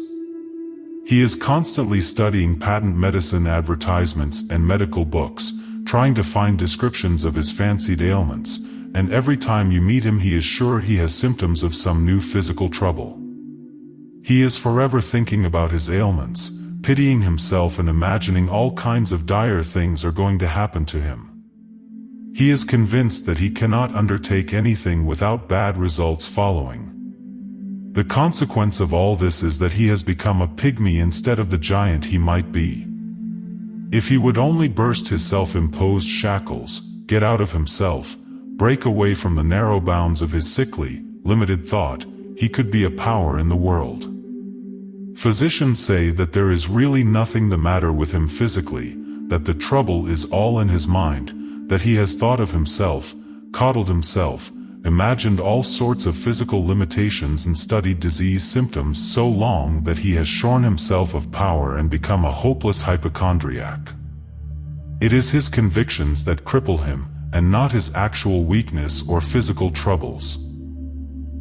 He is constantly studying patent medicine advertisements and medical books, trying to find descriptions of his fancied ailments, and every time you meet him he is sure he has symptoms of some new physical trouble. He is forever thinking about his ailments, pitying himself and imagining all kinds of dire things are going to happen to him. He is convinced that he cannot undertake anything without bad results following. The consequence of all this is that he has become a pygmy instead of the giant he might be. If he would only burst his self-imposed shackles, get out of himself, break away from the narrow bounds of his sickly, limited thought, he could be a power in the world. Physicians say that there is really nothing the matter with him physically, that the trouble is all in his mind, that he has thought of himself, coddled himself, imagined all sorts of physical limitations and studied disease symptoms so long that he has shorn himself of power and become a hopeless hypochondriac. It is his convictions that cripple him, and not his actual weakness or physical troubles.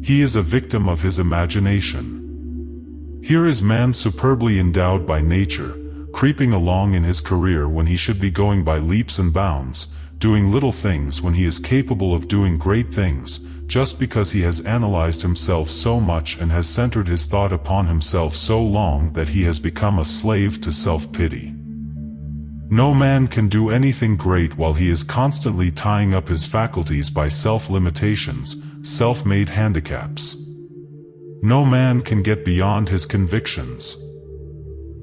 He is a victim of his imagination. Here is man superbly endowed by nature, creeping along in his career when he should be going by leaps and bounds, doing little things when he is capable of doing great things, just because he has analyzed himself so much and has centered his thought upon himself so long that he has become a slave to self-pity. No man can do anything great while he is constantly tying up his faculties by self-limitations, self-made handicaps. No man can get beyond his convictions.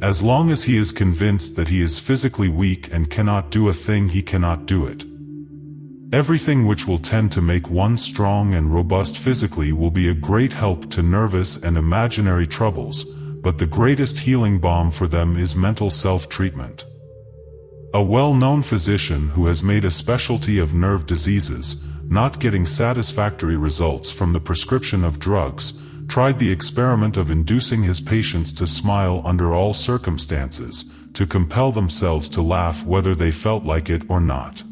As long as he is convinced that he is physically weak and cannot do a thing, he cannot do it. Everything which will tend to make one strong and robust physically will be a great help to nervous and imaginary troubles, but the greatest healing balm for them is mental self-treatment. A well-known physician who has made a specialty of nerve diseases, not getting satisfactory results from the prescription of drugs, tried the experiment of inducing his patients to smile under all circumstances, to compel themselves to laugh whether they felt like it or not.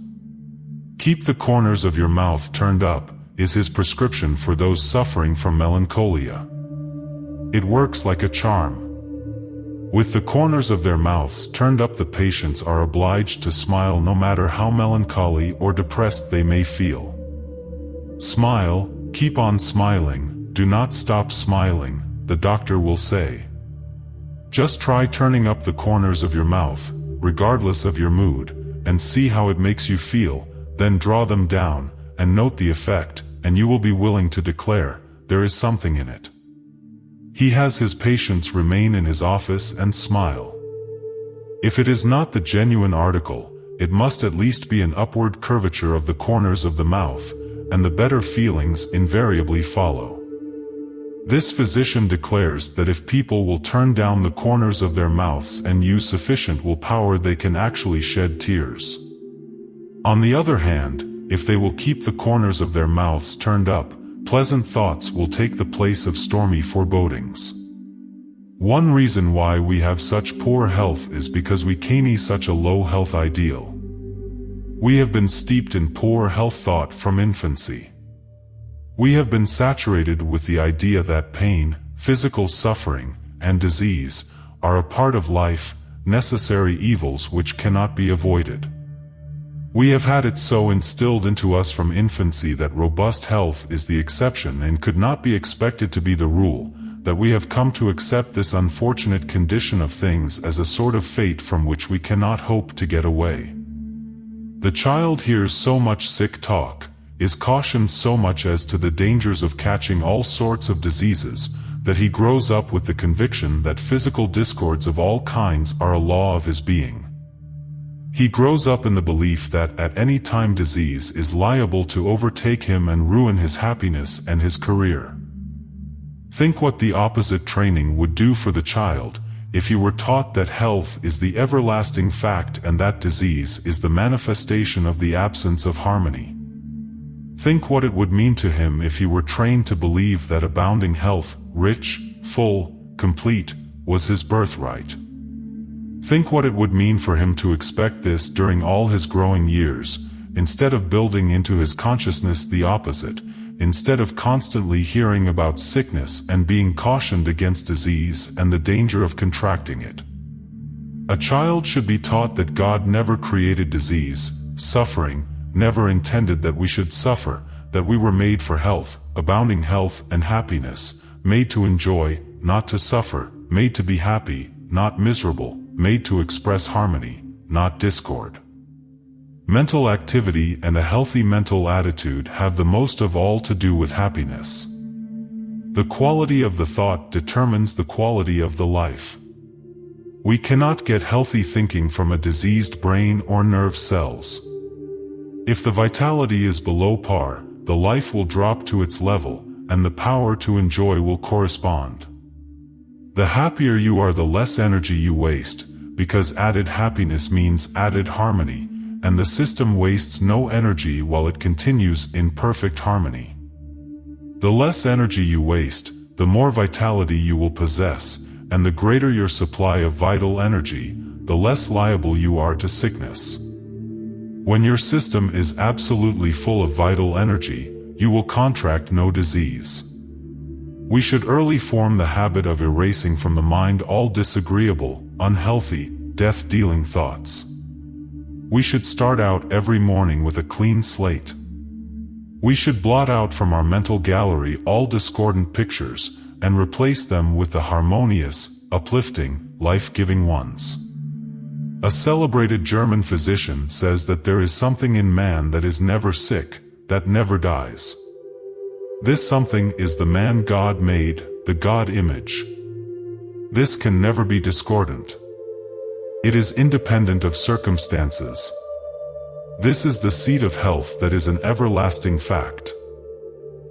Keep the corners of your mouth turned up, is his prescription for those suffering from melancholia. It works like a charm. With the corners of their mouths turned up, the patients are obliged to smile no matter how melancholy or depressed they may feel. Smile, keep on smiling, do not stop smiling, the doctor will say. Just try turning up the corners of your mouth, regardless of your mood, and see how it makes you feel, then draw them down, and note the effect, and you will be willing to declare, there is something in it. He has his patients remain in his office and smile. If it is not the genuine article, it must at least be an upward curvature of the corners of the mouth, and the better feelings invariably follow. This physician declares that if people will turn down the corners of their mouths and use sufficient willpower, they can actually shed tears. On the other hand, if they will keep the corners of their mouths turned up, pleasant thoughts will take the place of stormy forebodings. One reason why we have such poor health is because we carry such a low health ideal. We have been steeped in poor health thought from infancy. We have been saturated with the idea that pain, physical suffering, and disease are a part of life, necessary evils which cannot be avoided. We have had it so instilled into us from infancy that robust health is the exception and could not be expected to be the rule, that we have come to accept this unfortunate condition of things as a sort of fate from which we cannot hope to get away. The child hears so much sick talk, is cautioned so much as to the dangers of catching all sorts of diseases, that he grows up with the conviction that physical discords of all kinds are a law of his being. He grows up in the belief that at any time disease is liable to overtake him and ruin his happiness and his career. Think what the opposite training would do for the child, if he were taught that health is the everlasting fact and that disease is the manifestation of the absence of harmony. Think what it would mean to him if he were trained to believe that abounding health, rich, full, complete, was his birthright. Think what it would mean for him to expect this during all his growing years, instead of building into his consciousness the opposite, instead of constantly hearing about sickness and being cautioned against disease and the danger of contracting it. A child should be taught that God never created disease, suffering, never intended that we should suffer, that we were made for health, abounding health and happiness, made to enjoy, not to suffer, made to be happy, not miserable, made to express harmony, not discord. Mental activity and a healthy mental attitude have the most of all to do with happiness. The quality of the thought determines the quality of the life. We cannot get healthy thinking from a diseased brain or nerve cells. If the vitality is below par, the life will drop to its level, and the power to enjoy will correspond. The happier you are, the less energy you waste, because added happiness means added harmony, and the system wastes no energy while it continues in perfect harmony. The less energy you waste, the more vitality you will possess, and the greater your supply of vital energy, the less liable you are to sickness. When your system is absolutely full of vital energy, you will contract no disease. We should early form the habit of erasing from the mind all disagreeable, unhealthy, death-dealing thoughts. We should start out every morning with a clean slate. We should blot out from our mental gallery all discordant pictures, and replace them with the harmonious, uplifting, life-giving ones. A celebrated German physician says that there is something in man that is never sick, that never dies. This something is the man God made, the God image. This can never be discordant. It is independent of circumstances. This is the seat of health that is an everlasting fact.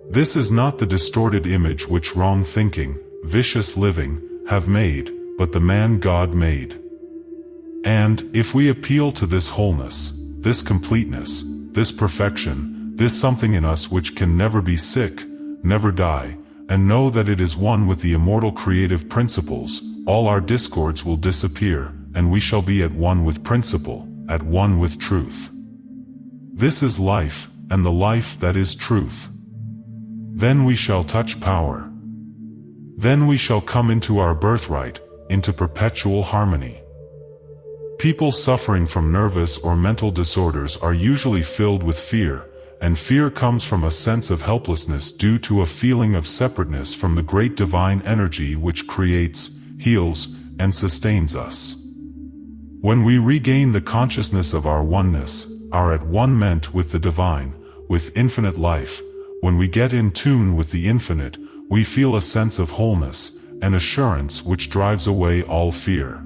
This is not the distorted image which wrong thinking, vicious living, have made, but the man God made. And, if we appeal to this wholeness, this completeness, this perfection, this something in us which can never be sick, never die, and know that it is one with the immortal creative principles, all our discords will disappear, and we shall be at one with principle, at one with truth. This is life, and the life that is truth. Then we shall touch power. Then we shall come into our birthright, into perpetual harmony. People suffering from nervous or mental disorders are usually filled with fear, and fear comes from a sense of helplessness due to a feeling of separateness from the great divine energy which creates, heals, and sustains us. When we regain the consciousness of our oneness, our at one-ment with the divine, with infinite life, when we get in tune with the infinite, we feel a sense of wholeness, an assurance which drives away all fear.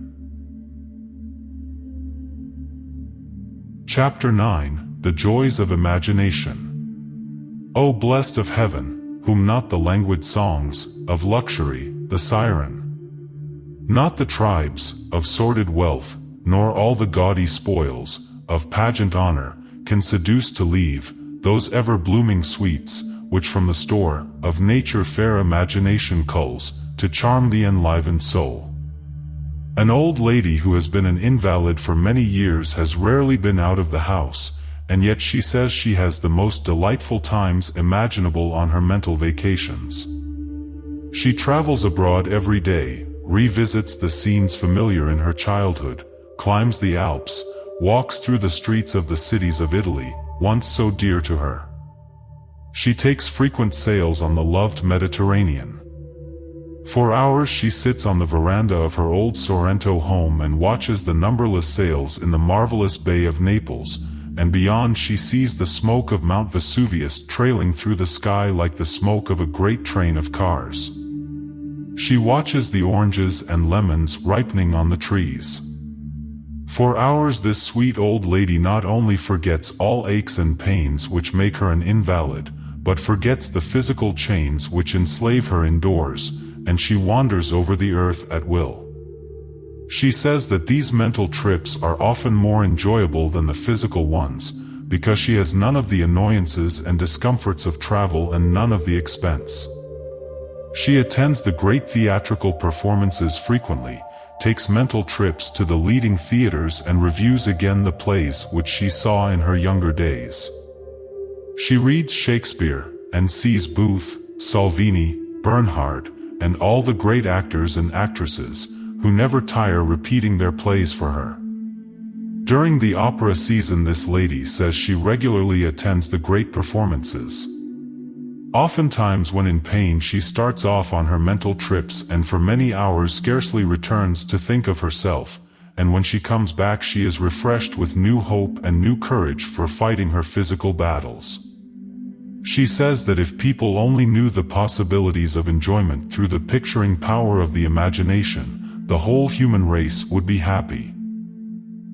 Chapter 9, The Joys of Imagination. O blessed of heaven, whom not the languid songs of luxury, the siren. Not the tribes of sordid wealth, nor all the gaudy spoils of pageant honor, can seduce to leave those ever-blooming sweets, which from the store of nature fair imagination culls, to charm the enlivened soul. An old lady who has been an invalid for many years has rarely been out of the house, and yet she says she has the most delightful times imaginable on her mental vacations. She travels abroad every day, revisits the scenes familiar in her childhood, climbs the Alps, walks through the streets of the cities of Italy, once so dear to her. She takes frequent sails on the loved Mediterranean. For hours she sits on the veranda of her old Sorrento home and watches the numberless sails in the marvelous Bay of Naples, and beyond she sees the smoke of Mount Vesuvius trailing through the sky like the smoke of a great train of cars. She watches the oranges and lemons ripening on the trees. For hours this sweet old lady not only forgets all aches and pains which make her an invalid, but forgets the physical chains which enslave her indoors, and she wanders over the earth at will. She says that these mental trips are often more enjoyable than the physical ones, because she has none of the annoyances and discomforts of travel and none of the expense. She attends the great theatrical performances frequently, takes mental trips to the leading theaters and reviews again the plays which she saw in her younger days. She reads Shakespeare, and sees Booth, Salvini, Bernhard, and all the great actors and actresses, who never tire repeating their plays for her. During the opera season this lady says she regularly attends the great performances. Oftentimes when in pain she starts off on her mental trips and for many hours scarcely returns to think of herself, and when she comes back she is refreshed with new hope and new courage for fighting her physical battles. She says that if people only knew the possibilities of enjoyment through the picturing power of the imagination, the whole human race would be happy.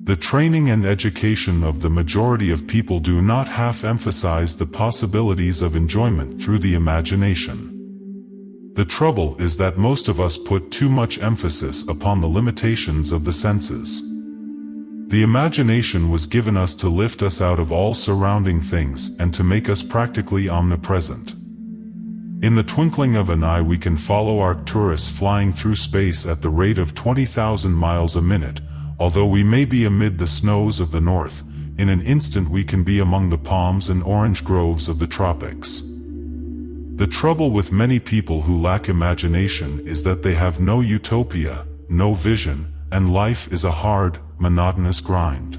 The training and education of the majority of people do not half emphasize the possibilities of enjoyment through the imagination. The trouble is that most of us put too much emphasis upon the limitations of the senses. The imagination was given us to lift us out of all surrounding things and to make us practically omnipresent. In the twinkling of an eye we can follow Arcturus flying through space at the rate of 20,000 miles a minute, although we may be amid the snows of the north, in an instant we can be among the palms and orange groves of the tropics. The trouble with many people who lack imagination is that they have no utopia, no vision, and life is a hard, monotonous grind.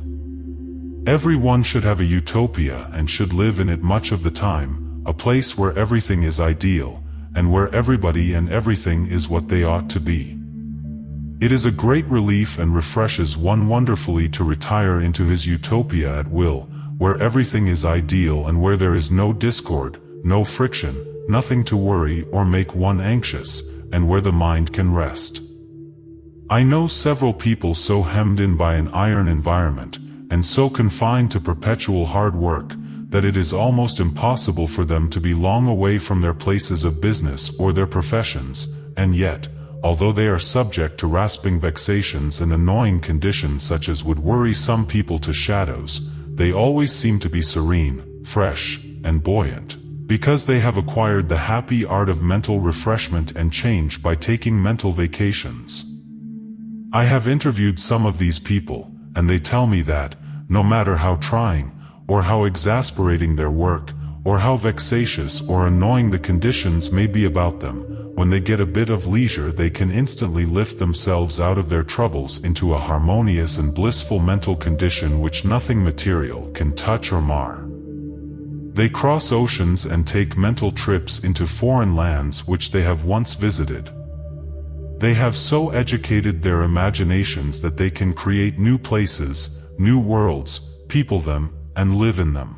Everyone should have a utopia and should live in it much of the time, a place where everything is ideal, and where everybody and everything is what they ought to be. It is a great relief and refreshes one wonderfully to retire into his utopia at will, where everything is ideal and where there is no discord, no friction, nothing to worry or make one anxious, and where the mind can rest. I know several people so hemmed in by an iron environment, and so confined to perpetual hard work, that it is almost impossible for them to be long away from their places of business or their professions, and yet, although they are subject to rasping vexations and annoying conditions such as would worry some people to shadows, they always seem to be serene, fresh, and buoyant, because they have acquired the happy art of mental refreshment and change by taking mental vacations. I have interviewed some of these people, and they tell me that, no matter how trying, or how exasperating their work, or how vexatious or annoying the conditions may be about them, when they get a bit of leisure they can instantly lift themselves out of their troubles into a harmonious and blissful mental condition which nothing material can touch or mar. They cross oceans and take mental trips into foreign lands which they have once visited. They have so educated their imaginations that they can create new places, new worlds, people them, and live in them.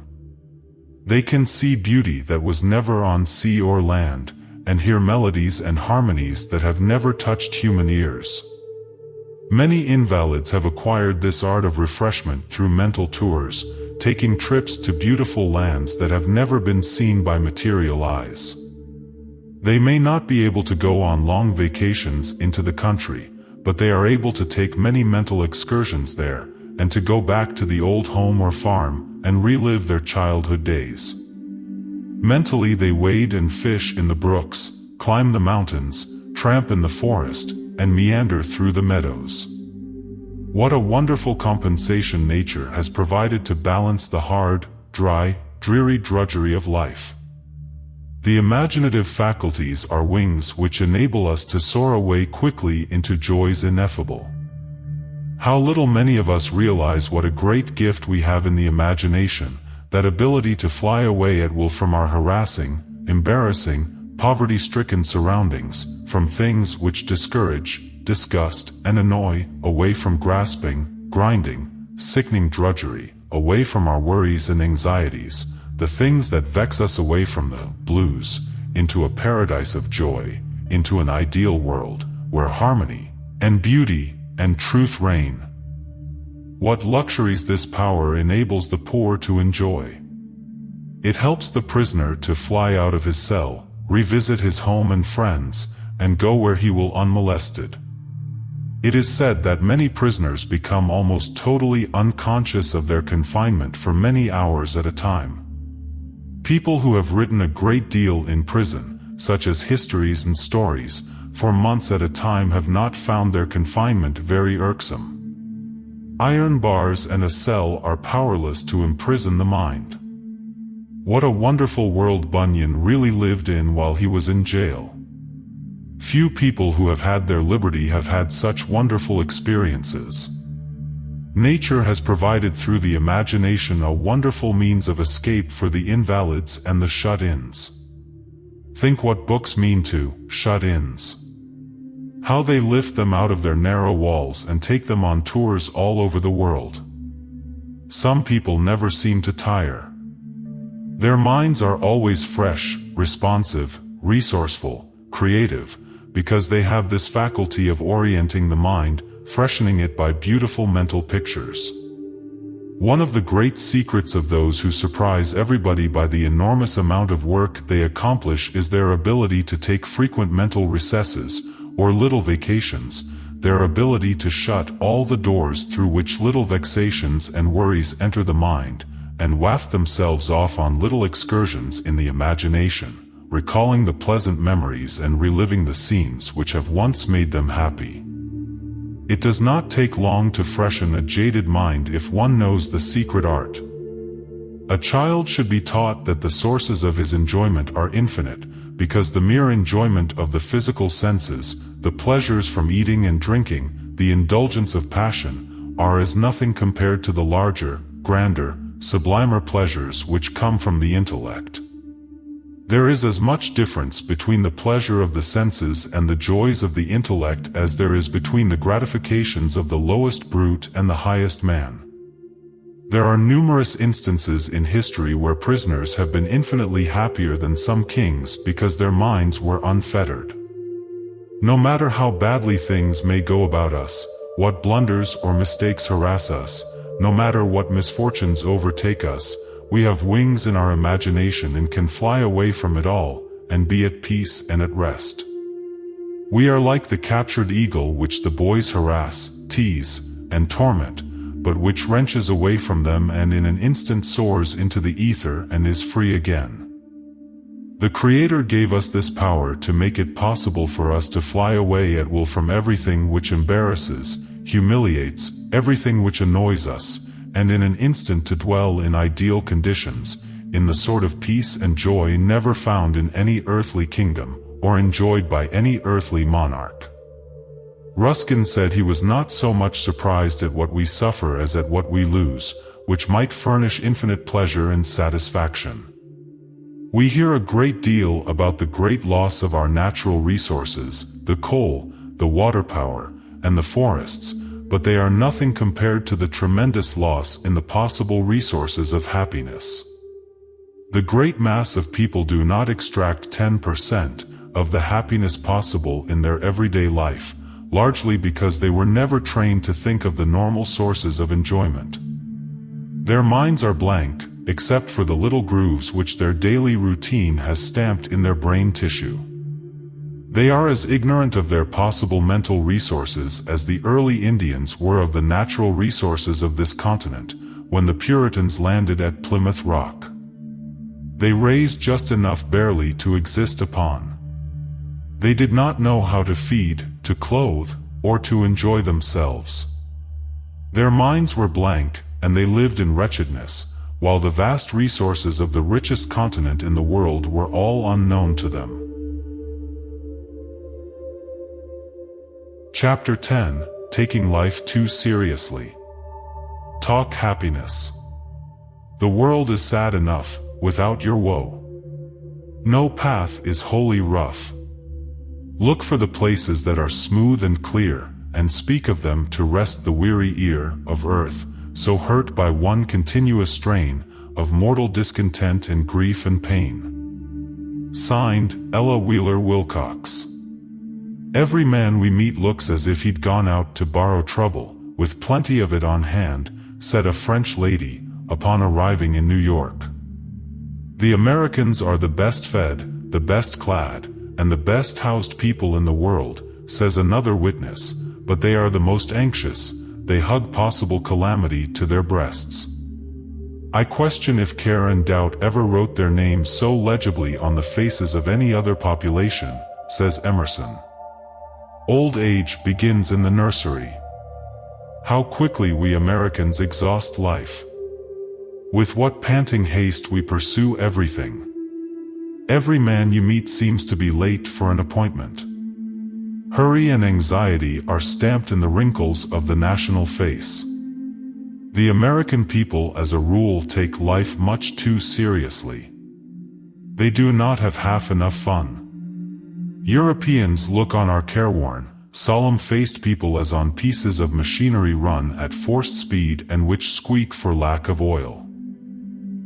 They can see beauty that was never on sea or land, and hear melodies and harmonies that have never touched human ears. Many invalids have acquired this art of refreshment through mental tours, taking trips to beautiful lands that have never been seen by material eyes. They may not be able to go on long vacations into the country, but they are able to take many mental excursions there, and to go back to the old home or farm, and relive their childhood days. Mentally they wade and fish in the brooks, climb the mountains, tramp in the forest, and meander through the meadows. What a wonderful compensation nature has provided to balance the hard, dry, dreary drudgery of life. The imaginative faculties are wings which enable us to soar away quickly into joys ineffable. How little many of us realize what a great gift we have in the imagination, that ability to fly away at will from our harassing, embarrassing, poverty-stricken surroundings, from things which discourage, disgust, and annoy, away from grasping, grinding, sickening drudgery, away from our worries and anxieties, the things that vex us, away from the blues, into a paradise of joy, into an ideal world, where harmony, and beauty, and truth reign. What luxuries this power enables the poor to enjoy! It helps the prisoner to fly out of his cell, revisit his home and friends, and go where he will unmolested. It is said that many prisoners become almost totally unconscious of their confinement for many hours at a time. People who have written a great deal in prison, such as histories and stories, for months at a time have not found their confinement very irksome. Iron bars and a cell are powerless to imprison the mind. What a wonderful world Bunyan really lived in while he was in jail. Few people who have had their liberty have had such wonderful experiences. Nature has provided through the imagination a wonderful means of escape for the invalids and the shut-ins. Think what books mean to shut-ins. How they lift them out of their narrow walls and take them on tours all over the world. Some people never seem to tire. Their minds are always fresh, responsive, resourceful, creative, because they have this faculty of orienting the mind, freshening it by beautiful mental pictures. One of the great secrets of those who surprise everybody by the enormous amount of work they accomplish is their ability to take frequent mental recesses, or little vacations, their ability to shut all the doors through which little vexations and worries enter the mind, and waft themselves off on little excursions in the imagination, recalling the pleasant memories and reliving the scenes which have once made them happy. It does not take long to freshen a jaded mind if one knows the secret art. A child should be taught that the sources of his enjoyment are infinite, because the mere enjoyment of the physical senses, the pleasures from eating and drinking, the indulgence of passion, are as nothing compared to the larger, grander, sublimer pleasures which come from the intellect. There is as much difference between the pleasure of the senses and the joys of the intellect as there is between the gratifications of the lowest brute and the highest man. There are numerous instances in history where prisoners have been infinitely happier than some kings because their minds were unfettered. No matter how badly things may go about us, what blunders or mistakes harass us, no matter what misfortunes overtake us, we have wings in our imagination and can fly away from it all, and be at peace and at rest. We are like the captured eagle which the boys harass, tease, and torment, but which wrenches away from them and in an instant soars into the ether and is free again. The Creator gave us this power to make it possible for us to fly away at will from everything which embarrasses, humiliates, everything which annoys us, and in an instant to dwell in ideal conditions, in the sort of peace and joy never found in any earthly kingdom, or enjoyed by any earthly monarch. Ruskin said he was not so much surprised at what we suffer as at what we lose, which might furnish infinite pleasure and satisfaction. We hear a great deal about the great loss of our natural resources, the coal, the water power, and the forests, but they are nothing compared to the tremendous loss in the possible resources of happiness. The great mass of people do not extract 10% of the happiness possible in their everyday life, largely because they were never trained to think of the normal sources of enjoyment. Their minds are blank, except for the little grooves which their daily routine has stamped in their brain tissue. They are as ignorant of their possible mental resources as the early Indians were of the natural resources of this continent, when the Puritans landed at Plymouth Rock. They raised just enough barely to exist upon. They did not know how to feed, to clothe, or to enjoy themselves. Their minds were blank, and they lived in wretchedness, while the vast resources of the richest continent in the world were all unknown to them. Chapter 10: Taking Life Too Seriously. Talk happiness. The world is sad enough, without your woe. No path is wholly rough. Look for the places that are smooth and clear, and speak of them to rest the weary ear of earth, so hurt by one continuous strain of mortal discontent and grief and pain. Signed, Ella Wheeler Wilcox. Every man we meet looks as if he'd gone out to borrow trouble, with plenty of it on hand, said a French lady, upon arriving in New York. The Americans are the best fed, the best clad, and the best housed people in the world, says another witness, but they are the most anxious. They hug possible calamity to their breasts. I question if care and doubt ever wrote their names so legibly on the faces of any other population, says Emerson. Old age begins in the nursery. How quickly we Americans exhaust life. With what panting haste we pursue everything. Every man you meet seems to be late for an appointment. Hurry and anxiety are stamped in the wrinkles of the national face. The American people as a rule take life much too seriously. They do not have half enough fun. Europeans look on our careworn, solemn-faced people as on pieces of machinery run at forced speed and which squeak for lack of oil.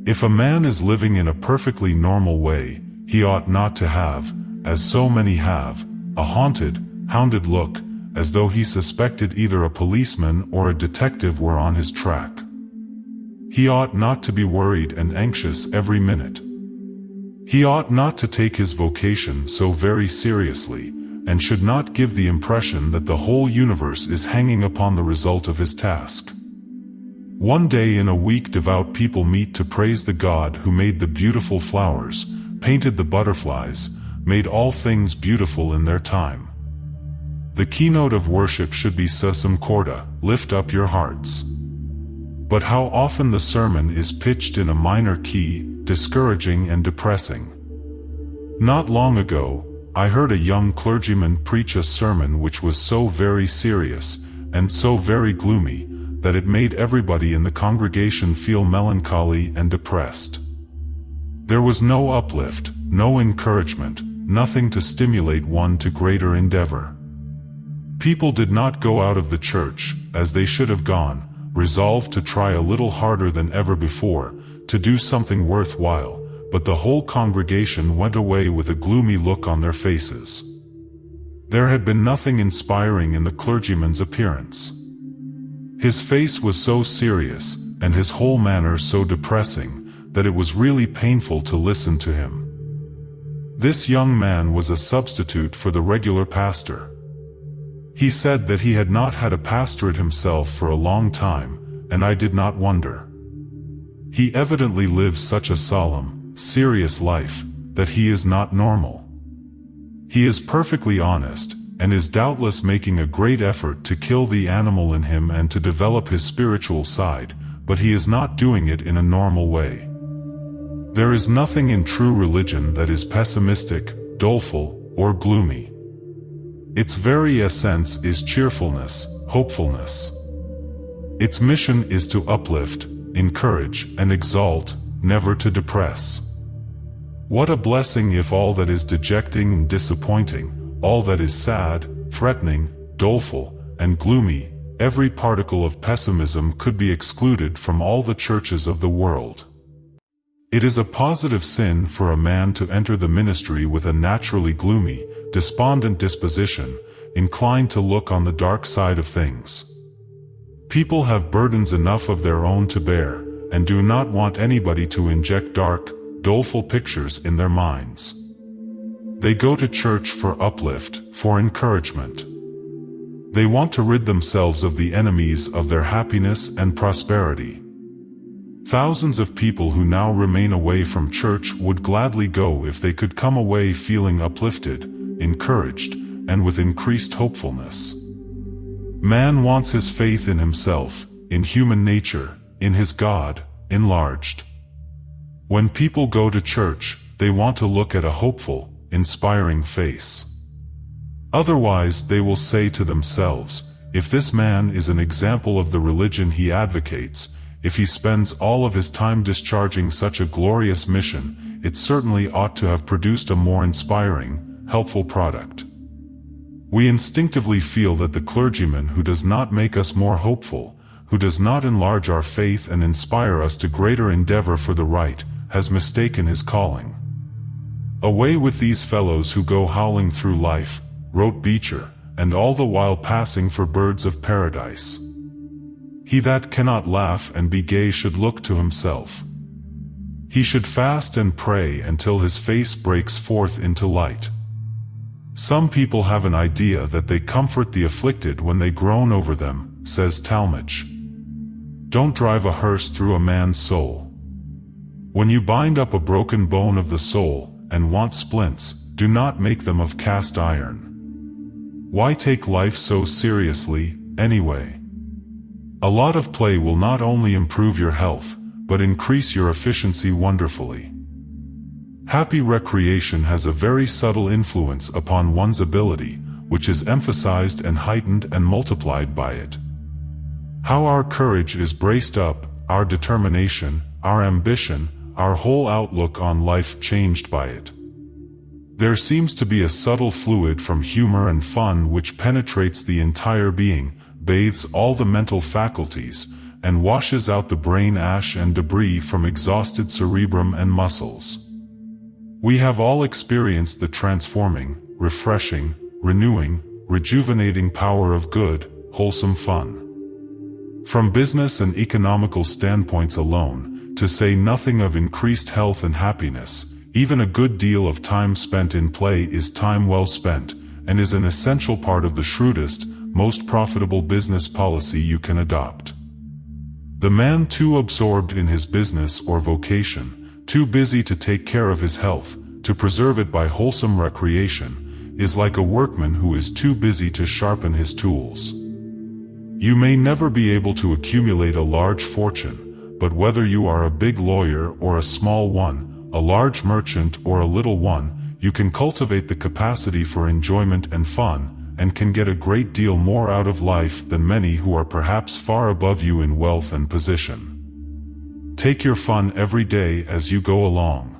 If a man is living in a perfectly normal way, he ought not to have, as so many have, a haunted, hounded look, as though he suspected either a policeman or a detective were on his track. He ought not to be worried and anxious every minute. He ought not to take his vocation so very seriously, and should not give the impression that the whole universe is hanging upon the result of his task. One day in a week devout people meet to praise the God who made the beautiful flowers, painted the butterflies, made all things beautiful in their time. The keynote of worship should be Sursum Corda, lift up your hearts. But how often the sermon is pitched in a minor key, discouraging and depressing. Not long ago, I heard a young clergyman preach a sermon which was so very serious, and so very gloomy, that it made everybody in the congregation feel melancholy and depressed. There was no uplift, no encouragement, nothing to stimulate one to greater endeavor. People did not go out of the church, as they should have gone, resolved to try a little harder than ever before, to do something worthwhile, but the whole congregation went away with a gloomy look on their faces. There had been nothing inspiring in the clergyman's appearance. His face was so serious, and his whole manner so depressing, that it was really painful to listen to him. This young man was a substitute for the regular pastor. He said that he had not had a pastorate himself for a long time, and I did not wonder. He evidently lives such a solemn, serious life, that he is not normal. He is perfectly honest, and is doubtless making a great effort to kill the animal in him and to develop his spiritual side, but he is not doing it in a normal way. There is nothing in true religion that is pessimistic, doleful, or gloomy. Its very essence is cheerfulness, hopefulness. Its mission is to uplift, encourage, and exalt, never to depress. What a blessing if all that is dejecting and disappointing, all that is sad, threatening, doleful, and gloomy, every particle of pessimism could be excluded from all the churches of the world. It is a positive sin for a man to enter the ministry with a naturally gloomy, despondent disposition, inclined to look on the dark side of things. People have burdens enough of their own to bear, and do not want anybody to inject dark, doleful pictures in their minds. They go to church for uplift, for encouragement. They want to rid themselves of the enemies of their happiness and prosperity. Thousands of people who now remain away from church would gladly go if they could come away feeling uplifted, encouraged, and with increased hopefulness. Man wants his faith in himself, in human nature, in his God, enlarged. When people go to church, they want to look at a hopeful, inspiring face. Otherwise, they will say to themselves, if this man is an example of the religion he advocates, if he spends all of his time discharging such a glorious mission, it certainly ought to have produced a more inspiring, helpful product. We instinctively feel that the clergyman who does not make us more hopeful, who does not enlarge our faith and inspire us to greater endeavor for the right, has mistaken his calling. Away with these fellows who go howling through life, wrote Beecher, and all the while passing for birds of paradise. He that cannot laugh and be gay should look to himself. He should fast and pray until his face breaks forth into light. Some people have an idea that they comfort the afflicted when they groan over them, says Talmage. Don't drive a hearse through a man's soul. When you bind up a broken bone of the soul, and want splints, do not make them of cast iron. Why take life so seriously, anyway? A lot of play will not only improve your health, but increase your efficiency wonderfully. Happy recreation has a very subtle influence upon one's ability, which is emphasized and heightened and multiplied by it. How our courage is braced up, our determination, our ambition, our whole outlook on life changed by it. There seems to be a subtle fluid from humor and fun which penetrates the entire being, bathes all the mental faculties, and washes out the brain ash and debris from exhausted cerebrum and muscles. We have all experienced the transforming, refreshing, renewing, rejuvenating power of good, wholesome fun. From business and economical standpoints alone, to say nothing of increased health and happiness, even a good deal of time spent in play is time well spent, and is an essential part of the shrewdest, most profitable business policy you can adopt. The man too absorbed in his business or vocation, too busy to take care of his health, to preserve it by wholesome recreation, is like a workman who is too busy to sharpen his tools. You may never be able to accumulate a large fortune, but whether you are a big lawyer or a small one, a large merchant or a little one, you can cultivate the capacity for enjoyment and fun, and can get a great deal more out of life than many who are perhaps far above you in wealth and position. Take your fun every day as you go along.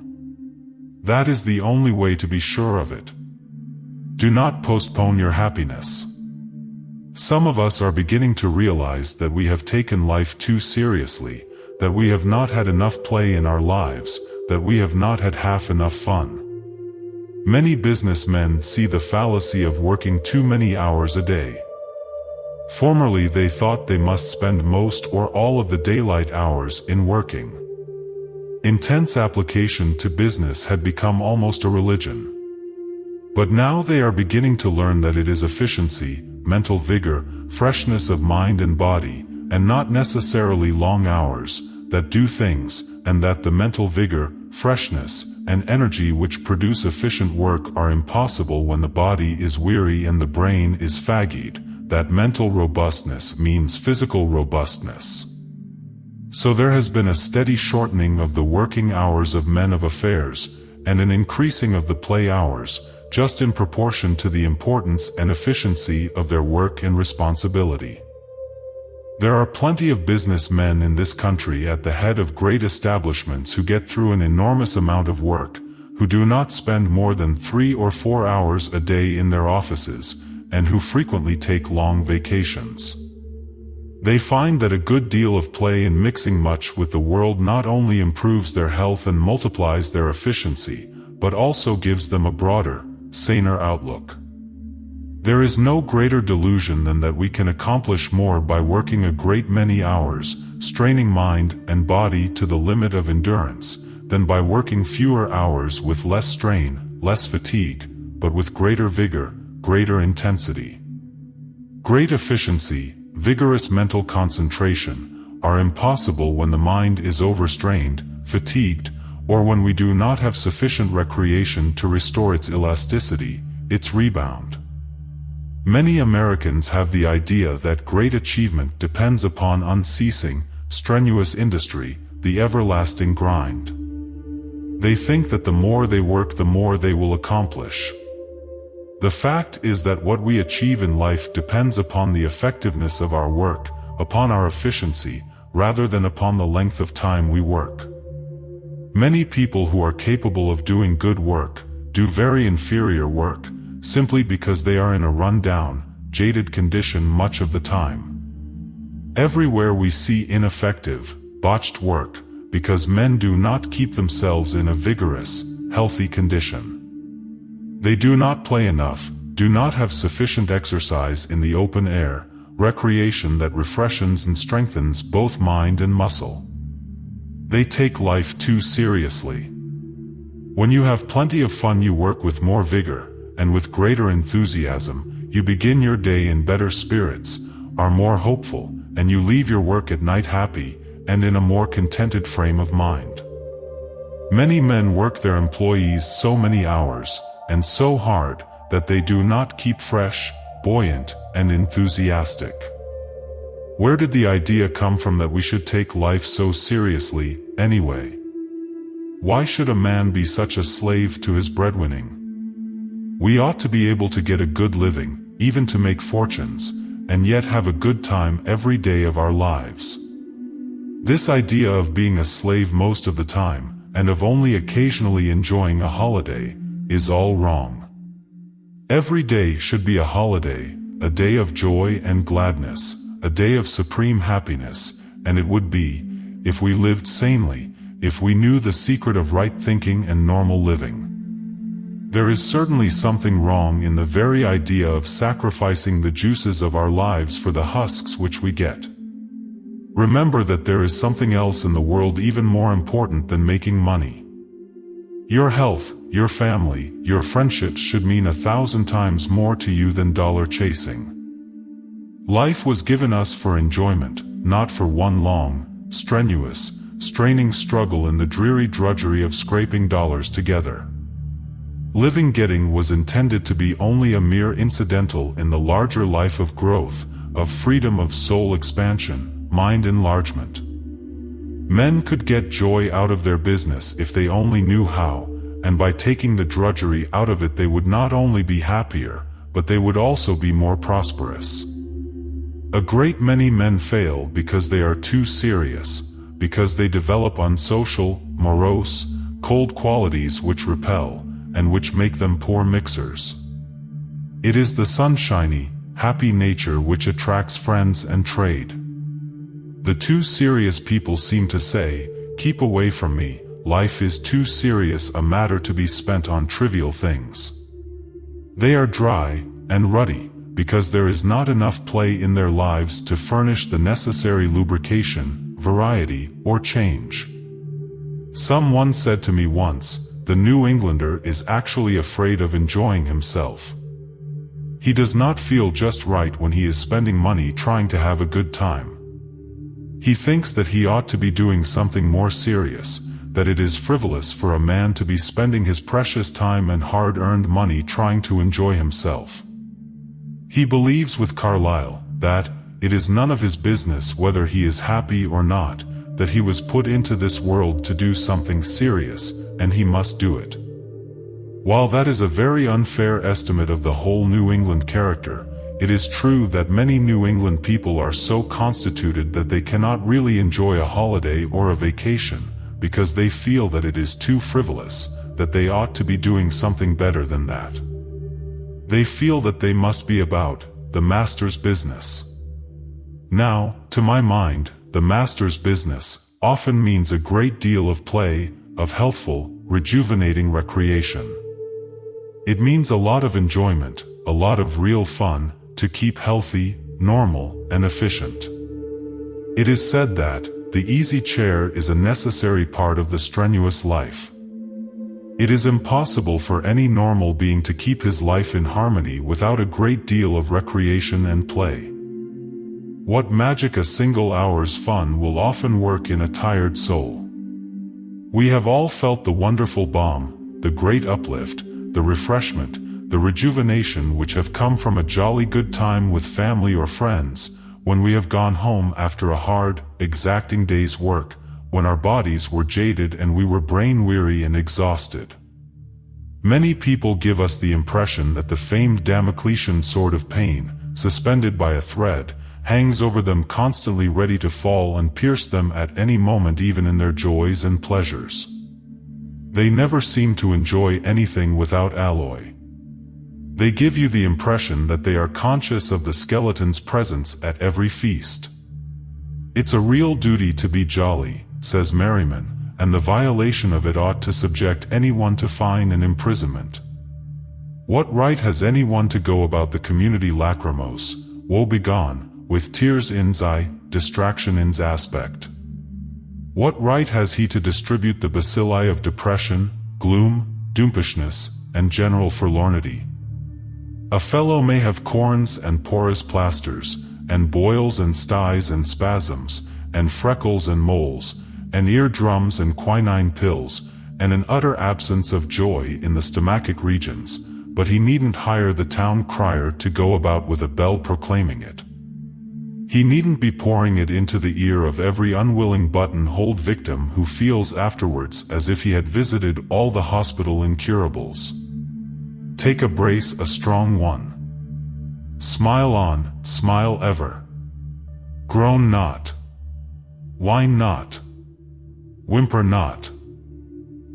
That is the only way to be sure of it. Do not postpone your happiness. Some of us are beginning to realize that we have taken life too seriously, that we have not had enough play in our lives, that we have not had half enough fun. Many businessmen see the fallacy of working too many hours a day. Formerly they thought they must spend most or all of the daylight hours in working. Intense application to business had become almost a religion. But now they are beginning to learn that it is efficiency, mental vigor, freshness of mind and body, and not necessarily long hours, that do things, and that the mental vigor, freshness, and energy which produce efficient work are impossible when the body is weary and the brain is fagged. That mental robustness means physical robustness. So there has been a steady shortening of the working hours of men of affairs, and an increasing of the play hours, just in proportion to the importance and efficiency of their work and responsibility. There are plenty of businessmen in this country at the head of great establishments who get through an enormous amount of work, who do not spend more than 3 or 4 hours a day in their offices, and who frequently take long vacations. They find that a good deal of play and mixing much with the world not only improves their health and multiplies their efficiency, but also gives them a broader, saner outlook. There is no greater delusion than that we can accomplish more by working a great many hours, straining mind and body to the limit of endurance, than by working fewer hours with less strain, less fatigue, but with greater vigor, greater intensity. Great efficiency, vigorous mental concentration, are impossible when the mind is overstrained, fatigued, or when we do not have sufficient recreation to restore its elasticity, its rebound. Many Americans have the idea that great achievement depends upon unceasing, strenuous industry, the everlasting grind. They think that the more they work, the more they will accomplish. The fact is that what we achieve in life depends upon the effectiveness of our work, upon our efficiency, rather than upon the length of time we work. Many people who are capable of doing good work, do very inferior work, simply because they are in a run-down, jaded condition much of the time. Everywhere we see ineffective, botched work, because men do not keep themselves in a vigorous, healthy condition. They do not play enough, do not have sufficient exercise in the open air, recreation that refreshes and strengthens both mind and muscle. They take life too seriously. When you have plenty of fun, you work with more vigor, and with greater enthusiasm, you begin your day in better spirits, are more hopeful, and you leave your work at night happy, and in a more contented frame of mind. Many men work their employees so many hours, and so hard, that they do not keep fresh, buoyant, and enthusiastic. Where did the idea come from that we should take life so seriously, anyway? Why should a man be such a slave to his breadwinning? We ought to be able to get a good living, even to make fortunes, and yet have a good time every day of our lives. This idea of being a slave most of the time, and of only occasionally enjoying a holiday, is all wrong. Every day should be a holiday, a day of joy and gladness, a day of supreme happiness, and it would be, if we lived sanely, if we knew the secret of right thinking and normal living. There is certainly something wrong in the very idea of sacrificing the juices of our lives for the husks which we get. Remember that there is something else in the world even more important than making money. Your health, your family, your friendships should mean 1,000 times more to you than dollar chasing. Life was given us for enjoyment, not for one long, strenuous, straining struggle in the dreary drudgery of scraping dollars together. Living getting was intended to be only a mere incidental in the larger life of growth, of freedom, of soul expansion, mind enlargement. Men could get joy out of their business if they only knew how, and by taking the drudgery out of it they would not only be happier, but they would also be more prosperous. A great many men fail because they are too serious, because they develop unsocial, morose, cold qualities which repel, and which make them poor mixers. It is the sunshiny, happy nature which attracts friends and trade. The too serious people seem to say, "Keep away from me, life is too serious a matter to be spent on trivial things." They are dry and ruddy, because there is not enough play in their lives to furnish the necessary lubrication, variety, or change. Someone said to me once, the New Englander is actually afraid of enjoying himself. He does not feel just right when he is spending money trying to have a good time. He thinks that he ought to be doing something more serious, that it is frivolous for a man to be spending his precious time and hard-earned money trying to enjoy himself. He believes with Carlyle, that it is none of his business whether he is happy or not, that he was put into this world to do something serious, and he must do it. While that is a very unfair estimate of the whole New England character, it is true that many New England people are so constituted that they cannot really enjoy a holiday or a vacation, because they feel that it is too frivolous, that they ought to be doing something better than that. They feel that they must be about the master's business. Now, to my mind, the master's business often means a great deal of play, of healthful, rejuvenating recreation. It means a lot of enjoyment, a lot of real fun, to keep healthy, normal, and efficient. It is said that the easy chair is a necessary part of the strenuous life. It is impossible for any normal being to keep his life in harmony without a great deal of recreation and play. What magic a single hour's fun will often work in a tired soul. We have all felt the wonderful balm, the great uplift, the refreshment, the rejuvenation which have come from a jolly good time with family or friends, when we have gone home after a hard, exacting day's work, when our bodies were jaded and we were brain-weary and exhausted. Many people give us the impression that the famed Damocletian sword of pain, suspended by a thread, hangs over them constantly ready to fall and pierce them at any moment, even in their joys and pleasures. They never seem to enjoy anything without alloy. They give you the impression that they are conscious of the skeleton's presence at every feast. It's a real duty to be jolly, says Merriman, and the violation of it ought to subject anyone to fine and imprisonment. What right has anyone to go about the community lachrymose, woebegone, with tears in's eye, distraction in's aspect? What right has he to distribute the bacilli of depression, gloom, doompishness, and general forlornity? A fellow may have corns and porous plasters, and boils and styes and spasms, and freckles and moles, and eardrums and quinine pills, and an utter absence of joy in the stomachic regions, but he needn't hire the town crier to go about with a bell proclaiming it. He needn't be pouring it into the ear of every unwilling button-holed victim who feels afterwards as if he had visited all the hospital incurables. Take a brace, a strong one. Smile on, smile ever. Groan not. Whine not. Whimper not.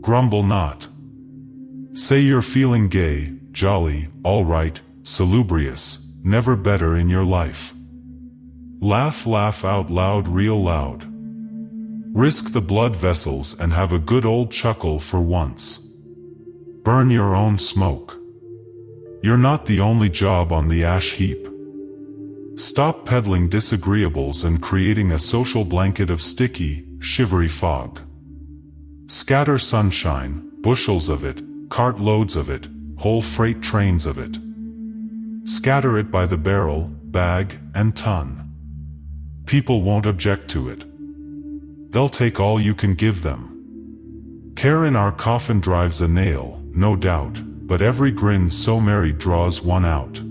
Grumble not. Say you're feeling gay, jolly, all right, salubrious, never better in your life. Laugh, laugh out loud, real loud. Risk the blood vessels and have a good old chuckle for once. Burn your own smoke. You're not the only job on the ash heap. Stop peddling disagreeables and creating a social blanket of sticky, shivery fog. Scatter sunshine, bushels of it, cartloads of it, whole freight trains of it. Scatter it by the barrel, bag, and ton. People won't object to it. They'll take all you can give them. Care in our coffin drives a nail, no doubt, but every grin so merry draws one out.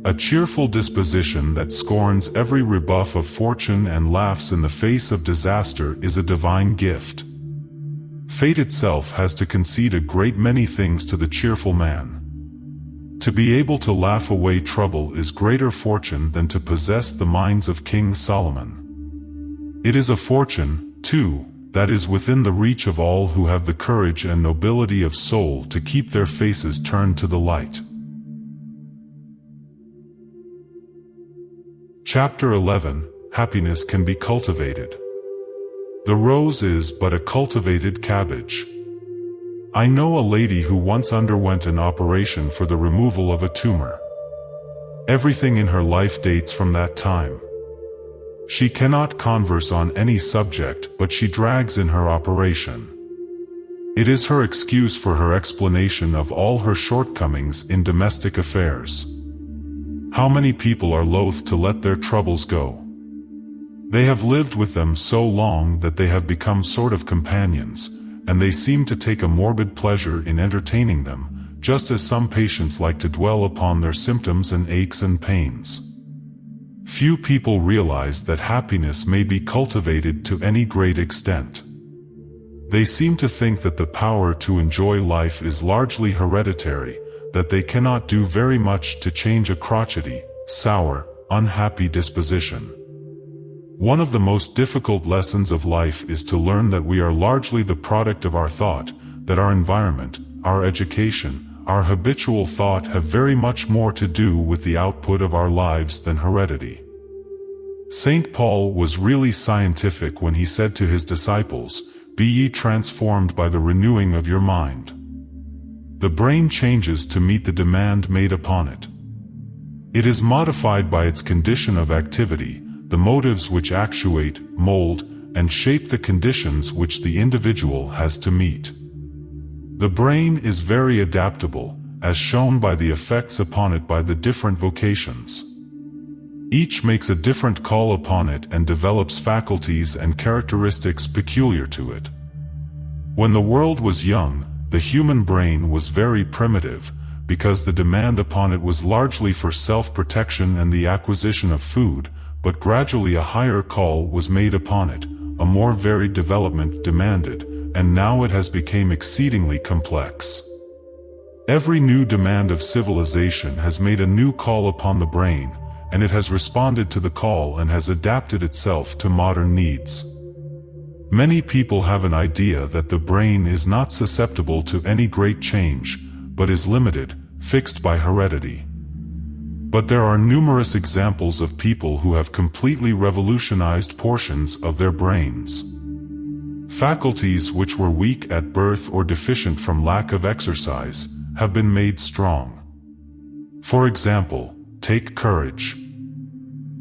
A cheerful disposition that scorns every rebuff of fortune and laughs in the face of disaster is a divine gift. Fate itself has to concede a great many things to the cheerful man. To be able to laugh away trouble is greater fortune than to possess the minds of King Solomon. It is a fortune, too, that is within the reach of all who have the courage and nobility of soul to keep their faces turned to the light. Chapter 11. Happiness can be cultivated. The rose is but a cultivated cabbage. I know a lady who once underwent an operation for the removal of a tumor. Everything in her life dates from that time. She cannot converse on any subject, but she drags in her operation. It is her excuse for her explanation of all her shortcomings in domestic affairs. How many people are loath to let their troubles go? They have lived with them so long that they have become sort of companions, and they seem to take a morbid pleasure in entertaining them, just as some patients like to dwell upon their symptoms and aches and pains. Few people realize that happiness may be cultivated to any great extent. They seem to think that the power to enjoy life is largely hereditary, that they cannot do very much to change a crotchety, sour, unhappy disposition. One of the most difficult lessons of life is to learn that we are largely the product of our thought, that our environment, our education, our habitual thought have very much more to do with the output of our lives than heredity. St. Paul was really scientific when he said to his disciples, "Be ye transformed by the renewing of your mind." The brain changes to meet the demand made upon it. It is modified by its condition of activity, the motives which actuate, mold, and shape the conditions which the individual has to meet. The brain is very adaptable, as shown by the effects upon it by the different vocations. Each makes a different call upon it and develops faculties and characteristics peculiar to it. When the world was young, the human brain was very primitive, because the demand upon it was largely for self-protection and the acquisition of food, but gradually a higher call was made upon it, a more varied development demanded, and now it has become exceedingly complex. Every new demand of civilization has made a new call upon the brain, and it has responded to the call and has adapted itself to modern needs. Many people have an idea that the brain is not susceptible to any great change, but is limited, fixed by heredity. But there are numerous examples of people who have completely revolutionized portions of their brains. Faculties which were weak at birth or deficient from lack of exercise have been made strong. For example, take courage.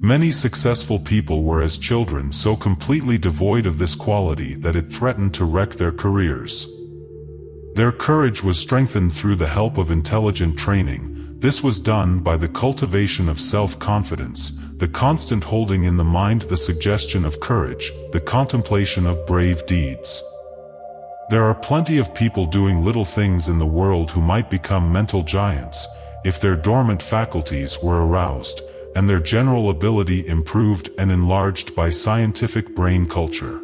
Many successful people were as children so completely devoid of this quality that it threatened to wreck their careers. Their courage was strengthened through the help of intelligent training. This was done by the cultivation of self-confidence, the constant holding in the mind the suggestion of courage, the contemplation of brave deeds. There are plenty of people doing little things in the world who might become mental giants, if their dormant faculties were aroused, and their general ability improved and enlarged by scientific brain culture.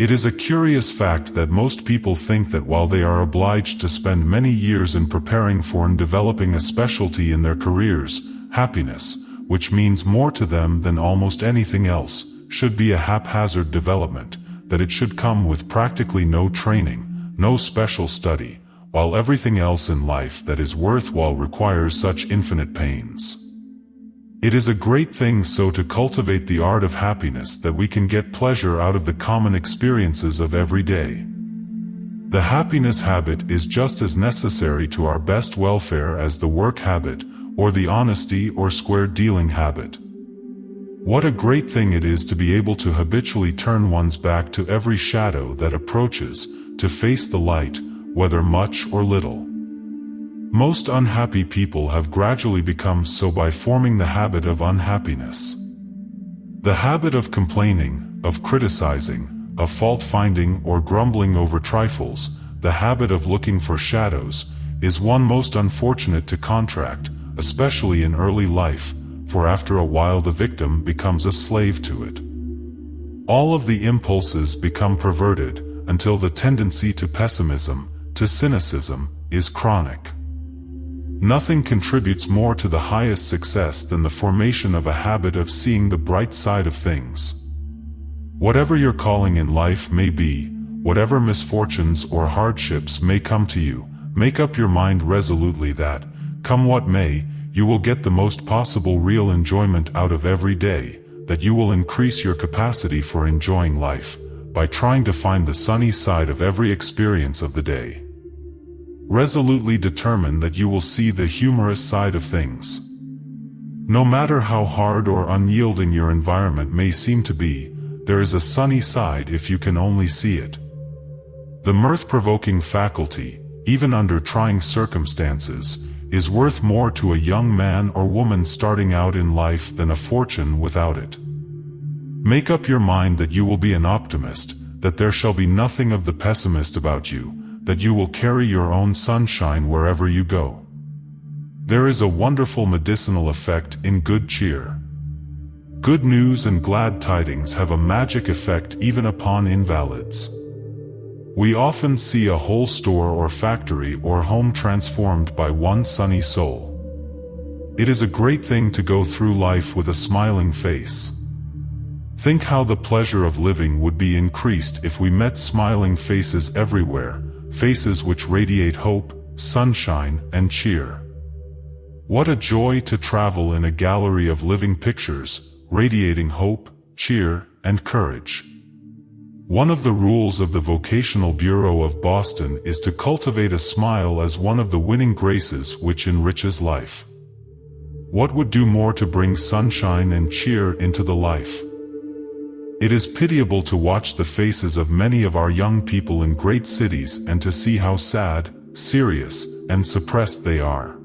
It is a curious fact that most people think that while they are obliged to spend many years in preparing for and developing a specialty in their careers, happiness, which means more to them than almost anything else, should be a haphazard development, that it should come with practically no training, no special study, while everything else in life that is worthwhile requires such infinite pains. It is a great thing so to cultivate the art of happiness that we can get pleasure out of the common experiences of every day. The happiness habit is just as necessary to our best welfare as the work habit, or the honesty or square dealing habit. What a great thing it is to be able to habitually turn one's back to every shadow that approaches, to face the light, whether much or little. Most unhappy people have gradually become so by forming the habit of unhappiness. The habit of complaining, of criticizing, of fault-finding or grumbling over trifles, the habit of looking for shadows, is one most unfortunate to contract, especially in early life, for after a while the victim becomes a slave to it. All of the impulses become perverted, until the tendency to pessimism, to cynicism, is chronic. Nothing contributes more to the highest success than the formation of a habit of seeing the bright side of things. Whatever your calling in life may be, whatever misfortunes or hardships may come to you, make up your mind resolutely that, come what may, you will get the most possible real enjoyment out of every day, that you will increase your capacity for enjoying life, by trying to find the sunny side of every experience of the day. Resolutely determine that you will see the humorous side of things. No matter how hard or unyielding your environment may seem to be, there is a sunny side if you can only see it. The mirth-provoking faculty, even under trying circumstances, is worth more to a young man or woman starting out in life than a fortune without it. Make up your mind that you will be an optimist, that there shall be nothing of the pessimist about you, that you will carry your own sunshine wherever you go. There is a wonderful medicinal effect in good cheer. Good news and glad tidings have a magic effect even upon invalids. We often see a whole store or factory or home transformed by one sunny soul. It is a great thing to go through life with a smiling face. Think how the pleasure of living would be increased if we met smiling faces everywhere, faces which radiate hope, sunshine, and cheer. What a joy to travel in a gallery of living pictures, radiating hope, cheer, and courage. One of the rules of the Vocational Bureau of Boston is to cultivate a smile as one of the winning graces which enriches life. What would do more to bring sunshine and cheer into the life? It is pitiable to watch the faces of many of our young people in great cities and to see how sad, serious, and suppressed they are.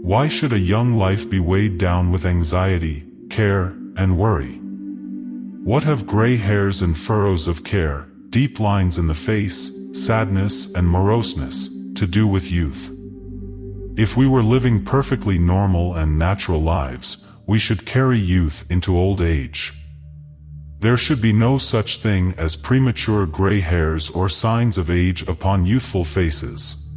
Why should a young life be weighed down with anxiety, care, and worry? What have gray hairs and furrows of care, deep lines in the face, sadness and moroseness, to do with youth? If we were living perfectly normal and natural lives, we should carry youth into old age. There should be no such thing as premature gray hairs or signs of age upon youthful faces.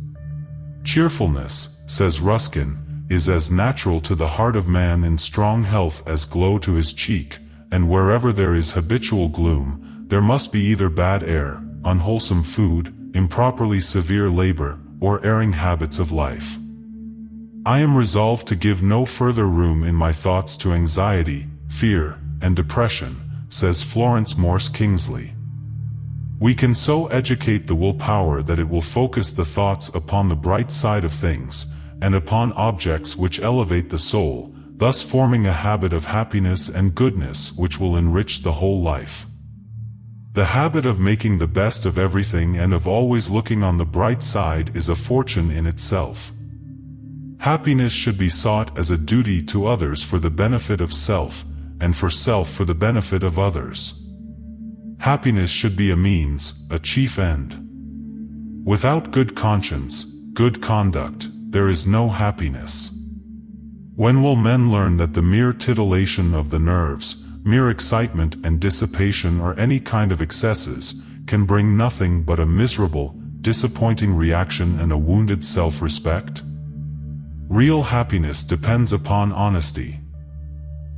Cheerfulness, says Ruskin, is as natural to the heart of man in strong health as glow to his cheek, and wherever there is habitual gloom, there must be either bad air, unwholesome food, improperly severe labor, or erring habits of life. I am resolved to give no further room in my thoughts to anxiety, fear, and depression, says Florence Morse Kingsley. We can so educate the willpower that it will focus the thoughts upon the bright side of things, and upon objects which elevate the soul, thus forming a habit of happiness and goodness which will enrich the whole life. The habit of making the best of everything and of always looking on the bright side is a fortune in itself. Happiness should be sought as a duty to others for the benefit of self, and for self for the benefit of others. Happiness should be a means, a chief end. Without good conscience, good conduct, there is no happiness. When will men learn that the mere titillation of the nerves, mere excitement and dissipation or any kind of excesses, can bring nothing but a miserable, disappointing reaction and a wounded self-respect? Real happiness depends upon honesty.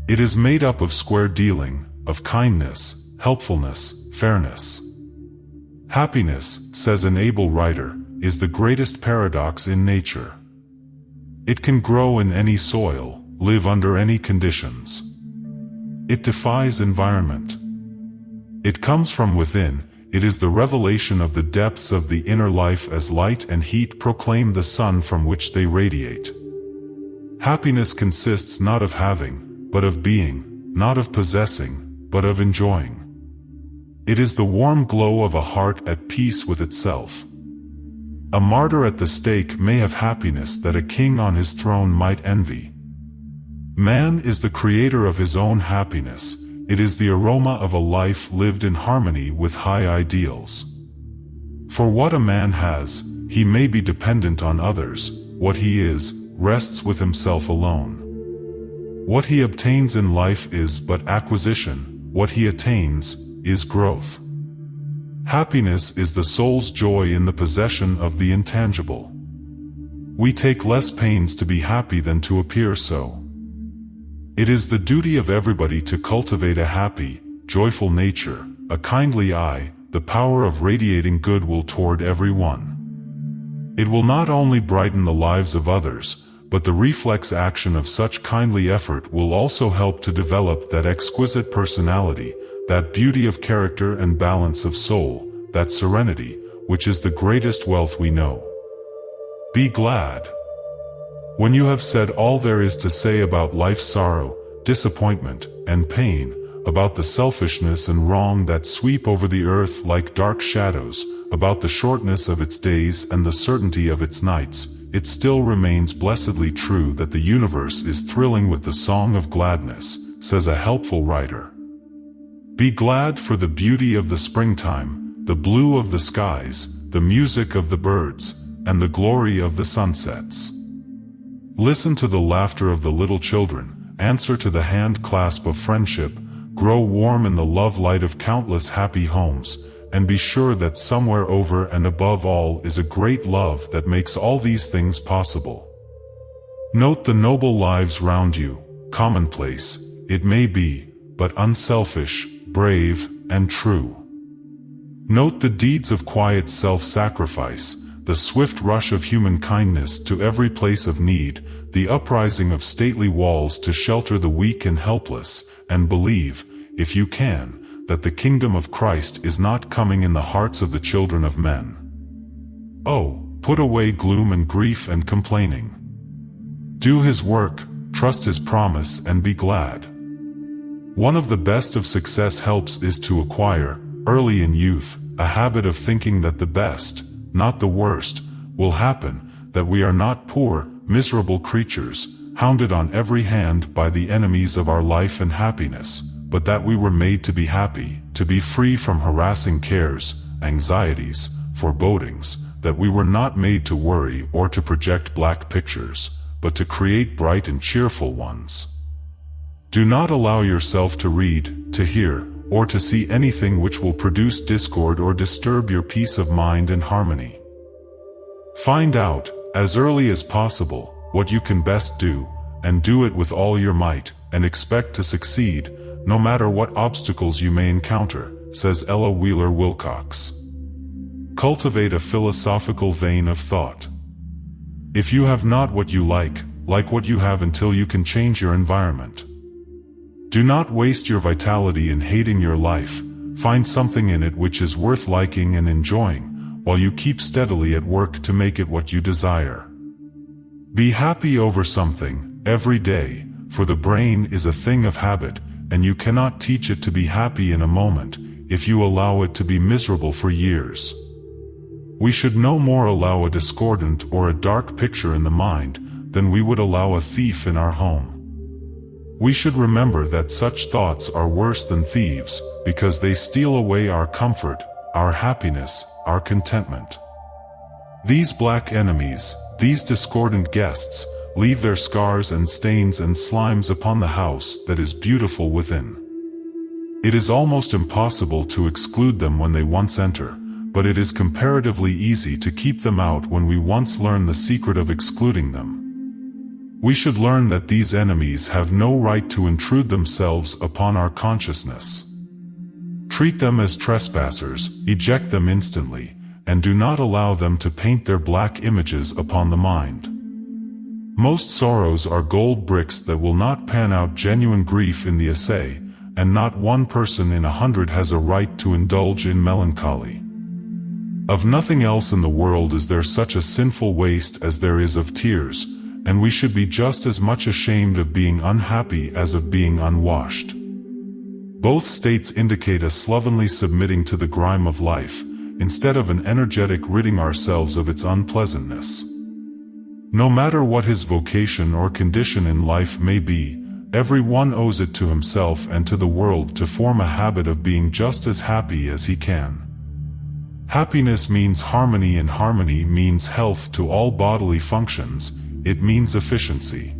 It is made up of square dealing, of kindness, helpfulness, fairness. Happiness, says an able writer, is the greatest paradox in nature. It can grow in any soil, live under any conditions. It defies environment. It comes from within. It is the revelation of the depths of the inner life as light and heat proclaim the sun from which they radiate. Happiness consists not of having, but of being, not of possessing, but of enjoying. It is the warm glow of a heart at peace with itself. A martyr at the stake may have happiness that a king on his throne might envy. Man is the creator of his own happiness. It is the aroma of a life lived in harmony with high ideals. For what a man has, he may be dependent on others. What he is, rests with himself alone. What he obtains in life is but acquisition. What he attains is growth. Happiness is the soul's joy in the possession of the intangible. We take less pains to be happy than to appear so. It is the duty of everybody to cultivate a happy, joyful nature, a kindly eye, the power of radiating goodwill toward everyone. It will not only brighten the lives of others, but the reflex action of such kindly effort will also help to develop that exquisite personality, that beauty of character and balance of soul, that serenity, which is the greatest wealth we know. Be glad. When you have said all there is to say about life's sorrow, disappointment, and pain, about the selfishness and wrong that sweep over the earth like dark shadows, about the shortness of its days and the certainty of its nights, it still remains blessedly true that the universe is thrilling with the song of gladness, says a helpful writer. Be glad for the beauty of the springtime, the blue of the skies, the music of the birds, and the glory of the sunsets. Listen to the laughter of the little children, answer to the hand clasp of friendship, grow warm in the love light of countless happy homes, and be sure that somewhere over and above all is a great love that makes all these things possible. Note the noble lives round you, commonplace, it may be, but unselfish, brave, and true. Note the deeds of quiet self-sacrifice, the swift rush of human kindness to every place of need, the uprising of stately walls to shelter the weak and helpless, and believe, if you can, that the kingdom of Christ is not coming in the hearts of the children of men. Oh, put away gloom and grief and complaining. Do His work, trust His promise and be glad. One of the best of success helps is to acquire, early in youth, a habit of thinking that the best, not the worst, will happen, that we are not poor, miserable creatures, hounded on every hand by the enemies of our life and happiness, but that we were made to be happy, to be free from harassing cares, anxieties, forebodings, that we were not made to worry or to project black pictures, but to create bright and cheerful ones. Do not allow yourself to read, to hear, or to see anything which will produce discord or disturb your peace of mind and harmony. Find out, as early as possible, what you can best do, and do it with all your might, and expect to succeed, no matter what obstacles you may encounter, says Ella Wheeler Wilcox. Cultivate a philosophical vein of thought. If you have not what you like what you have until you can change your environment. Do not waste your vitality in hating your life. Find something in it which is worth liking and enjoying, while you keep steadily at work to make it what you desire. Be happy over something, every day, for the brain is a thing of habit, and you cannot teach it to be happy in a moment, if you allow it to be miserable for years. We should no more allow a discordant or a dark picture in the mind, than we would allow a thief in our home. We should remember that such thoughts are worse than thieves, because they steal away our comfort, our happiness, our contentment. These black enemies, these discordant guests, leave their scars and stains and slimes upon the house that is beautiful within. It is almost impossible to exclude them when they once enter, but it is comparatively easy to keep them out when we once learn the secret of excluding them. We should learn that these enemies have no right to intrude themselves upon our consciousness. Treat them as trespassers, eject them instantly, and do not allow them to paint their black images upon the mind. Most sorrows are gold bricks that will not pan out genuine grief in the essay, and not one person in 100 has a right to indulge in melancholy. Of nothing else in the world is there such a sinful waste as there is of tears, and we should be just as much ashamed of being unhappy as of being unwashed. Both states indicate a slovenly submitting to the grime of life, instead of an energetic ridding ourselves of its unpleasantness. No matter what his vocation or condition in life may be, every one owes it to himself and to the world to form a habit of being just as happy as he can. Happiness means harmony, and harmony means health to all bodily functions. It means efficiency.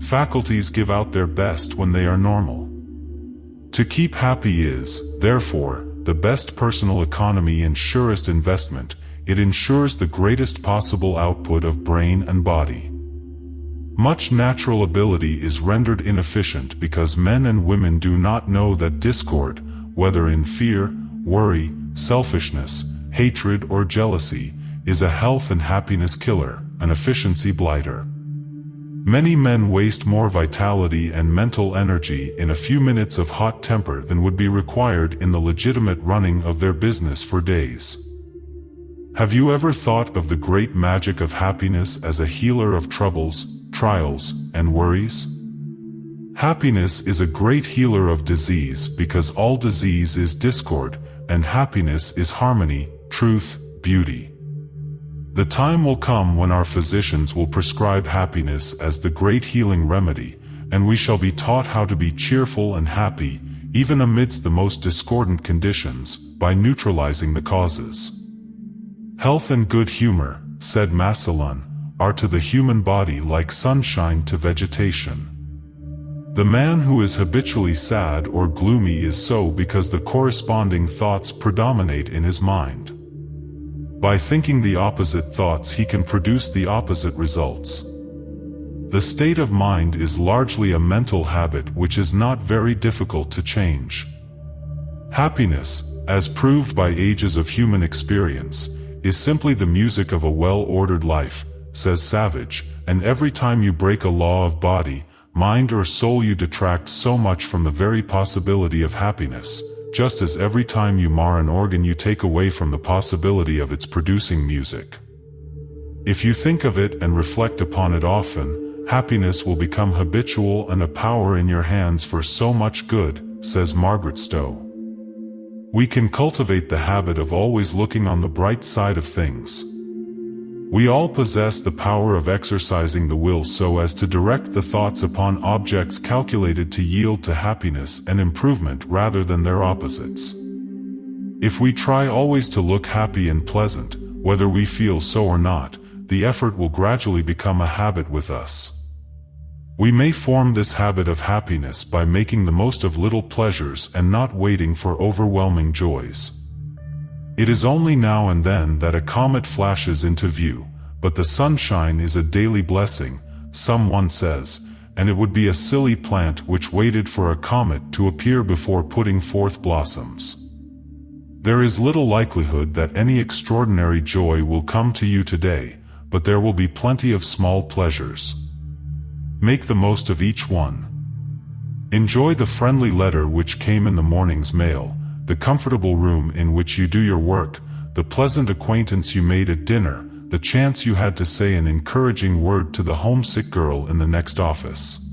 Faculties give out their best when they are normal. To keep happy is, therefore, the best personal economy and surest investment. It ensures the greatest possible output of brain and body. Much natural ability is rendered inefficient because men and women do not know that discord, whether in fear, worry, selfishness, hatred or jealousy, is a health and happiness killer, an efficiency blighter. Many men waste more vitality and mental energy in a few minutes of hot temper than would be required in the legitimate running of their business for days. Have you ever thought of the great magic of happiness as a healer of troubles, trials, and worries? Happiness is a great healer of disease because all disease is discord, and happiness is harmony, truth, beauty. The time will come when our physicians will prescribe happiness as the great healing remedy, and we shall be taught how to be cheerful and happy, even amidst the most discordant conditions, by neutralizing the causes. Health and good humor, said Massillon, are to the human body like sunshine to vegetation. The man who is habitually sad or gloomy is so because the corresponding thoughts predominate in his mind. By thinking the opposite thoughts he can produce the opposite results. The state of mind is largely a mental habit which is not very difficult to change. Happiness, as proved by ages of human experience, is simply the music of a well-ordered life, says Savage, and every time you break a law of body, mind or soul you detract so much from the very possibility of happiness, just as every time you mar an organ you take away from the possibility of its producing music. If you think of it and reflect upon it often, happiness will become habitual and a power in your hands for so much good, says Margaret Stowe. We can cultivate the habit of always looking on the bright side of things. We all possess the power of exercising the will so as to direct the thoughts upon objects calculated to yield to happiness and improvement rather than their opposites. If we try always to look happy and pleasant, whether we feel so or not, the effort will gradually become a habit with us. We may form this habit of happiness by making the most of little pleasures and not waiting for overwhelming joys. It is only now and then that a comet flashes into view, but the sunshine is a daily blessing, someone says, and it would be a silly plant which waited for a comet to appear before putting forth blossoms. There is little likelihood that any extraordinary joy will come to you today, but there will be plenty of small pleasures. Make the most of each one. Enjoy the friendly letter which came in the morning's mail, the comfortable room in which you do your work, the pleasant acquaintance you made at dinner, the chance you had to say an encouraging word to the homesick girl in the next office.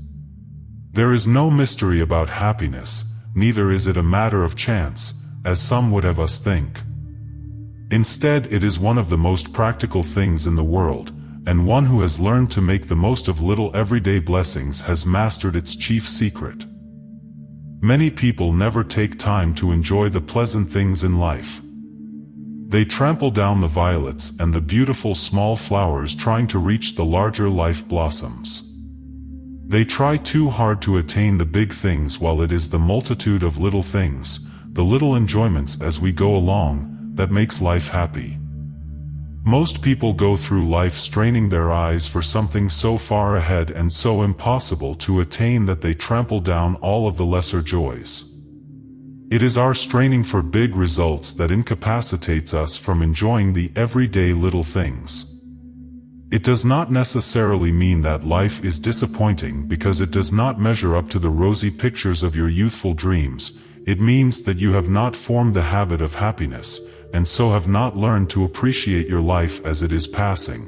There is no mystery about happiness, neither is it a matter of chance, as some would have us think. Instead, it is one of the most practical things in the world, and one who has learned to make the most of little everyday blessings has mastered its chief secret. Many people never take time to enjoy the pleasant things in life. They trample down the violets and the beautiful small flowers trying to reach the larger life blossoms. They try too hard to attain the big things while it is the multitude of little things, the little enjoyments as we go along, that makes life happy. Most people go through life straining their eyes for something so far ahead and so impossible to attain that they trample down all of the lesser joys. It is our straining for big results that incapacitates us from enjoying the everyday little things. It does not necessarily mean that life is disappointing because it does not measure up to the rosy pictures of your youthful dreams. It means that you have not formed the habit of happiness, and so have not learned to appreciate your life as it is passing.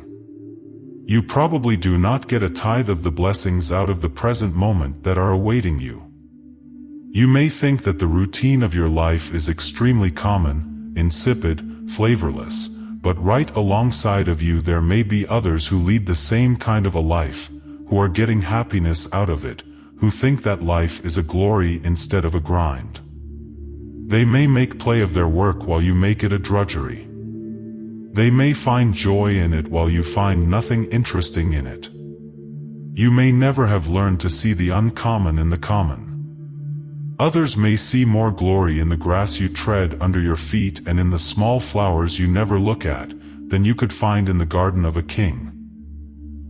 You probably do not get a tithe of the blessings out of the present moment that are awaiting you. You may think that the routine of your life is extremely common, insipid, flavorless, but right alongside of you there may be others who lead the same kind of a life, who are getting happiness out of it, who think that life is a glory instead of a grind. They may make play of their work while you make it a drudgery. They may find joy in it while you find nothing interesting in it. You may never have learned to see the uncommon in the common. Others may see more glory in the grass you tread under your feet and in the small flowers you never look at, than you could find in the garden of a king.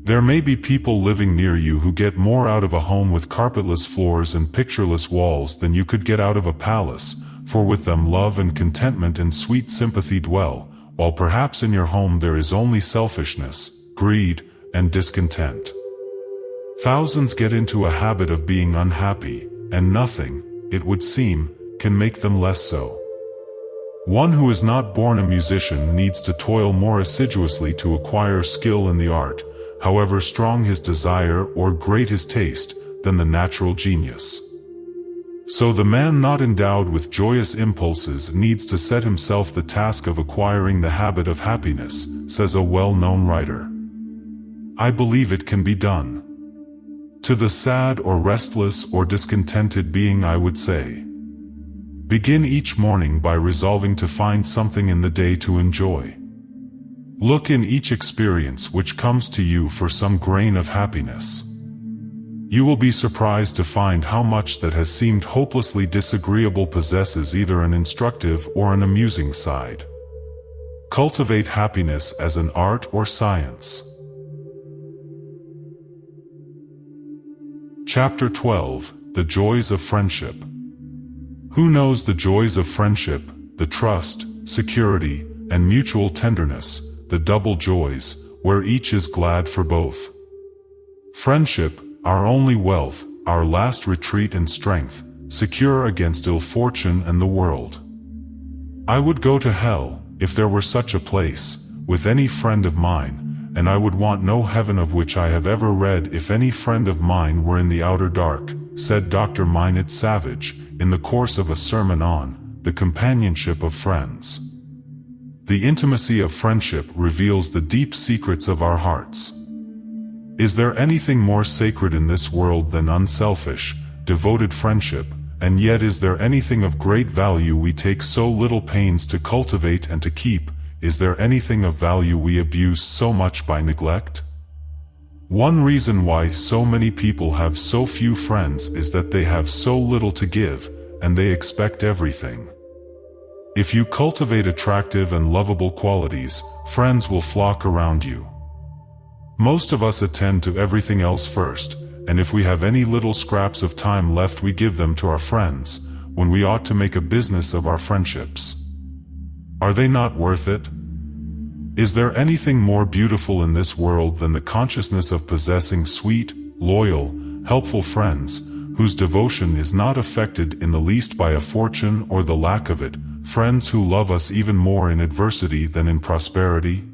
There may be people living near you who get more out of a home with carpetless floors and pictureless walls than you could get out of a palace, for with them love and contentment and sweet sympathy dwell, while perhaps in your home there is only selfishness, greed, and discontent. Thousands get into a habit of being unhappy, and nothing, it would seem, can make them less so. One who is not born a musician needs to toil more assiduously to acquire skill in the art, however strong his desire or great his taste, than the natural genius. So the man not endowed with joyous impulses needs to set himself the task of acquiring the habit of happiness, says a well-known writer. I believe it can be done. To the sad or restless or discontented being I would say, begin each morning by resolving to find something in the day to enjoy. Look in each experience which comes to you for some grain of happiness. You will be surprised to find how much that has seemed hopelessly disagreeable possesses either an instructive or an amusing side. Cultivate happiness as an art or science. Chapter 12: The Joys of Friendship. Who knows the joys of friendship, the trust, security, and mutual tenderness, the double joys, where each is glad for both? Friendship, our only wealth, our last retreat and strength, secure against ill fortune and the world. I would go to hell, if there were such a place, with any friend of mine, and I would want no heaven of which I have ever read if any friend of mine were in the outer dark, said Dr. Minot Savage, in the course of a sermon on the companionship of friends. The intimacy of friendship reveals the deep secrets of our hearts. Is there anything more sacred in this world than unselfish, devoted friendship, and yet is there anything of great value we take so little pains to cultivate and to keep? Is there anything of value we abuse so much by neglect? One reason why so many people have so few friends is that they have so little to give, and they expect everything. If you cultivate attractive and lovable qualities, friends will flock around you. Most of us attend to everything else first, and if we have any little scraps of time left we give them to our friends, when we ought to make a business of our friendships. Are they not worth it? Is there anything more beautiful in this world than the consciousness of possessing sweet, loyal, helpful friends, whose devotion is not affected in the least by a fortune or the lack of it, friends who love us even more in adversity than in prosperity?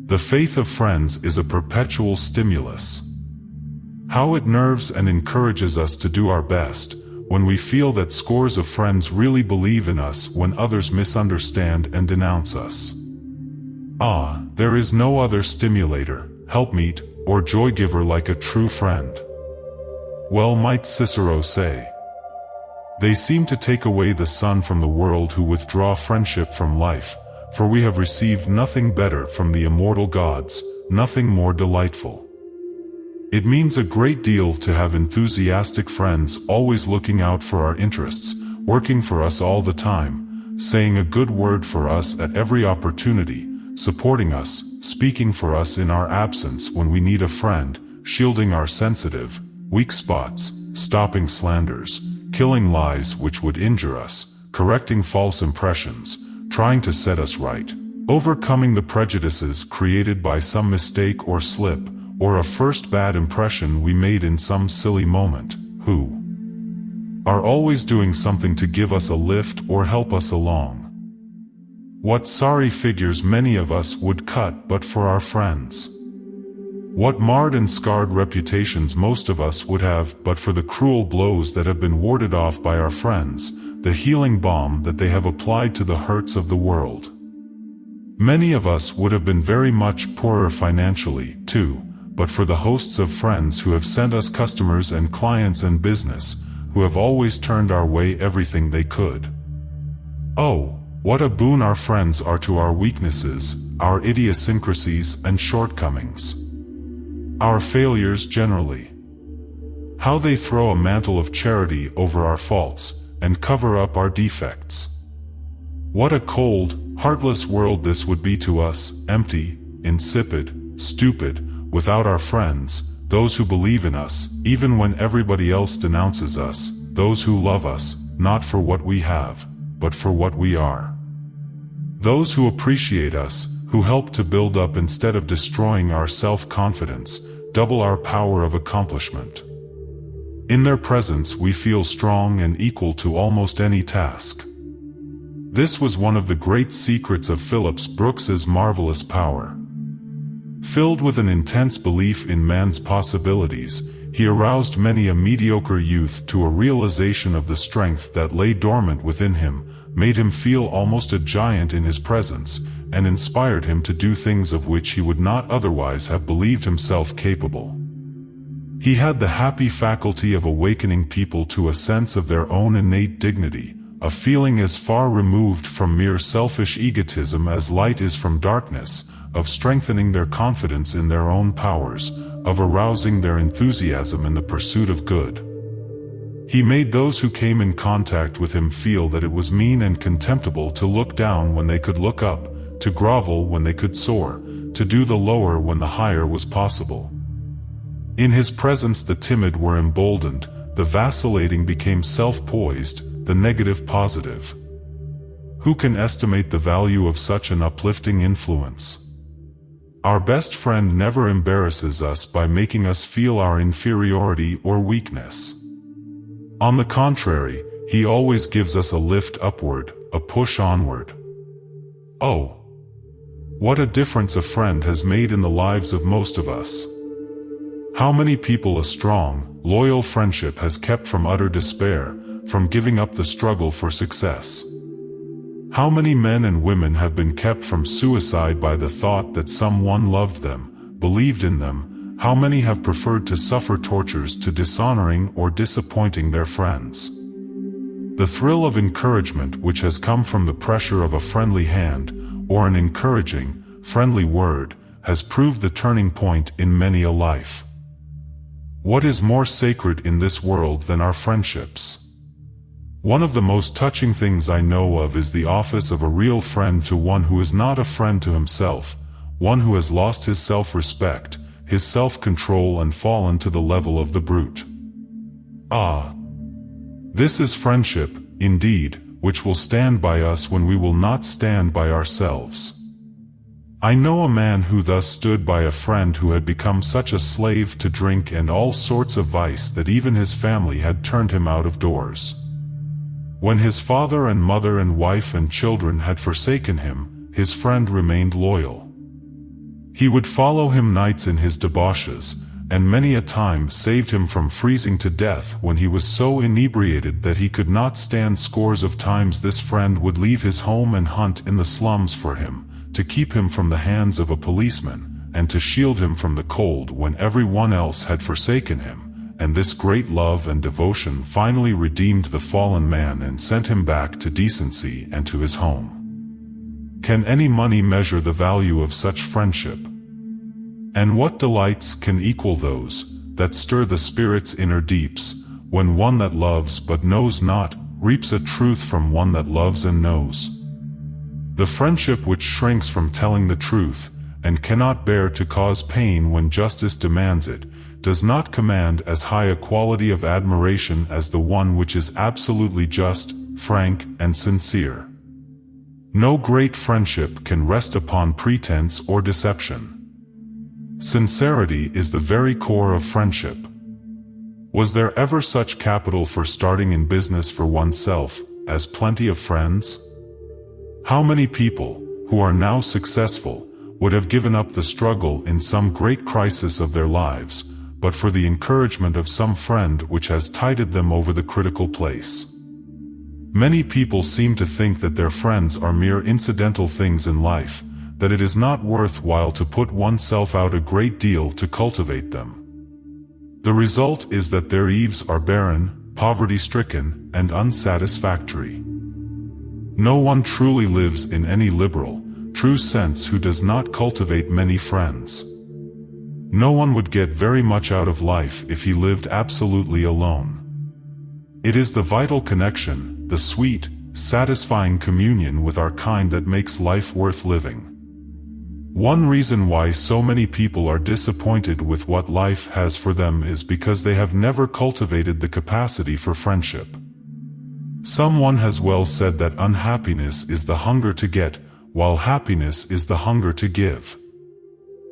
The faith of friends is a perpetual stimulus. How it nerves and encourages us to do our best, when we feel that scores of friends really believe in us when others misunderstand and denounce us. Ah, there is no other stimulator, helpmeet, or joy-giver like a true friend. Well might Cicero say, "They seem to take away the sun from the world who withdraw friendship from life, for we have received nothing better from the immortal gods, nothing more delightful." It means a great deal to have enthusiastic friends always looking out for our interests, working for us all the time, saying a good word for us at every opportunity, supporting us, speaking for us in our absence when we need a friend, shielding our sensitive, weak spots, stopping slanders, killing lies which would injure us, correcting false impressions, trying to set us right, overcoming the prejudices created by some mistake or slip, or a first bad impression we made in some silly moment, who are always doing something to give us a lift or help us along. What sorry figures many of us would cut but for our friends. What marred and scarred reputations most of us would have but for the cruel blows that have been warded off by our friends, the healing balm that they have applied to the hurts of the world. Many of us would have been very much poorer financially, too, but for the hosts of friends who have sent us customers and clients and business, who have always turned our way everything they could. Oh, what a boon our friends are to our weaknesses, our idiosyncrasies and shortcomings. Our failures generally. How they throw a mantle of charity over our faults, and cover up our defects. What a cold, heartless world this would be to us, empty, insipid, stupid, without our friends, those who believe in us, even when everybody else denounces us, those who love us, not for what we have, but for what we are. Those who appreciate us, who help to build up instead of destroying our self-confidence, double our power of accomplishment. In their presence we feel strong and equal to almost any task. This was one of the great secrets of Phillips Brooks's marvelous power. Filled with an intense belief in man's possibilities, he aroused many a mediocre youth to a realization of the strength that lay dormant within him, made him feel almost a giant in his presence, and inspired him to do things of which he would not otherwise have believed himself capable. He had the happy faculty of awakening people to a sense of their own innate dignity, a feeling as far removed from mere selfish egotism as light is from darkness, of strengthening their confidence in their own powers, of arousing their enthusiasm in the pursuit of good. He made those who came in contact with him feel that it was mean and contemptible to look down when they could look up, to grovel when they could soar, to do the lower when the higher was possible. In his presence the timid were emboldened, the vacillating became self-poised, the negative positive. Who can estimate the value of such an uplifting influence? Our best friend never embarrasses us by making us feel our inferiority or weakness. On the contrary, he always gives us a lift upward, a push onward. Oh, What a difference a friend has made in the lives of most of us. How many people a strong, loyal friendship has kept from utter despair, from giving up the struggle for success. How many men and women have been kept from suicide by the thought that someone loved them, believed in them. How many have preferred to suffer tortures to dishonoring or disappointing their friends. The thrill of encouragement which has come from the pressure of a friendly hand, or an encouraging, friendly word, has proved the turning point in many a life. What is more sacred in this world than our friendships? One of the most touching things I know of is the office of a real friend to one who is not a friend to himself, one who has lost his self-respect, his self-control and fallen to the level of the brute. Ah! This is friendship, indeed, which will stand by us when we will not stand by ourselves. I know a man who thus stood by a friend who had become such a slave to drink and all sorts of vice that even his family had turned him out of doors. When his father and mother and wife and children had forsaken him, his friend remained loyal. He would follow him nights in his debauches, and many a time saved him from freezing to death when he was so inebriated that he could not stand. Scores of times this friend would leave his home and hunt in the slums for him, to keep him from the hands of a policeman, and to shield him from the cold when everyone else had forsaken him, and this great love and devotion finally redeemed the fallen man and sent him back to decency and to his home. Can any money measure the value of such friendship? And what delights can equal those that stir the spirit's inner deeps, when one that loves but knows not reaps a truth from one that loves and knows? The friendship which shrinks from telling the truth, and cannot bear to cause pain when justice demands it, does not command as high a quality of admiration as the one which is absolutely just, frank, and sincere. No great friendship can rest upon pretense or deception. Sincerity is the very core of friendship. Was there ever such capital for starting in business for oneself, as plenty of friends? How many people, who are now successful, would have given up the struggle in some great crisis of their lives, but for the encouragement of some friend which has tided them over the critical place? Many people seem to think that their friends are mere incidental things in life, that it is not worthwhile to put oneself out a great deal to cultivate them. The result is that their eves are barren, poverty-stricken, and unsatisfactory. No one truly lives in any liberal, true sense who does not cultivate many friends. No one would get very much out of life if he lived absolutely alone. It is the vital connection, the sweet, satisfying communion with our kind that makes life worth living. One reason why so many people are disappointed with what life has for them is because they have never cultivated the capacity for friendship. Someone has well said that unhappiness is the hunger to get, while happiness is the hunger to give.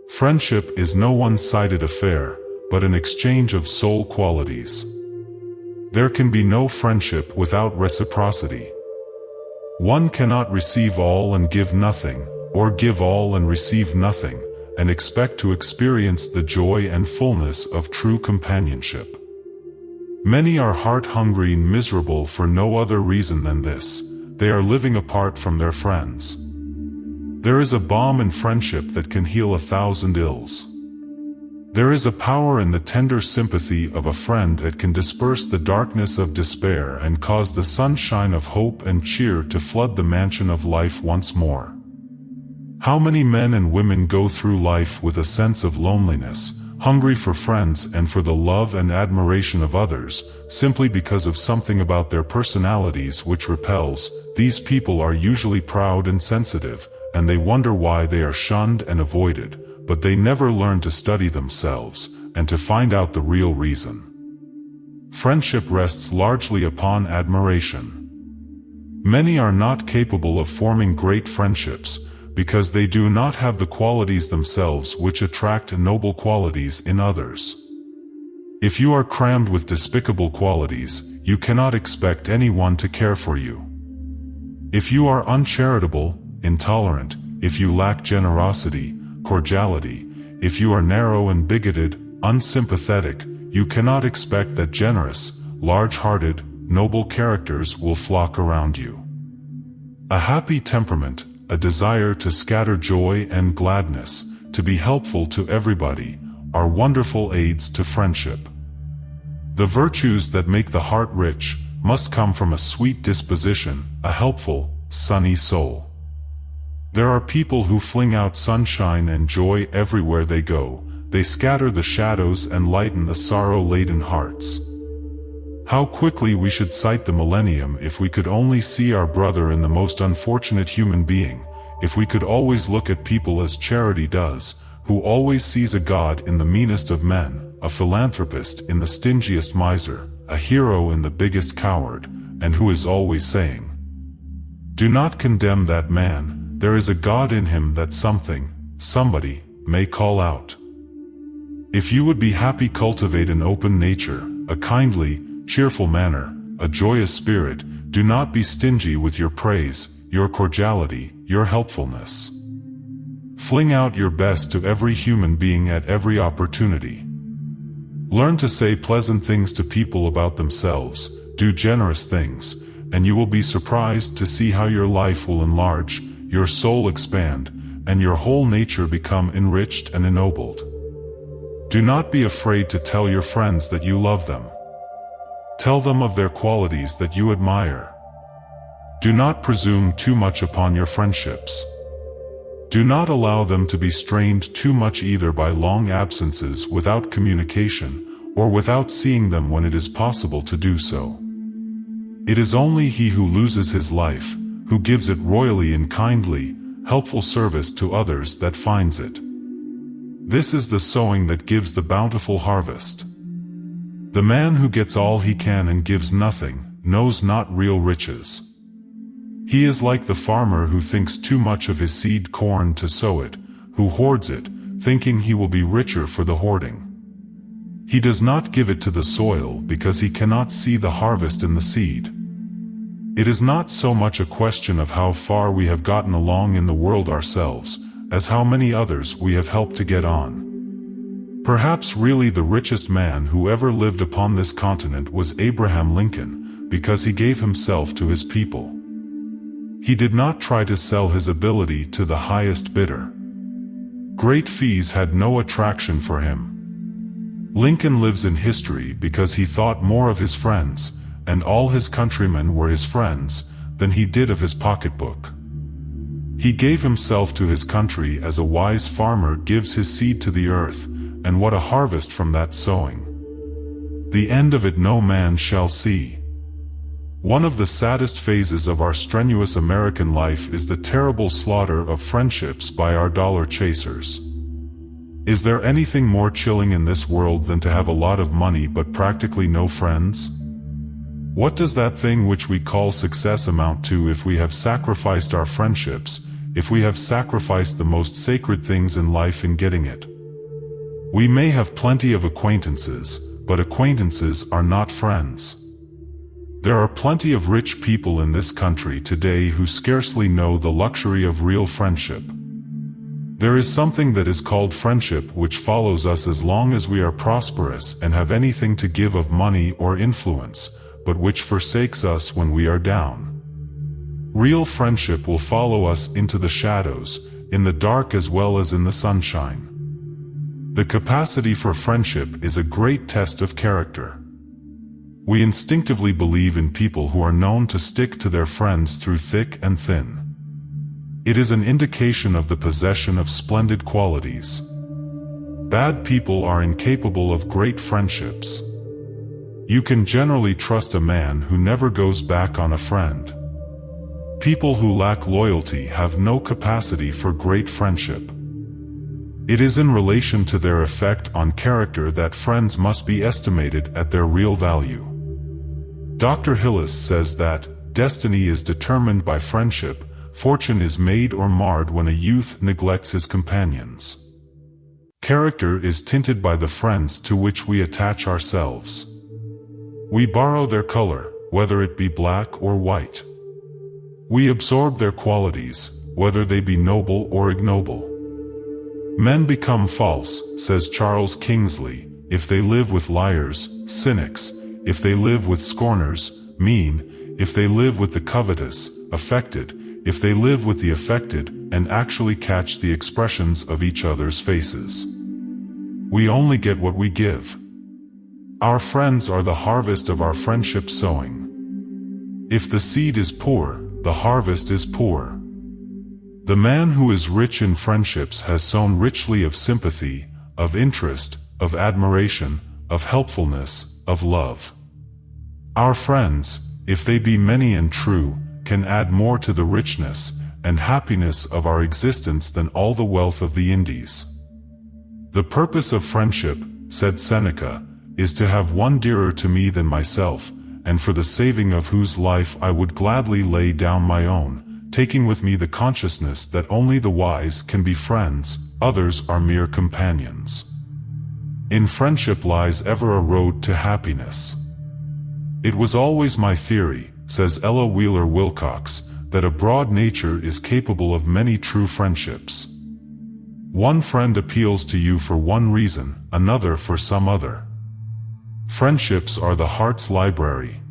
Friendship is no one-sided affair, but an exchange of soul qualities. There can be no friendship without reciprocity. One cannot receive all and give nothing, or give all and receive nothing, and expect to experience the joy and fullness of true companionship. Many are heart-hungry and miserable for no other reason than this: they are living apart from their friends. There is a balm in friendship that can heal 1,000 ills. There is a power in the tender sympathy of a friend that can disperse the darkness of despair and cause the sunshine of hope and cheer to flood the mansion of life once more. How many men and women go through life with a sense of loneliness, hungry for friends and for the love and admiration of others, simply because of something about their personalities which repels? These people are usually proud and sensitive, and they wonder why they are shunned and avoided, but they never learn to study themselves, and to find out the real reason. Friendship rests largely upon admiration. Many are not capable of forming great friendships, because they do not have the qualities themselves which attract noble qualities in others. If you are crammed with despicable qualities, you cannot expect anyone to care for you. If you are uncharitable, intolerant, if you lack generosity, cordiality, if you are narrow and bigoted, unsympathetic, you cannot expect that generous, large-hearted, noble characters will flock around you. A happy temperament, a desire to scatter joy and gladness, to be helpful to everybody, are wonderful aids to friendship. The virtues that make the heart rich must come from a sweet disposition, a helpful, sunny soul. There are people who fling out sunshine and joy everywhere they go. They scatter the shadows and lighten the sorrow-laden hearts. How quickly we should sight the millennium if we could only see our brother in the most unfortunate human being, if we could always look at people as charity does, who always sees a God in the meanest of men, a philanthropist in the stingiest miser, a hero in the biggest coward, and who is always saying, "Do not condemn that man, there is a God in him that somebody, may call out." If you would be happy, cultivate an open nature, a kindly, cheerful manner, a joyous spirit. Do not be stingy with your praise, your cordiality, your helpfulness. Fling out your best to every human being at every opportunity. Learn to say pleasant things to people about themselves, do generous things, and you will be surprised to see how your life will enlarge, your soul expand, and your whole nature become enriched and ennobled. Do not be afraid to tell your friends that you love them. Tell them of their qualities that you admire. Do not presume too much upon your friendships. Do not allow them to be strained too much either by long absences without communication, or without seeing them when it is possible to do so. It is only he who loses his life, who gives it royally in kindly, helpful service to others, that finds it. This is the sowing that gives the bountiful harvest. The man who gets all he can and gives nothing, knows not real riches. He is like the farmer who thinks too much of his seed corn to sow it, who hoards it, thinking he will be richer for the hoarding. He does not give it to the soil because he cannot see the harvest in the seed. It is not so much a question of how far we have gotten along in the world ourselves, as how many others we have helped to get on. Perhaps really the richest man who ever lived upon this continent was Abraham Lincoln, because he gave himself to his people. He did not try to sell his ability to the highest bidder. Great fees had no attraction for him. Lincoln lives in history because he thought more of his friends, and all his countrymen were his friends, than he did of his pocketbook. He gave himself to his country as a wise farmer gives his seed to the earth, and what a harvest from that sowing! The end of it no man shall see. One of the saddest phases of our strenuous American life is the terrible slaughter of friendships by our dollar chasers. Is there anything more chilling in this world than to have a lot of money but practically no friends? What does that thing which we call success amount to if we have sacrificed our friendships, if we have sacrificed the most sacred things in life in getting it? We may have plenty of acquaintances, but acquaintances are not friends. There are plenty of rich people in this country today who scarcely know the luxury of real friendship. There is something that is called friendship which follows us as long as we are prosperous and have anything to give of money or influence, but which forsakes us when we are down. Real friendship will follow us into the shadows, in the dark as well as in the sunshine. The capacity for friendship is a great test of character. We instinctively believe in people who are known to stick to their friends through thick and thin. It is an indication of the possession of splendid qualities. Bad people are incapable of great friendships. You can generally trust a man who never goes back on a friend. People who lack loyalty have no capacity for great friendship. It is in relation to their effect on character that friends must be estimated at their real value. Dr. Hillis says that, destiny is determined by friendship, fortune is made or marred when a youth neglects his companions. Character is tinted by the friends to which we attach ourselves. We borrow their color, whether it be black or white. We absorb their qualities, whether they be noble or ignoble. Men become false, says Charles Kingsley, if they live with liars, cynics, if they live with scorners, mean, if they live with the covetous, affected, if they live with the affected, and actually catch the expressions of each other's faces. We only get what we give. Our friends are the harvest of our friendship sowing. If the seed is poor, the harvest is poor. The man who is rich in friendships has sown richly of sympathy, of interest, of admiration, of helpfulness, of love. Our friends, if they be many and true, can add more to the richness and happiness of our existence than all the wealth of the Indies. The purpose of friendship, said Seneca, is to have one dearer to me than myself, and for the saving of whose life I would gladly lay down my own, taking with me the consciousness that only the wise can be friends, others are mere companions. In friendship lies ever a road to happiness. It was always my theory, says Ella Wheeler Wilcox, that a broad nature is capable of many true friendships. One friend appeals to you for one reason, another for some other. Friendships are the heart's library.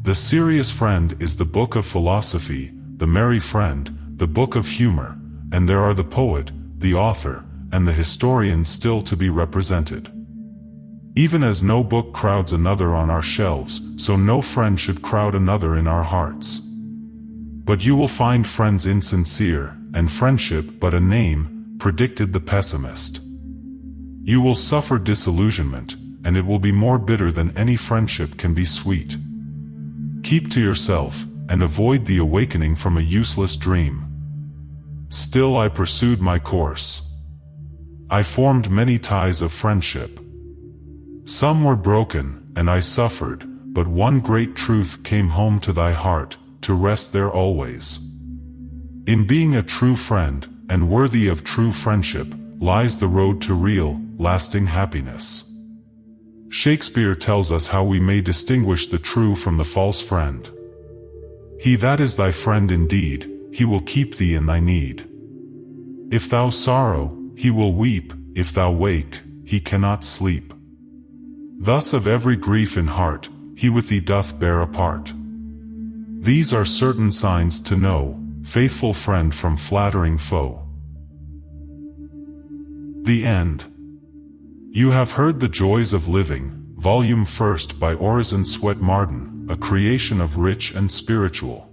The serious friend is the book of philosophy, the merry friend, the book of humor, and there are the poet, the author, and the historian still to be represented. Even as no book crowds another on our shelves, so no friend should crowd another in our hearts. But you will find friends insincere, and friendship but a name, predicted the pessimist. You will suffer disillusionment, and it will be more bitter than any friendship can be sweet. Keep to yourself, and avoid the awakening from a useless dream. Still I pursued my course. I formed many ties of friendship. Some were broken, and I suffered, but one great truth came home to thy heart, to rest there always. In being a true friend, and worthy of true friendship, lies the road to real, lasting happiness. Shakespeare tells us how we may distinguish the true from the false friend. He that is thy friend indeed, he will keep thee in thy need. If thou sorrow, he will weep, if thou wake, he cannot sleep. Thus of every grief in heart, he with thee doth bear a part. These are certain signs to know, faithful friend from flattering foe. The End. You have heard The Joys of Living, Volume 1 by ORISON. MARDEN, a creation of Rich and Spiritual.